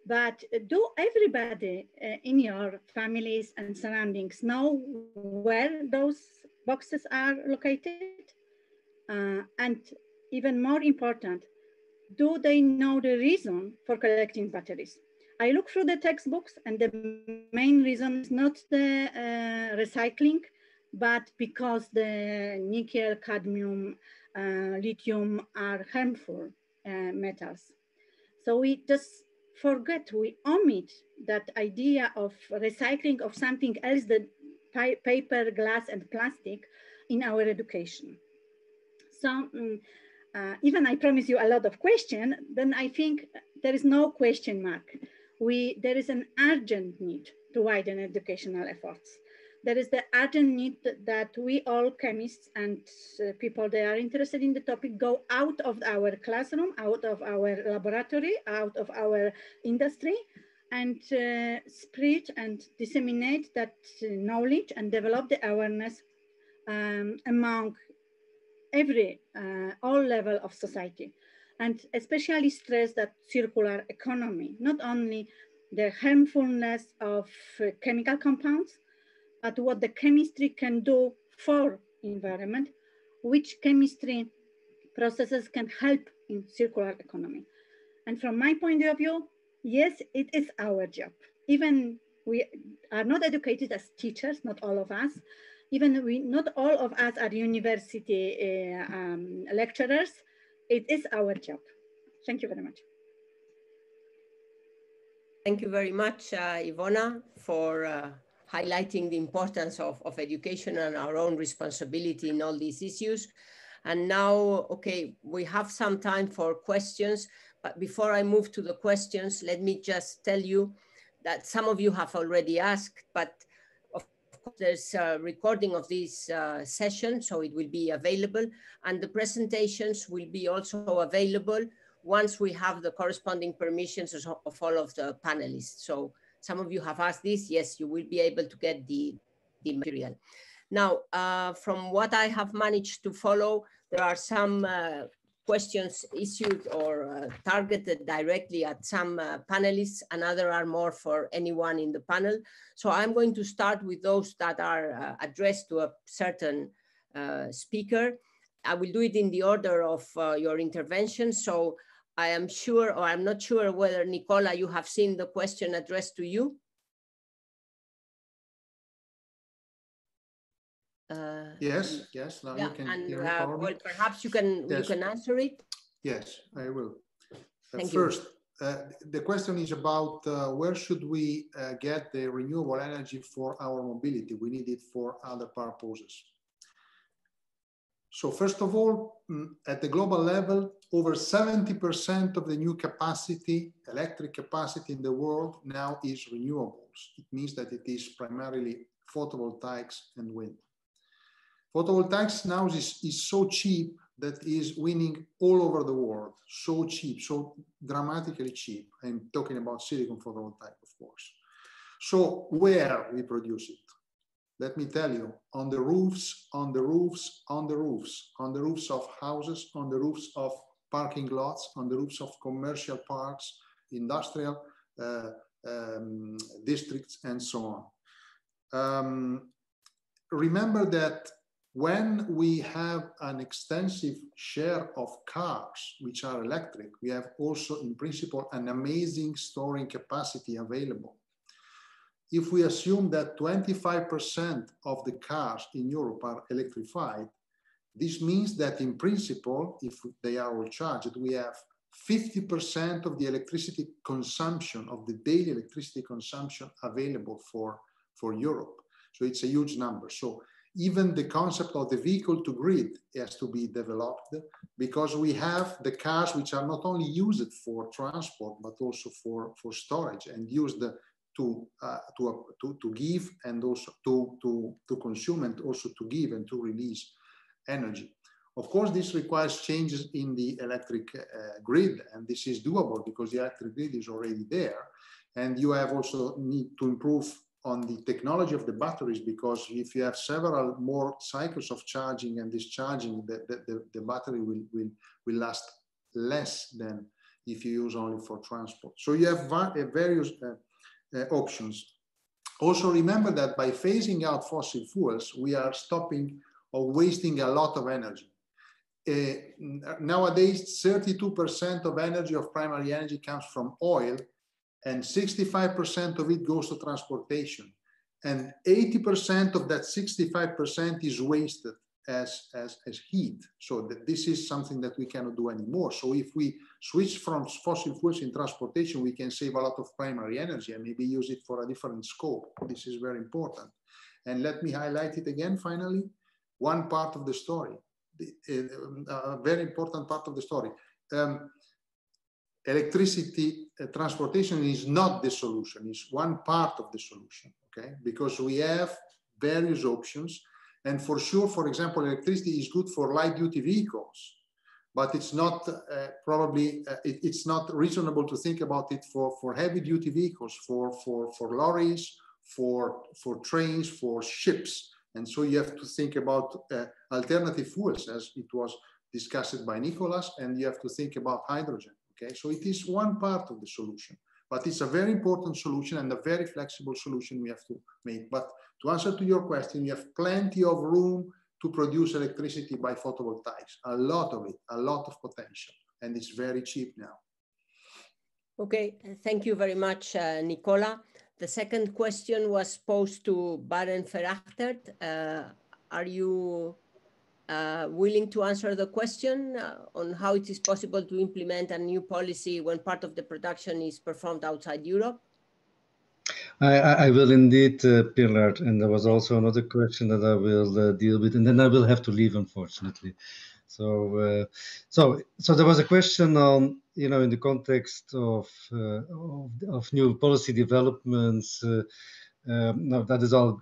But do everybody in your families and surroundings know where those boxes are located? And even more important, do they know the reason for collecting batteries? I look through the textbooks and the main reason is not the recycling, but because the nickel, cadmium, lithium are harmful metals. So we just forget, we omit that idea of recycling of something else than paper, glass, and plastic in our education. So even I promise you a lot of questions, then I think there is no question mark. There is an urgent need to widen educational efforts. There is the urgent need that we all chemists and people that are interested in the topic go out of our classroom, out of our laboratory, out of our industry, and spread and disseminate that knowledge and develop the awareness among all level of society, and especially stress that circular economy, not only the harmfulness of chemical compounds, but what the chemistry can do for environment, which chemistry processes can help in circular economy. And from my point of view, yes, it is our job. Even we are not educated as teachers, not all of us. Even not all of us are university lecturers. It is our job. Thank you very much. Thank you very much, Iwona, for highlighting the importance of education and our own responsibility in all these issues. And now, okay, we have some time for questions, but before I move to the questions, let me just tell you that some of you have already asked, but of course there's a recording of this session, so it will be available, and the presentations will be also available once we have the corresponding permissions of all of the panelists. So some of you have asked this. Yes, you will be able to get the material. Now, from what I have managed to follow, there are some questions issued or targeted directly at some panelists, and others are more for anyone in the panel. So I'm going to start with those that are addressed to a certain speaker. I will do it in the order of your intervention. So I am sure, or I'm not sure whether, Nicola, you have seen the question addressed to you. Yes. Now yeah, you can hear me. Well, perhaps you can answer it. Yes, I will. Thank first, the question is about where should we get the renewable energy for our mobility? We need it for other purposes. So first of all, at the global level, over 70% of the new capacity, electric capacity in the world now is renewables. It means that it is primarily photovoltaics and wind. Photovoltaics now is so cheap that is winning all over the world. So cheap, so dramatically cheap. I'm talking about silicon photovoltaic, of course. So where we produce it? Let me tell you, on the roofs, on the roofs, on the roofs, on the roofs of houses, on the roofs of parking lots, on the roofs of commercial parks, industrial districts, and so on. Remember that when we have an extensive share of cars which are electric, we have also in principle an amazing storing capacity available. If we assume that 25% of the cars in Europe are electrified, this means that in principle, if they are all charged, we have 50% of the electricity consumption, of the daily electricity consumption available for Europe. So it's a huge number. So even the concept of the vehicle to grid has to be developed, because we have the cars which are not only used for transport, but also for storage and used to give and also to consume and also to give and to release energy. Of course, this requires changes in the electric grid, and this is doable because the electric grid is already there. And you have also need to improve on the technology of the batteries, because if you have several more cycles of charging and discharging, the battery will last less than if you use only for transport. So you have various options. Also remember that by phasing out fossil fuels, we are stopping or wasting a lot of energy. Nowadays, 32% of energy, of primary energy, comes from oil, and 65% of it goes to transportation. And 80% of that 65% is wasted as heat. So this is something that we cannot do anymore. So if we switch from fossil fuels in transportation, we can save a lot of primary energy and maybe use it for a different scope. This is very important. And let me highlight it again, finally, one part of the story, a very important part of the story. Electricity transportation is not the solution, it's one part of the solution, okay? Because we have various options. And for sure, for example, electricity is good for light-duty vehicles, but it's not it's not reasonable to think about it for heavy-duty vehicles, for lorries, for trains, for ships. And so you have to think about alternative fuels, as it was discussed by Nicolas, and you have to think about hydrogen. Okay, so it is one part of the solution, but it's a very important solution and a very flexible solution we have to make. But to answer to your question, you have plenty of room to produce electricity by photovoltaics, a lot of it, a lot of potential, and it's very cheap now. Okay, thank you very much, Nicola. The second question was posed to Barend Verachtert. Are you willing to answer the question on how it is possible to implement a new policy when part of the production is performed outside Europe? I will indeed, Pilar. And there was also another question that I will deal with, and then I will have to leave, unfortunately. So there was a question on, in the context of new policy developments. Now that is all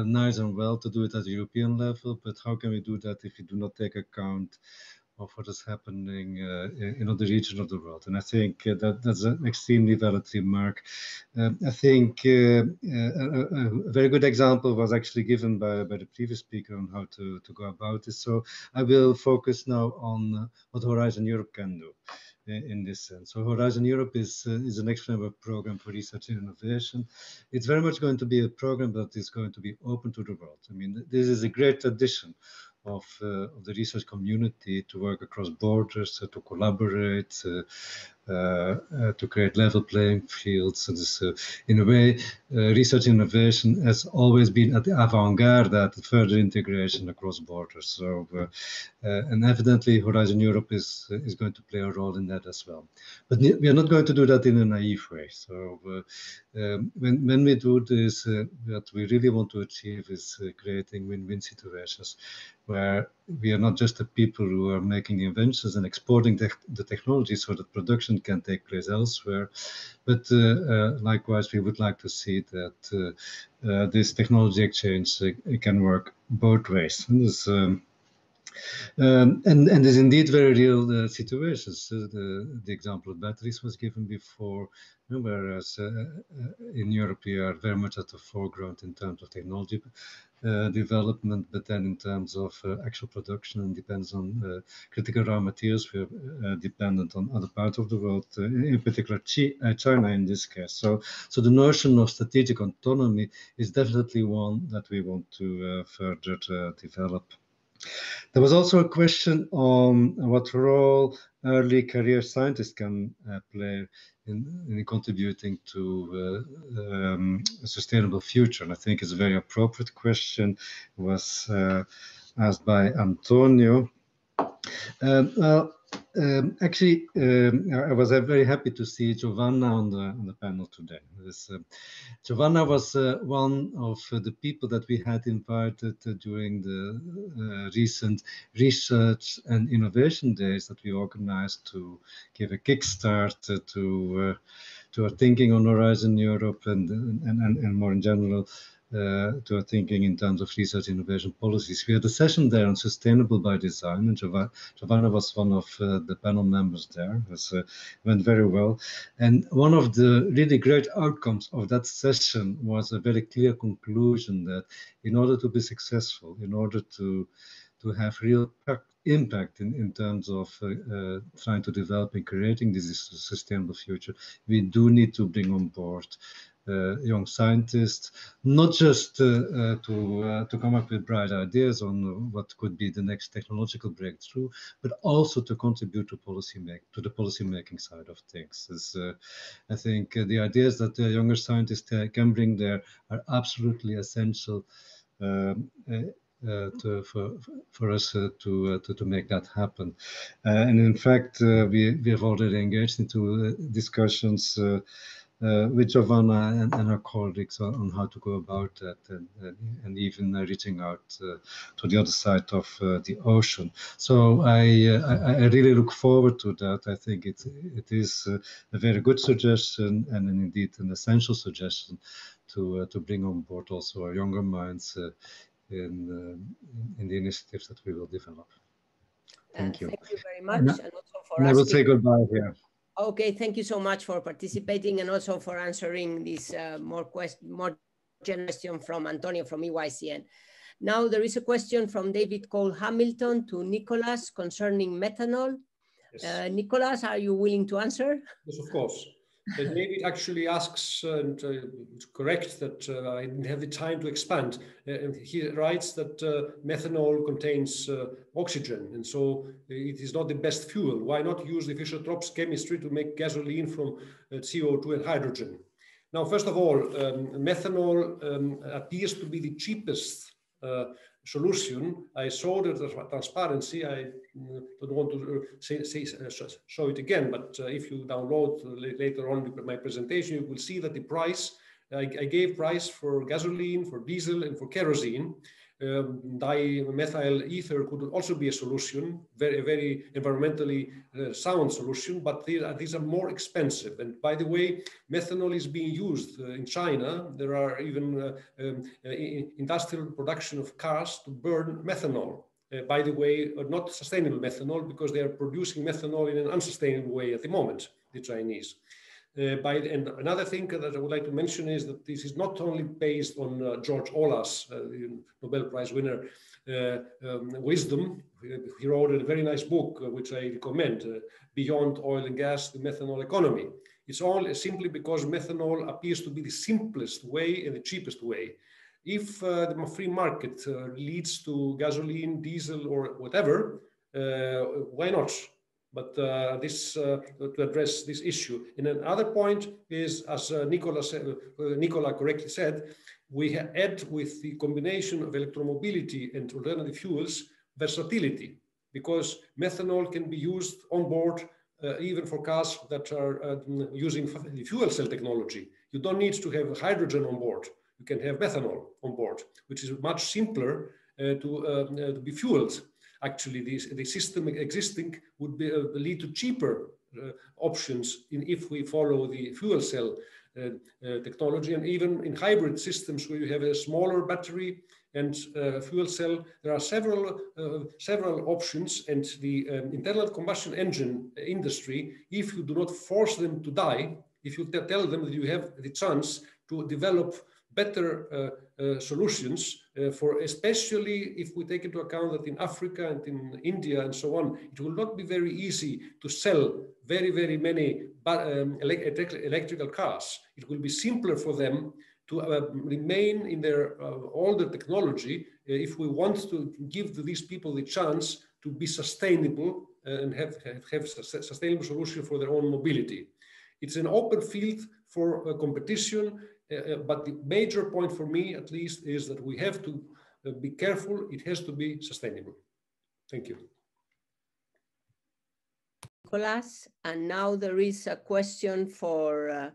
nice and well to do it at the European level, but how can we do that if we do not take account of what is happening in other regions of the world? And I think that's an extremely valid remark. I think a very good example was actually given by the previous speaker on how to go about this. So I will focus now on what Horizon Europe can do in this sense. So Horizon Europe is an next framework program for research and innovation. It's very much going to be a program that is going to be open to the world. I mean, this is a great addition of the research community to work across borders, to collaborate, to create level playing fields. So this, in a way, research innovation has always been at the avant-garde at further integration across borders. So, and evidently, Horizon Europe is going to play a role in that as well. But we are not going to do that in a naive way. So, when we do this, what we really want to achieve is creating win-win situations where we are not just the people who are making inventions and exporting the technology so that production can take place elsewhere, but likewise we would like to see that this technology exchange can work both ways. And this, and there's indeed very real situations. The example of batteries was given before, whereas in Europe we are very much at the foreground in terms of technology development, but then in terms of actual production, and depends on critical raw materials, we're dependent on other parts of the world, in particular China in this case. So the notion of strategic autonomy is definitely one that we want to further develop. There was also a question on what role early career scientists can play in contributing to a sustainable future. And I think it's a very appropriate question. It was asked by Antonio. Actually, I was very happy to see Jovana on the panel today. Jovana was one of the people that we had invited during the recent research and innovation days that we organized to give a kickstart our thinking on Horizon Europe and more in general, to our thinking in terms of research innovation policies. We had a session there on sustainable by design, and Jovana was one of the panel members there. It went very well. And one of the really great outcomes of that session was a very clear conclusion that in order to be successful, in order to have real impact in terms of trying to develop and creating this sustainable future, we do need to bring on board young scientists, not just to come up with bright ideas on what could be the next technological breakthrough, but also to contribute to the policy making side of things. I think the ideas that the younger scientists can bring there are absolutely essential for us to make that happen. And in fact, we have already engaged into discussions with Jovana and her colleagues on how to go about that, and even reaching out to the other side of the ocean. So I really look forward to that. I think it is a very good suggestion, and indeed an essential suggestion to bring on board also our younger minds in the initiatives that we will develop. Thank you. Thank you very much, and also for asking. I will say goodbye here. Okay, thank you so much for participating and also for answering this more question from Antonio from EYCN. Now there is a question from David Cole Hamilton to Nicolas concerning methanol. Yes. Nicolas, are you willing to answer? Yes, of course. David actually asks, and it's correct that I didn't have the time to expand. He writes that methanol contains oxygen, and so it is not the best fuel. Why not use the Fischer-Tropsch chemistry to make gasoline from CO2 and hydrogen? Now, first of all, methanol appears to be the cheapest solution. I showed it as transparency. I don't want to show it again, but if you download later on my presentation, you will see that the price, I gave price for gasoline, for diesel, and for kerosene. Dimethyl ether could also be a solution, very environmentally sound solution, but these are more expensive. And by the way, methanol is being used in China. There are even industrial production of cars to burn methanol. By the way, not sustainable methanol, because they are producing methanol in an unsustainable way at the moment, the Chinese. And another thing that I would like to mention is that this is not only based on George Ola's, the Nobel Prize winner, wisdom. He wrote a very nice book, which I recommend, Beyond Oil and Gas, the Methanol Economy. It's all simply because methanol appears to be the simplest way and the cheapest way. If the free market leads to gasoline, diesel, or whatever, why not? But to address this issue. And another point is, as Nicola correctly said, we add with the combination of electromobility and alternative fuels, versatility, because methanol can be used on board even for cars that are using the fuel cell technology. You don't need to have hydrogen on board. You can have methanol on board, which is much simpler to be fueled. Actually, the system existing would lead to cheaper options if we follow the fuel cell technology. And even in hybrid systems where you have a smaller battery and fuel cell, there are several options. And the internal combustion engine industry, if you do not force them to die, if you tell them that you have the chance to develop better solutions for, especially if we take into account that in Africa and in India and so on, it will not be very easy to sell very many electrical cars. It will be simpler for them to remain in their older technology if we want to give to these people the chance to be sustainable and have sustainable solution for their own mobility. It's an open field for competition. But the major point for me, at least, is that we have to be careful. It has to be sustainable. Thank you. Nicolas, and now there is a question for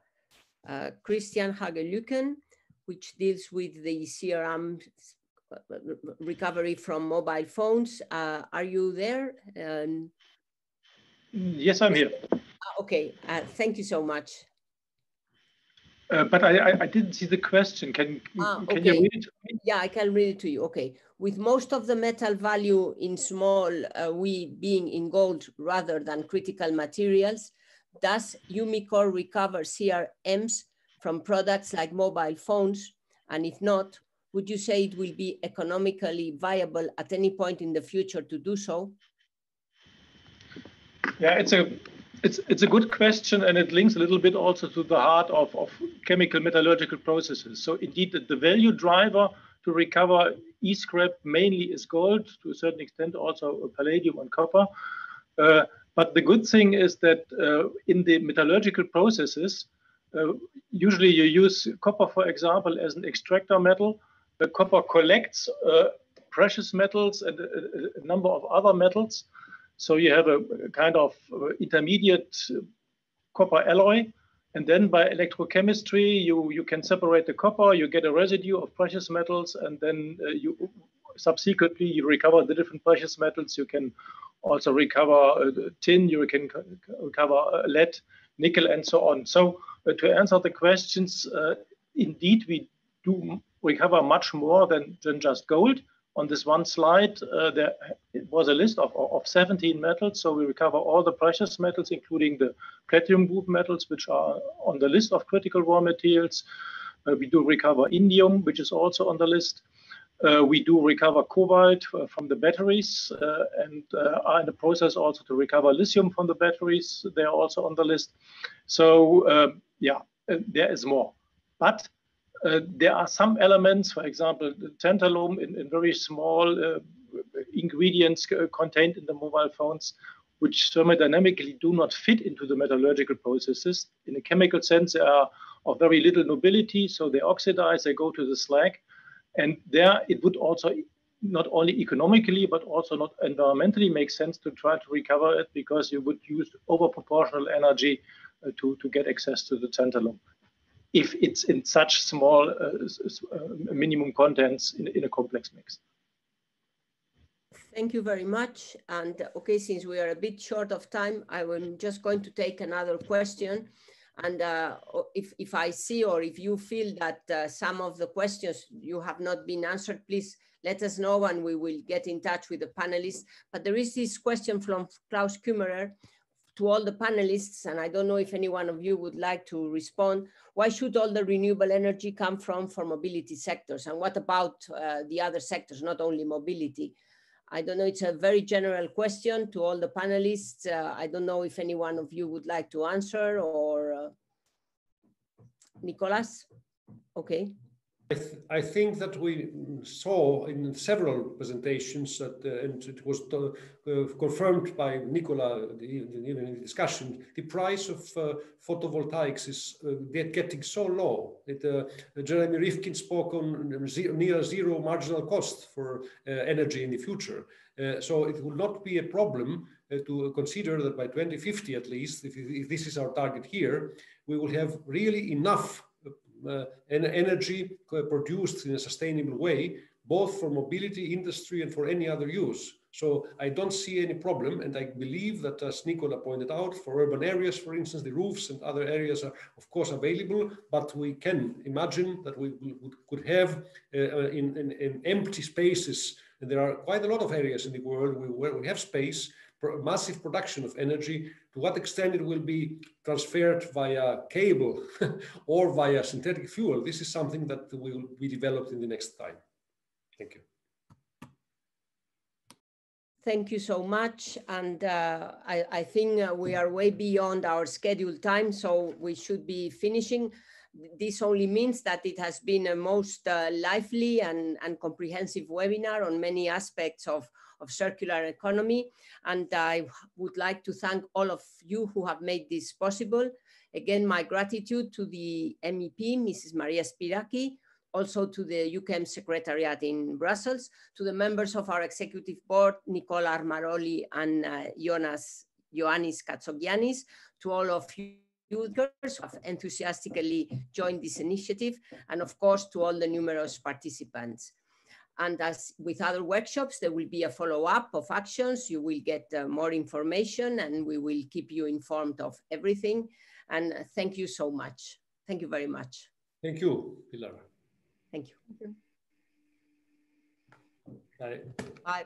Christian Hagelüken, which deals with the CRM recovery from mobile phones. Are you there? Yes, I'm here. Okay, thank you so much. But I didn't see the question. Can okay. you read it to me? Yeah, I can read it to you. Okay. With most of the metal value in small we being in gold rather than critical materials, does Umicore recover CRMs from products like mobile phones? And if not, would you say it will be economically viable at any point in the future to do so? Yeah, it's a good question, and it links a little bit also to the heart of chemical metallurgical processes. So indeed, the value driver to recover e-scrap mainly is gold, to a certain extent also palladium and copper. But the good thing is that in the metallurgical processes, usually you use copper, for example, as an extractor metal. The copper collects precious metals and a number of other metals. So you have a kind of intermediate copper alloy, and then by electrochemistry, you can separate the copper, you get a residue of precious metals, and then you subsequently you recover the different precious metals. You can also recover tin, you can recover lead, nickel, and so on. So to answer the questions, indeed, we do recover much more than just gold. On this one slide, there was a list of 17 metals. So we recover all the precious metals, including the platinum group metals, which are on the list of critical raw materials. We do recover indium, which is also on the list. We do recover cobalt from the batteries and are in the process also to recover lithium from the batteries. They are also on the list. So yeah, there is more. But there are some elements, for example, the tantalum in very small ingredients contained in the mobile phones, which thermodynamically do not fit into the metallurgical processes. In a chemical sense, they are of very little nobility, so they oxidize, they go to the slag. And there it would also not only economically, but also not environmentally make sense to try to recover it, because you would use overproportional energy to get access to the tantalum, if it's in such small minimum contents in a complex mix. Thank you very much. And okay, since we are a bit short of time, I'm just going to take another question. And if I see, or if you feel that some of the questions you have not been answered, please let us know and we will get in touch with the panelists. But there is this question from Klaus Kümmerer to all the panelists, and I don't know if any one of you would like to respond. Why should all the renewable energy come from for mobility sectors? And what about the other sectors, not only mobility? I don't know, it's a very general question to all the panelists. I don't know if any one of you would like to answer, or Nicolas? Okay. I think that we saw in several presentations that, and it was confirmed by Nicola even in the discussion, the price of photovoltaics is getting so low. Jeremy Rifkin spoke on near zero marginal cost for energy in the future. So it will not be a problem to consider that by 2050 at least, if this is our target here, we will have really enough energy produced in a sustainable way, both for mobility, industry, and for any other use. So I don't see any problem, and I believe that, as Nicola pointed out, for urban areas, for instance, the roofs and other areas are of course available, but we can imagine that we could have in empty spaces, and there are quite a lot of areas in the world where we have space, massive production of energy. To what extent it will be transferred via cable or via synthetic fuel, this is something that will be developed in the next time. Thank you. Thank you so much. And I think we are way beyond our scheduled time, so we should be finishing. This only means that it has been a most lively and comprehensive webinar on many aspects of circular economy. And I would like to thank all of you who have made this possible. Again, my gratitude to the MEP, Mrs. Maria Spyraki, also to the EuChemS Secretariat in Brussels, to the members of our executive board, Nicola Armaroli and Ioannis Katsogiannis, to all of you who have enthusiastically joined this initiative, and of course to all the numerous participants. And as with other workshops, there will be a follow-up of actions. You will get more information, and we will keep you informed of everything. And thank you so much. Thank you very much. Thank you, Pilar. Thank you. Thank you. Bye. Bye.